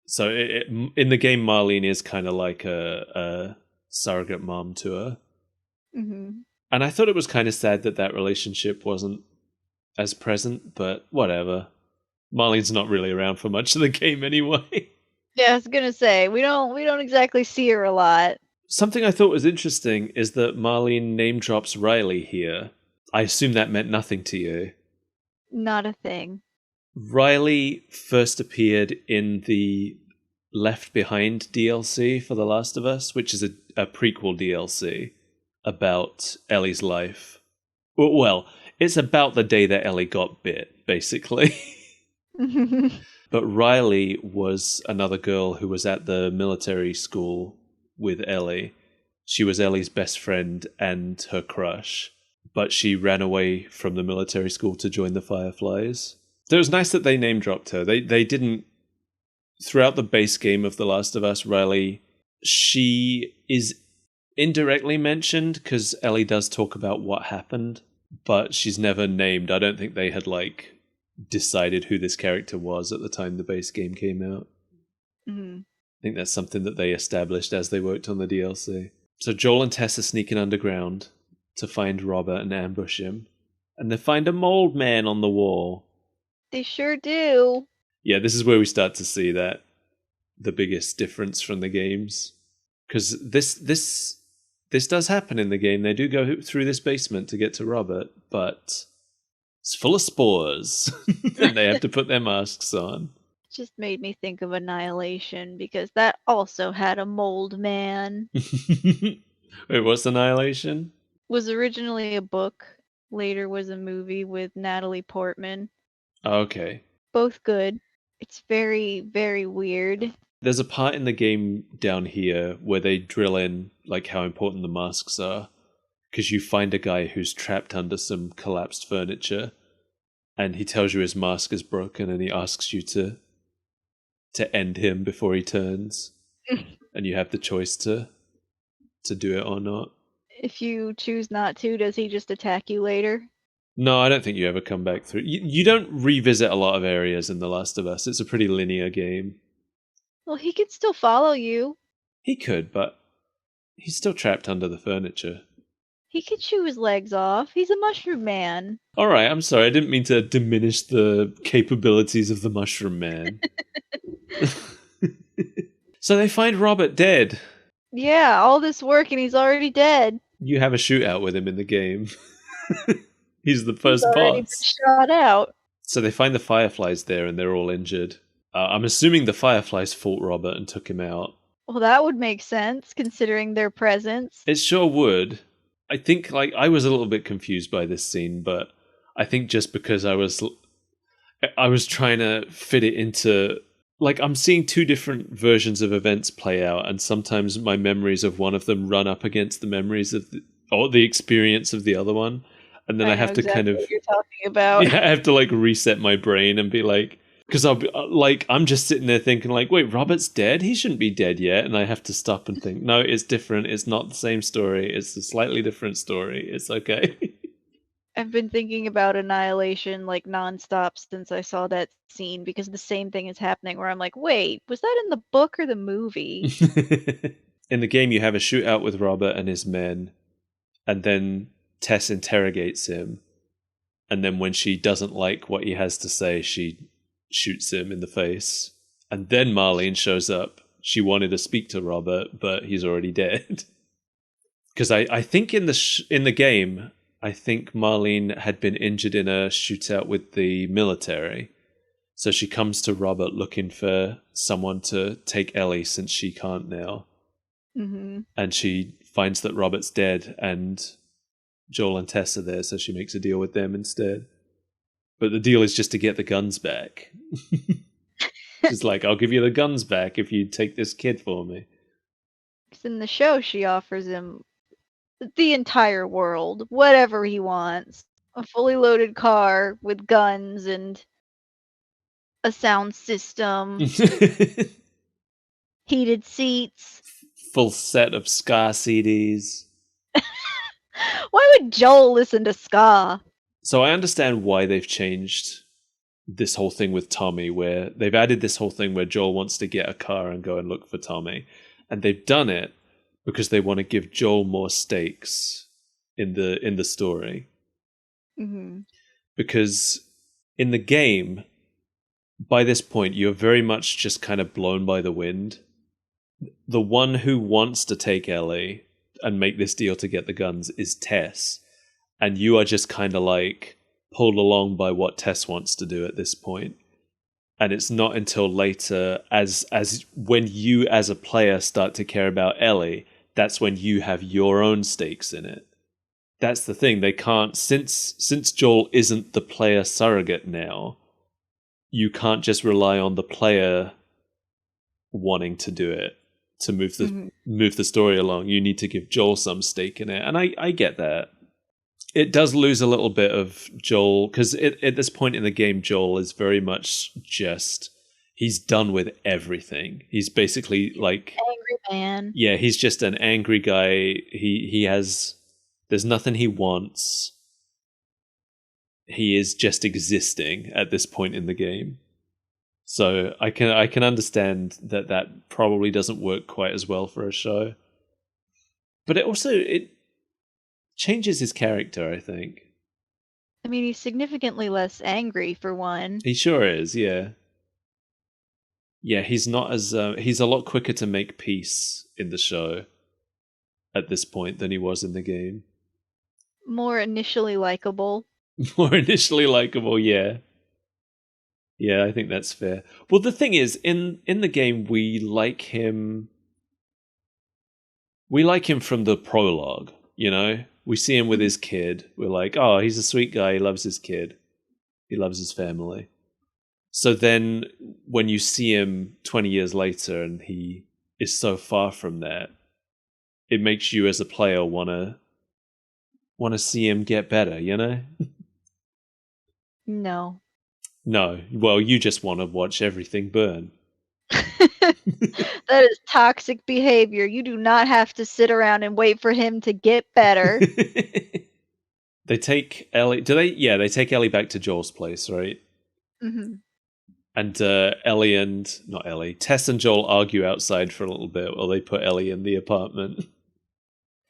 So in the game, Marlene is kind of like a surrogate mom to her. Mm-hmm. And I thought it was kind of sad that relationship wasn't as present, but whatever. Marlene's not really around for much of the game anyway. Yeah, I was gonna say we don't exactly see her a lot. Something I thought was interesting is that Marlene name drops Riley here. I assume that meant nothing to you. Not a thing. Riley first appeared in the Left Behind DLC for The Last of Us, which is a prequel DLC about Ellie's life. Well, it's about the day that Ellie got bit, basically. But Riley was another girl who was at the military school with Ellie. She was Ellie's best friend and her crush, but she ran away from the military school to join the Fireflies. So it was nice that they name dropped her. They didn't. Throughout the base game of The Last of Us, Riley, she is indirectly mentioned because Ellie does talk about what happened, but she's never named. I don't think they had decided who this character was at the time the base game came out. Mm-hmm. I think that's something that they established as they worked on the DLC. So Joel and Tess are sneaking underground to find Robert and ambush him, and they find a mold man on the wall. They sure do. Yeah, this is where we start to see that the biggest difference from the games, because this does happen in the game. They do go through this basement to get to Robert, but it's full of spores, and they have to put their masks on. Just made me think of Annihilation because that also had a mold man. Wait, what's Annihilation? Was originally a book, later was a movie with Natalie Portman. Okay. Both good. It's very, very weird. There's a part in the game down here where they drill in how important the masks are, because you find a guy who's trapped under some collapsed furniture, and he tells you his mask is broken, and he asks you to end him before he turns, and you have the choice to do it or not. If you choose not to, does he just attack you later? No, I don't think you ever come back through. You don't revisit a lot of areas in The Last of Us. It's a pretty linear game. Well, he could still follow you. He could, but he's still trapped under the furniture. He could chew his legs off. He's a mushroom man. All right, I'm sorry. I didn't mean to diminish the capabilities of the Mushroom Man. So they find Robert dead. Yeah, all this work and he's already dead. You have a shootout with him in the game. He's the first He's already boss. been shot out. So they find the Fireflies there and they're all injured. I'm assuming the Fireflies fought Robert and took him out. Well, that would make sense considering their presence. It sure would. I think I was a little bit confused by this scene, but I think just because I was trying to fit it into I'm seeing two different versions of events play out, and sometimes my memories of one of them run up against the memories of the experience of the other one, and then I have to exactly kind of what you're talking about. I have to reset my brain and be like, Because I'll be like, I'm just sitting there thinking, like, wait, Robert's dead? He shouldn't be dead yet. And I have to stop and think, no, it's different. It's not the same story. It's a slightly different story. It's okay. I've been thinking about Annihilation like nonstop since I saw that scene because the same thing is happening where I'm like, wait, was that in the book or the movie? In the game, you have a shootout with Robert and his men, and then Tess interrogates him. And then when she doesn't like what he has to say, she shoots him in the face. And then Marlene shows up. She wanted to speak to Robert, but he's already dead. Because I think in the game, I think Marlene had been injured in a shootout with the military. So she comes to Robert looking for someone to take Ellie since she can't now. Mm-hmm. And she finds that Robert's dead and Joel and Tess are there, so she makes a deal with them instead. But the deal is just to get the guns back. She's like, I'll give you the guns back if you take this kid for me. Because in the show, she offers him the entire world, whatever he wants. A fully loaded car with guns and a sound system, heated seats. Full set of ska CDs. Why would Joel listen to ska? So I understand why they've changed this whole thing with Tommy, where they've added this whole thing where Joel wants to get a car and go and look for Tommy. And they've done it because they want to give Joel more stakes in the story. Mm-hmm. Because in the game, by this point, you're very much just kind of blown by the wind. The one who wants to take Ellie and make this deal to get the guns is Tess. And you are just kind of like pulled along by what Tess wants to do at this point. And it's not until later, as when you as a player start to care about Ellie, that's when you have your own stakes in it. That's the thing. They can't, since Joel isn't the player surrogate now, you can't just rely on the player wanting to do it to move the story along. You need to give Joel some stake in it. And I get that. It does lose a little bit of Joel, because at this point in the game, Joel is very much just, he's done with everything. He's basically like... Angry man. Yeah, he's just an angry guy. He has... There's nothing he wants. He is just existing at this point in the game. So I can understand that probably doesn't work quite as well for a show. But it changes his character, I think. I mean, he's significantly less angry, for one. He sure is, yeah. Yeah, he's not as... he's a lot quicker to make peace in the show at this point than he was in the game. More initially likable. More initially likable, yeah. Yeah, I think that's fair. Well, the thing is, in the game, we like him from the prologue, you know? We see him with his kid. We're like, oh, he's a sweet guy. He loves his kid. He loves his family. So then when you see him 20 years later and he is so far from that, it makes you as a player want to see him get better, you know? No. No. Well, you just want to watch everything burn. That is toxic behavior. You do not have to sit around and wait for him to get better. They take Ellie... Do they? Yeah, they take Ellie back to Joel's place, right? Mm-hmm. And Tess and Joel argue outside for a little bit while they put Ellie in the apartment.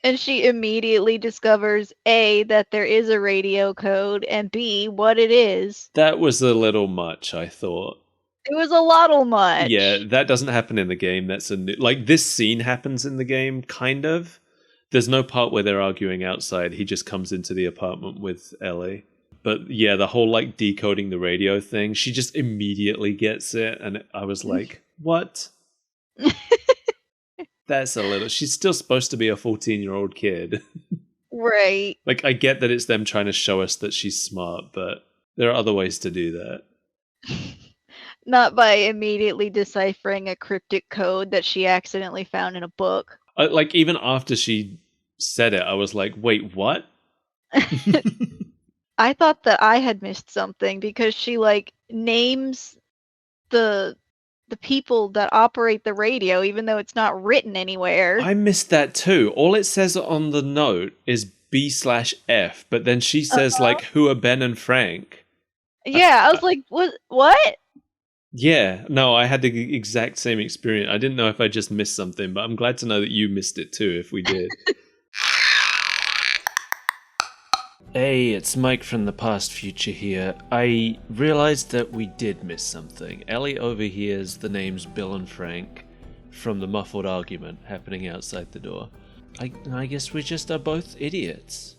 And she immediately discovers A, that there is a radio code, and B, what it is. That was a little much, I thought. It was a lot much. Yeah, that doesn't happen in the game. That's like, this scene happens in the game, kind of. There's no part where they're arguing outside. He just comes into the apartment with Ellie. But yeah, the whole like decoding the radio thing, she just immediately gets it. And I was like, what? That's a little... She's still supposed to be a 14-year-old kid. Right. Like, I get that it's them trying to show us that she's smart, but there are other ways to do that. Not by immediately deciphering a cryptic code that she accidentally found in a book. Like, even after she said it, I was like, wait, what? I thought that I had missed something because she, like, names the people that operate the radio, even though it's not written anywhere. I missed that too. All it says on the note is B/F, but then she says like, who are Ben and Frank? Yeah, I was like, what? Yeah, no, I had the exact same experience. I didn't know if I just missed something, but I'm glad to know that you missed it too, if we did. Hey, it's Mike from the past future here. I realized that we did miss something. Ellie overhears the names Bill and Frank from the muffled argument happening outside the door. I guess we just are both idiots.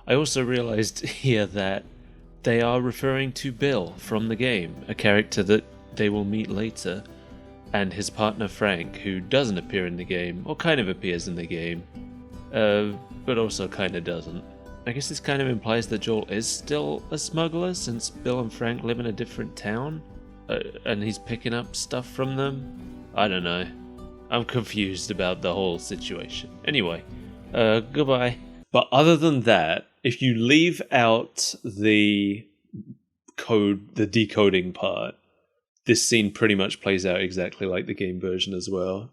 I also realized here that they are referring to Bill from the game, a character that they will meet later, and his partner Frank, who doesn't appear in the game, or kind of appears in the game, but also kind of doesn't. I guess this kind of implies that Joel is still a smuggler, since Bill and Frank live in a different town, and he's picking up stuff from them. I don't know. I'm confused about the whole situation. Anyway, goodbye. But other than that, if you leave out the decoding part, this scene pretty much plays out exactly like the game version as well.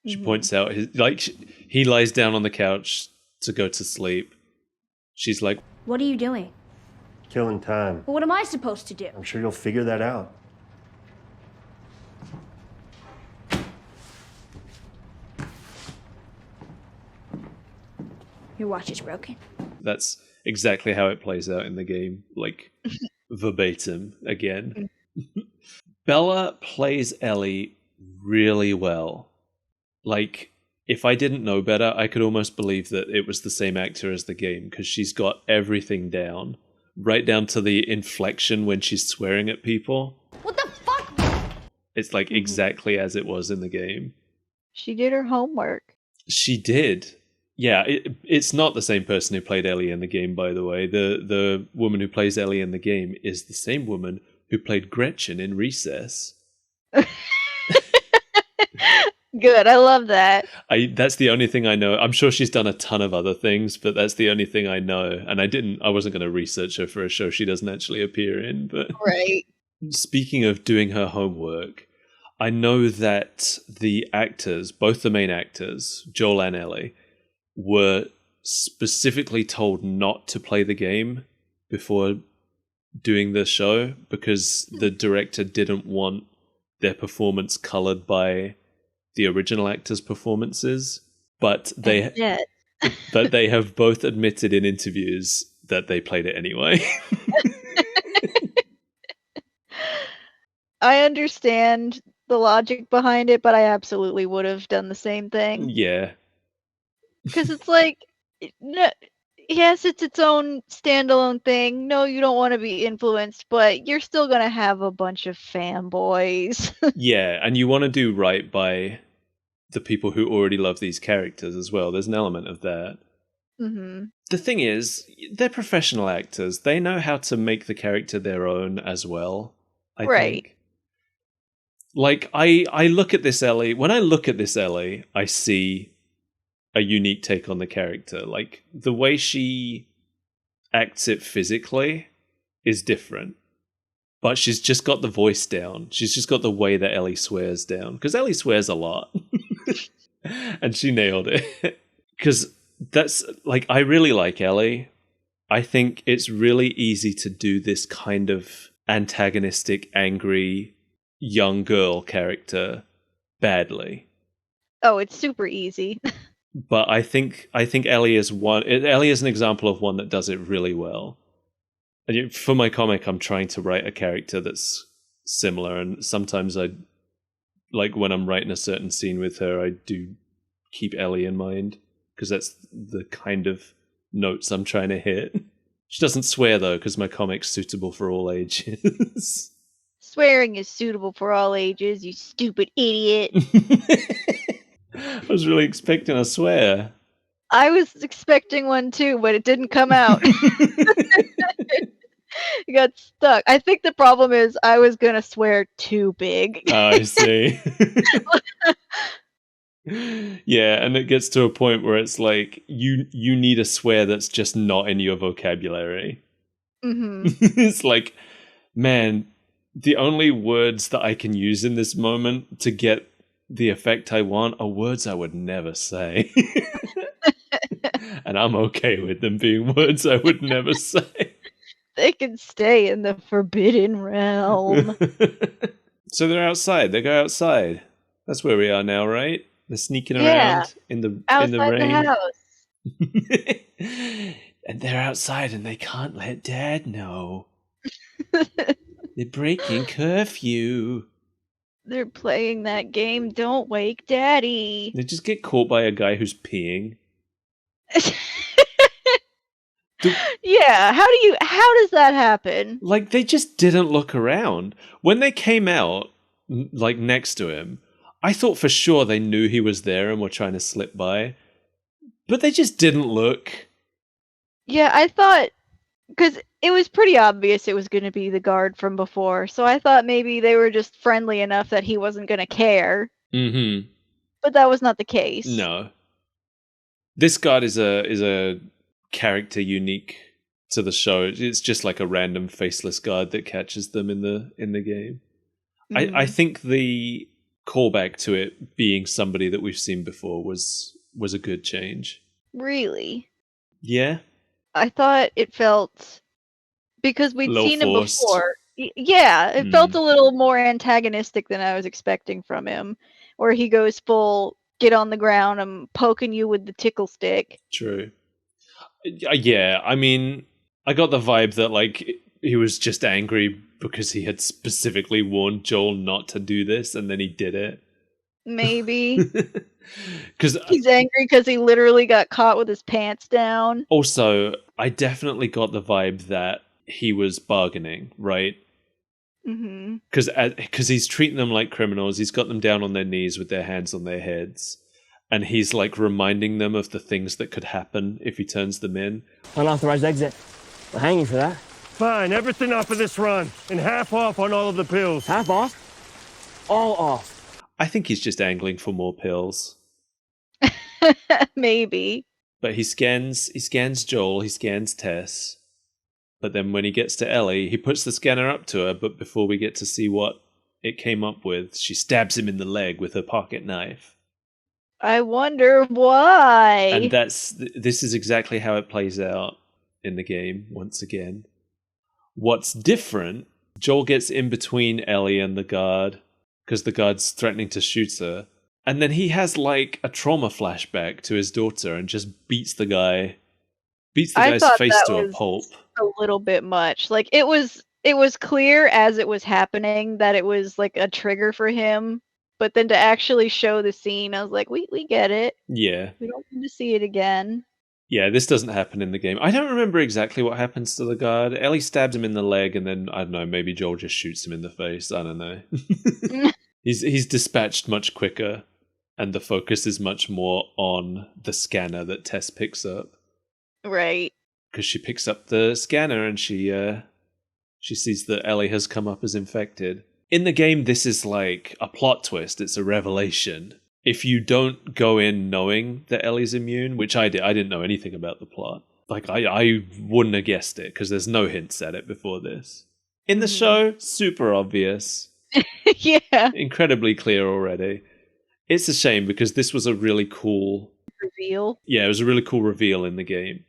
She points out he lies down on the couch to go to sleep. She's like, What are you doing? Killing time. What am I supposed to do? I'm sure you'll figure that out. Your watch is broken. that's exactly how it plays out in the game, like verbatim again. Bella plays Ellie really well. Like, if I didn't know better, I could almost believe that it was the same actor as the game, because she's got everything down, right down to the inflection when she's swearing at people. What the fuck? It's like exactly as it was in the game. She did her homework. She did. Yeah, it's not the same person who played Ellie in the game, by the way. The woman who plays Ellie in the game is the same woman who played Gretchen in Recess. Good, I love that. That's the only thing I know. I'm sure she's done a ton of other things, but that's the only thing I know. And I wasn't going to research her for a show she doesn't actually appear in. But Right. speaking of doing her homework, I know that the actors, both the main actors, Joel and Ellie, were specifically told not to play the game before doing the show because the director didn't want their performance colored by the original actors' performances, but they have both admitted in interviews that they played it anyway. I understand the logic behind it, but I absolutely would have done the same thing. Yeah. Because it's like, no, yes, it's its own standalone thing. No, you don't want to be influenced, but you're still going to have a bunch of fanboys. Yeah, and you want to do right by the people who already love these characters as well. There's an element of that. Mm-hmm. The thing is, they're professional actors. They know how to make the character their own as well, I think. Like, I look at this Ellie. When I look at this Ellie, I see a unique take on the character. Like, the way she acts it physically is different. But she's just got the voice down. She's just got the way that Ellie swears down. Because Ellie swears a lot. And she nailed it. Because that's, like, I really like Ellie. I think it's really easy to do this kind of antagonistic, angry, young girl character badly. Oh, it's super easy. But I think Ellie is an example of one that does it really well. And for my comic, I'm trying to write a character that's similar, and sometimes I, like when I'm writing a certain scene with her, I do keep Ellie in mind, because that's the kind of notes I'm trying to hit. She doesn't swear, though, because my comic's suitable for all ages. Swearing is suitable for all ages, you stupid idiot. I was really expecting a swear. I was expecting one too, but it didn't come out. It got stuck. I think the problem is I was gonna swear too big. Oh, I see. Yeah, and it gets to a point where it's like you need a swear that's just not in your vocabulary. Mm-hmm. It's like, man, the only words that I can use in this moment to get the effect I want are words I would never say. And I'm okay with them being words I would never say. They can stay in the forbidden realm. So they're outside. They go outside. That's where we are now, right? They're sneaking Yeah, around in the outside rain. the And they're outside and they can't let Dad know. house. They're breaking curfew. They're playing that game, Don't Wake Daddy. They just get caught by a guy who's peeing. Yeah, how does that happen? Like, they just didn't look around. When they came out, like, next to him, I thought for sure they knew he was there and were trying to slip by. But they just didn't look. Yeah, I thought, because it was pretty obvious it was going to be the guard from before, so I thought maybe they were just friendly enough that he wasn't going to care. Mm-hmm. But that was not the case. No. This guard is a character unique to the show. It's just like a random faceless guard that catches them in the game. I think the callback to it being somebody that we've seen before was a good change. Really? Yeah? I thought it felt, because we'd seen him forced. before. Yeah, it felt a little more antagonistic than I was expecting from him, where he goes full, get on the ground, I'm poking you with the tickle stick. True. Yeah, I mean, I got the vibe that, like, he was just angry because he had specifically warned Joel not to do this, and then he did it. Maybe. Because He's angry because he literally got caught with his pants down. also, I definitely got the vibe that he was bargaining, right? Mm-hmm. Because he's treating them like criminals. He's got them down on their knees with their hands on their heads. And he's, like, reminding them of the things that could happen if he turns them in. Unauthorized exit. I'll hang you for that. Fine, everything off of this run, and half off on all of the pills. Half off? All off. I think he's just angling for more pills. Maybe. But he scans Joel, he scans Tess. But then when he gets to Ellie, he puts the scanner up to her, but before we get to see what it came up with, she stabs him in the leg with her pocket knife. I wonder why. And this is exactly how it plays out in the game, once again. What's different, Joel gets in between Ellie and the guard, because the guard's threatening to shoot her. And then he has, like, a trauma flashback to his daughter and just beats the guy's face to a pulp. A little bit much. Like, it was clear as it was happening that it was, like, a trigger for him. But then to actually show the scene, I was like, we get it. Yeah. We don't need to see it again. Yeah, this doesn't happen in the game. I don't remember exactly what happens to the guard. Ellie stabs him in the leg, and then, I don't know, maybe Joel just shoots him in the face. I don't know. He's dispatched much quicker, and the focus is much more on the scanner that Tess picks up. Right. Because she picks up the scanner, and she sees that Ellie has come up as infected. In the game, this is like a plot twist. It's a revelation. If you don't go in knowing that Ellie's immune, which I did, I didn't know anything about the plot. Like, I wouldn't have guessed it, because there's no hints at it before this. In the show, super obvious. Yeah. Incredibly clear already. It's a shame, because this was a really cool... reveal? Yeah, it was a really cool reveal in the game.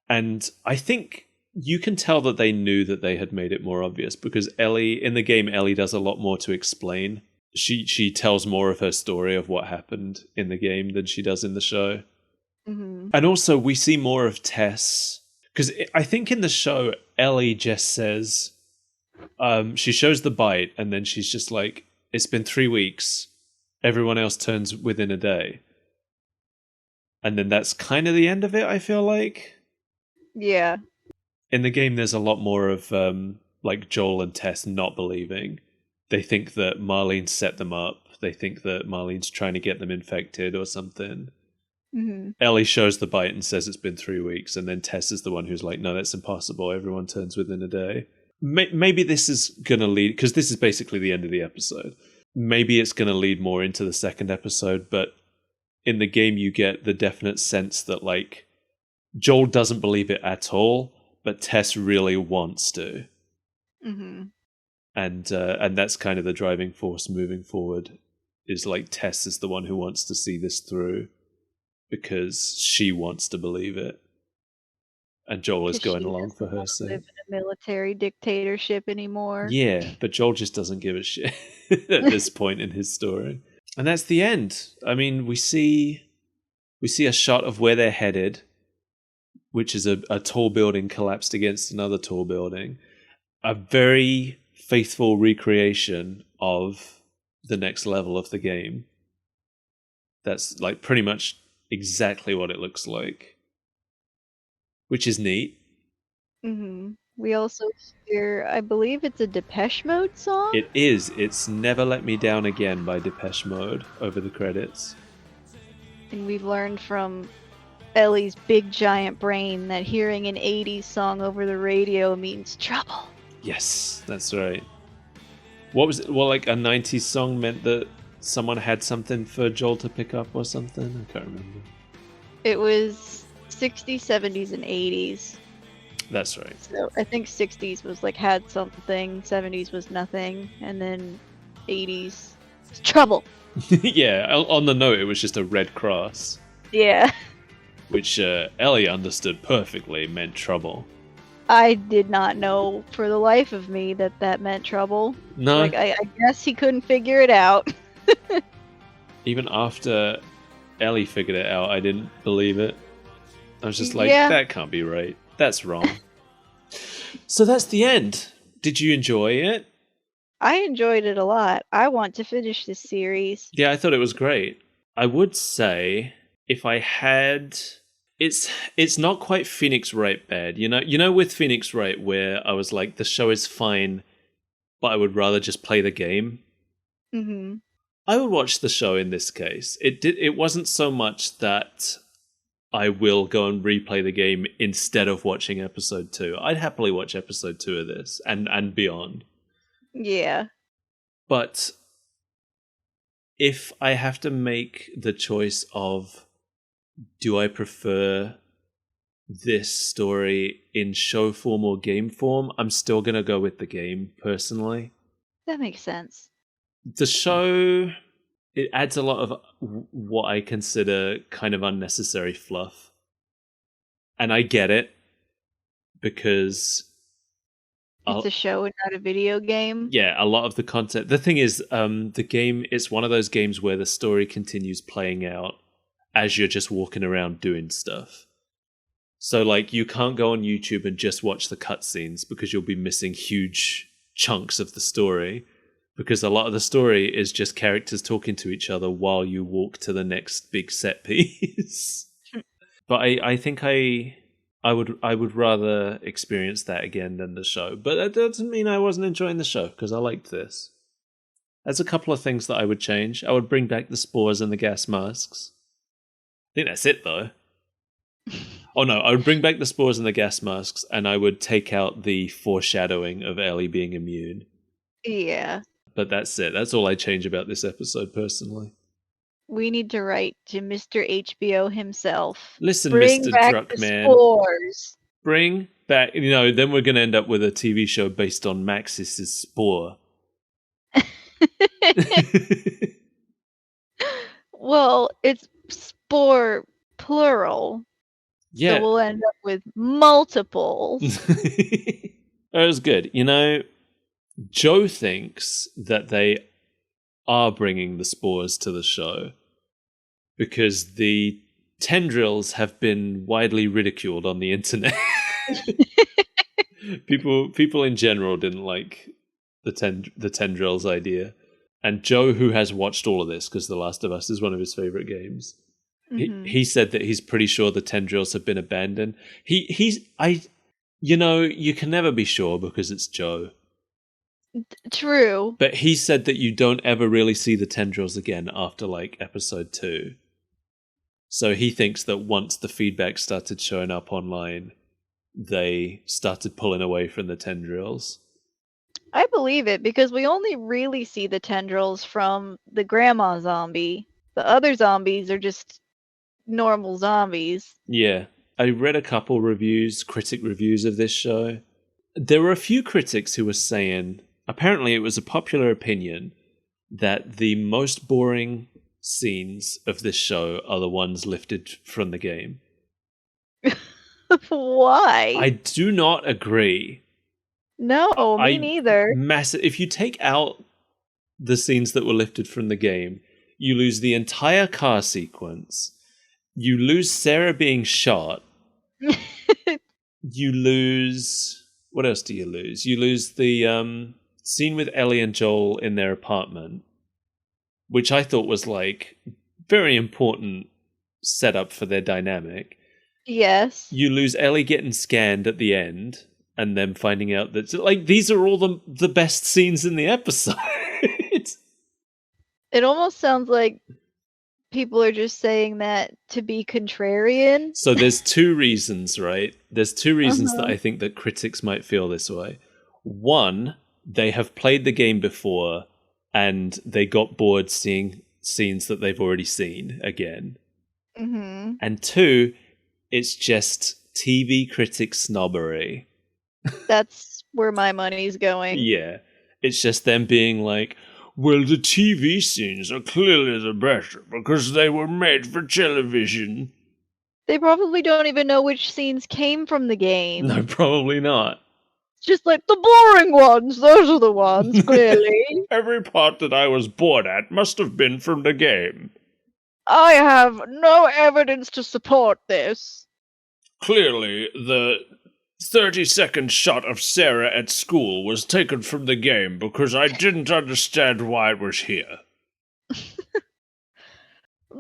And I think you can tell that they knew that they had made it more obvious, because in the game, Ellie does a lot more to explain. She tells more of her story of what happened in the game than she does in the show. Mm-hmm. And also, we see more of Tess. Because I think in the show, Ellie just says... she shows the bite, and then she's just like, it's been 3 weeks. Everyone else turns within a day. And then that's kind of the end of it, I feel like. Yeah. In the game, there's a lot more of like Joel and Tess not believing. They think that Marlene set them up. They think that Marlene's trying to get them infected or something. Mm-hmm. Ellie shows the bite and says it's been 3 weeks, and then Tess is the one who's like, no, that's impossible. Everyone turns within a day. Maybe this is going to lead... Because this is basically the end of the episode. Maybe it's going to lead more into the second episode, but in the game you get the definite sense that, like, Joel doesn't believe it at all, but Tess really wants to. Mm-hmm. and that's kind of the driving force moving forward. Is like Tess is the one who wants to see this through because she wants to believe it, and Joel is 'Cause going she along for doesn't her wanna sake. live in a military dictatorship anymore. Yeah, but Joel just doesn't give a shit at this point in his story. And that's the end. I mean, we see a shot of where they're headed, which is a tall building collapsed against another tall building. A very faithful recreation of the next level of the game. That's like pretty much exactly what it looks like, which is neat. Mm-hmm. We also hear, I believe it's a Depeche Mode song? It is. It's Never Let Me Down Again by Depeche Mode over the credits. And we've learned from Ellie's big giant brain that hearing an 80s song over the radio means trouble. Yes, that's right. What was it? Well, like a 90s song meant that someone had something for Joel to pick up or something? I can't remember. It was 60s, 70s, and 80s. That's right. So I think 60s was like had something, 70s was nothing, and then 80s was trouble. Yeah, on the note, it was just a red cross, Yeah. which Ellie understood perfectly meant trouble. I did not know for the life of me that meant trouble. No. Like, I guess he couldn't figure it out. Even after Ellie figured it out, I didn't believe it. I was just like, Yeah. that can't be right. That's wrong. So that's the end. Did you enjoy it? I enjoyed it a lot. I want to finish this series. Yeah, I thought it was great. I would say if I had, it's not quite Phoenix Wright bad. You know, with Phoenix Wright, where I was like, the show is fine, but I would rather just play the game. Mm-hmm. I would watch the show in this case. It wasn't so much that I will go and replay the game instead of watching episode 2. I'd happily watch episode 2 of this and beyond. Yeah. But if I have to make the choice of do I prefer this story in show form or game form, I'm still going to go with the game personally. That makes sense. The show, it adds a lot of what I consider kind of unnecessary fluff. And I get it because It's a show and not a video game. yeah, a lot of the content. The thing is, the game is one of those games where the story continues playing out as you're just walking around doing stuff. So, like, you can't go on YouTube and just watch the cutscenes because you'll be missing huge chunks of the story. Because a lot of the story is just characters talking to each other while you walk to the next big set piece. But I think I would rather experience that again than the show. But that doesn't mean I wasn't enjoying the show, because I liked this. There's a couple of things that I would change. I would bring back the spores and the gas masks. I think that's it, though. Oh no, I would bring back the spores and the gas masks, and I would take out the foreshadowing of Ellie being immune. Yeah. But that's it. That's all I change about this episode, personally. We need to write to Mr. HBO himself. Listen, Bring Mr. back Druckmann. the spores. Bring back, then we're going to end up with a TV show based on Maxis' spore. Well, it's spore plural. Yeah. So we'll end up with multiples. That was good. Joe thinks that they are bringing the spores to the show because the tendrils have been widely ridiculed on the internet. People in general didn't like the tendrils idea. And Joe, who has watched all of this because The Last of Us is one of his favorite games, he said that he's pretty sure the tendrils have been abandoned. You can never be sure because it's Joe. True. But he said that you don't ever really see the tendrils again after like episode 2. So he thinks that once the feedback started showing up online, they started pulling away from the tendrils. I believe it because we only really see the tendrils from the grandma zombie. The other zombies are just normal zombies. Yeah. I read a couple critic reviews of this show. There were a few critics who were saying, apparently it was a popular opinion that the most boring scenes of this show are the ones lifted from the game. Why? I do not agree. No, me neither. If you take out the scenes that were lifted from the game, you lose the entire car sequence. You lose Sarah being shot. You lose... What else do you lose? You lose the scene with Ellie and Joel in their apartment, which I thought was, like, very important setup for their dynamic. Yes. You lose Ellie getting scanned at the end, and then finding out that, like, these are all the best scenes in the episode. It almost sounds like people are just saying that to be contrarian. So there's two reasons, right? There's two reasons that I think that critics might feel this way. One, they have played the game before, and they got bored seeing scenes that they've already seen again. Mm-hmm. And two, it's just TV critic snobbery. That's where my money's going. Yeah. It's just them being like, well, the TV scenes are clearly the best because they were made for television. They probably don't even know which scenes came from the game. No, probably not. It's just like, the boring ones, those are the ones, clearly. Every part that I was bored at must have been from the game. I have no evidence to support this. Clearly, the 30-second shot of Sarah at school was taken from the game because I didn't understand why it was here.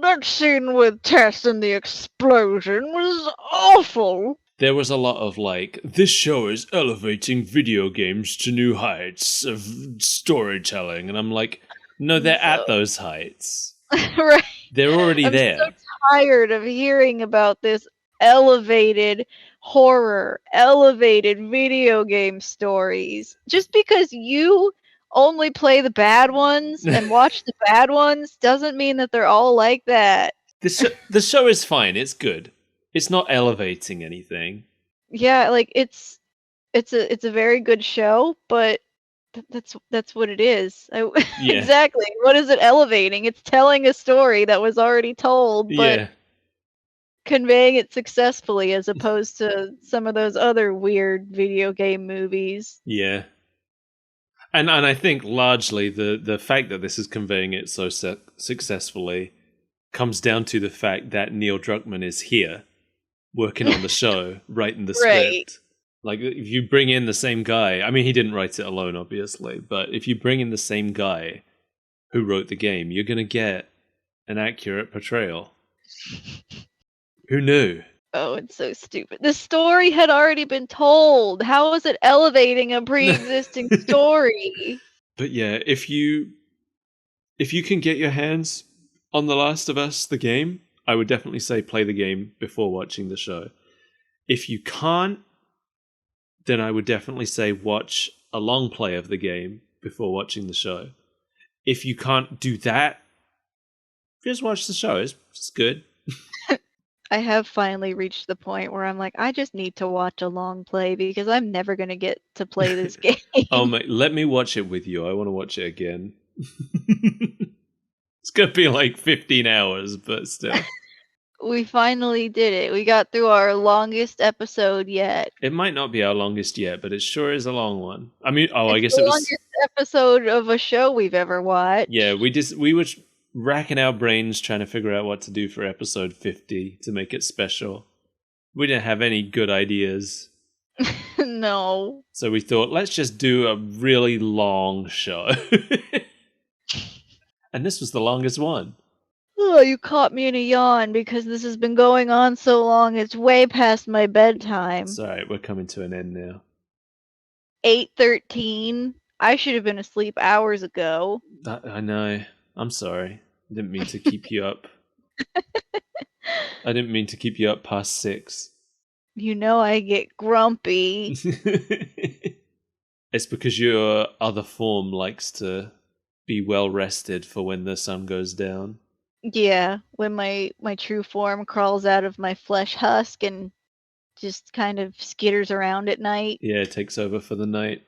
That scene with Tess and the explosion was awful. There was a lot of like, this show is elevating video games to new heights of storytelling. And I'm like, no, they're at those heights. Right. They're already there. I'm so tired of hearing about this elevated horror, elevated video game stories. Just because you only play the bad ones and watch the bad ones doesn't mean that they're all like that. The show is fine. It's good. It's not elevating anything. Yeah, like it's a very good show, but that's what it is. Yeah. Exactly. What is it elevating? It's telling a story that was already told, but Yeah. conveying it successfully as opposed to some of those other weird video game movies. Yeah. And I think largely the fact that this is conveying it so successfully comes down to the fact that Neil Druckmann is here working on the show, writing the script. Like, if you bring in the same guy, I mean, he didn't write it alone, obviously, but if you bring in the same guy who wrote the game, you're going to get an accurate portrayal. Who knew? Oh, it's so stupid. The story had already been told. How is it elevating a pre-existing story? But yeah, if you can get your hands on The Last of Us, the game, I would definitely say play the game before watching the show. If you can't, then I would definitely say watch a long play of the game before watching the show. If you can't do that, just watch the show. It's good. I have finally reached the point where I'm like, I just need to watch a long play because I'm never going to get to play this game. Oh, mate, let me watch it with you. I want to watch it again. It's going to be like 15 hours, but still. We finally did it. We got through our longest episode yet. It might not be our longest yet, but it sure is a long one. I mean, I guess the it was longest episode of a show we've ever watched. Yeah, we were racking our brains trying to figure out what to do for episode 50 to make it special. We didn't have any good ideas. No. So we thought, let's just do a really long show. And this was the longest one. Oh, you caught me in a yawn because this has been going on so long. It's way past my bedtime. It's alright, we're coming to an end now. 8:13. I should have been asleep hours ago. I know. I'm sorry. I didn't mean to keep you up. I didn't mean to keep you up past 6. You know I get grumpy. It's because your other form likes to be well rested for when the sun goes down. Yeah, when my true form crawls out of my flesh husk and just kind of skitters around at night. Yeah, it takes over for the night.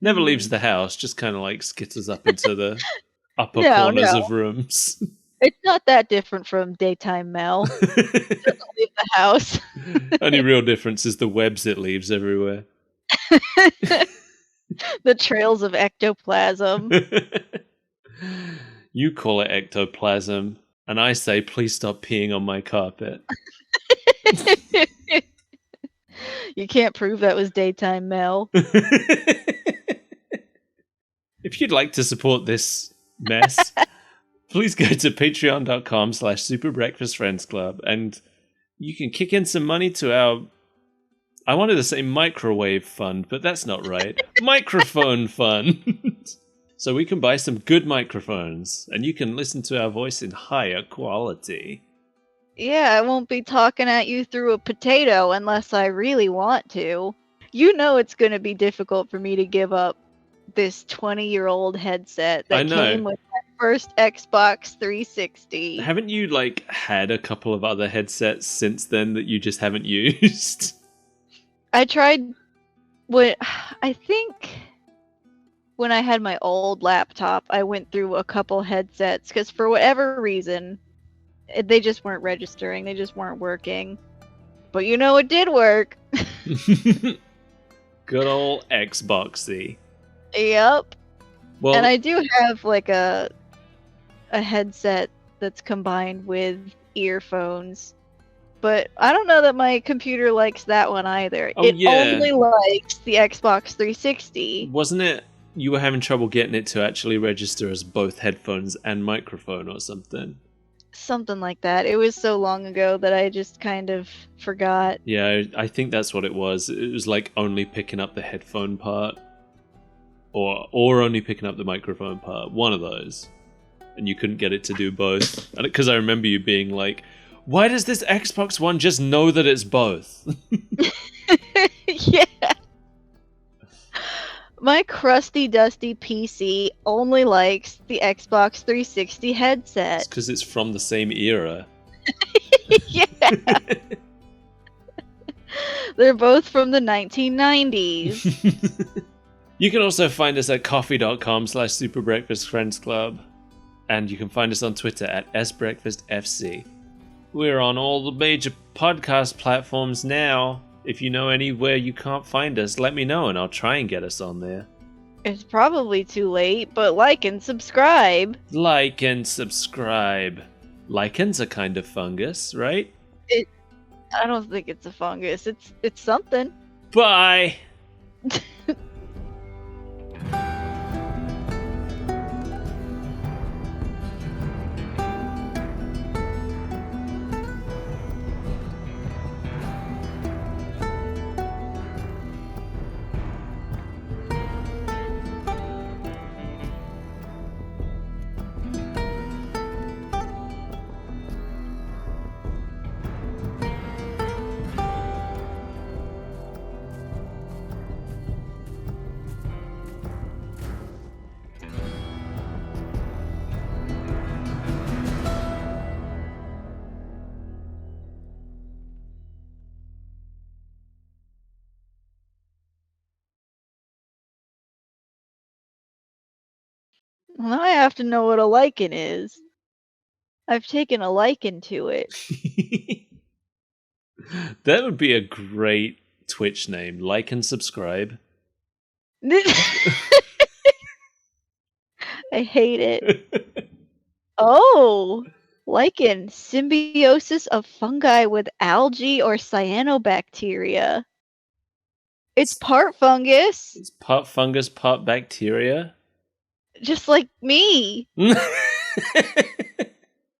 Never leaves the house, just kind of like skitters up into the upper No, corners no. of rooms. It's not that different from daytime Mel. It doesn't leave the house. Only real difference is the webs it leaves everywhere. The trails of ectoplasm. You call it ectoplasm, and I say please stop peeing on my carpet. You can't prove that was daytime Mel. If you'd like to support this mess, please go to patreon.com/superbreakfastfriendsclub and you can kick in some money to our, I wanted to say microwave fund, but that's not right. Microphone fund. So we can buy some good microphones and you can listen to our voice in higher quality. Yeah, I won't be talking at you through a potato unless I really want to. You know it's going to be difficult for me to give up this 20-year-old headset I that know. came with my first Xbox 360. Haven't you had a couple of other headsets since then that you just haven't used? I tried I think when I had my old laptop, I went through a couple headsets because for whatever reason, they just weren't registering. They just weren't working. But you know it did work. Good old Xboxy. Yep. Well, And I do have a headset that's combined with earphones. But I don't know that my computer likes that one either. Oh, it yeah. only likes the Xbox 360. wasn't it you were having trouble getting it to actually register as both headphones and microphone or something? Something like that. It was so long ago that I just kind of forgot. Yeah, I think that's what it was. It was only picking up the headphone part or only picking up the microphone part. One of those. And you couldn't get it to do both. Because I remember you being like, why does this Xbox One just know that it's both? Yeah. My crusty, dusty PC only likes the Xbox 360 headset. It's because it's from the same era. Yeah. They're both from the 1990s. You can also find us at coffee.com/superbreakfastfriendsclub. And you can find us on Twitter at sbreakfastfc. We're on all the major podcast platforms now. If you know anywhere you can't find us, let me know and I'll try and get us on there. It's probably too late, but like and subscribe. Like and subscribe. Lichens a kind of fungus, right? I don't think it's a fungus. It's something. Bye! Well, now I have to know what a lichen is. I've taken a liking to it. That would be a great Twitch name. Like and subscribe. I hate it. Oh, lichen, symbiosis of fungi with algae or cyanobacteria. It's part fungus, It's part fungus, part bacteria. just like me.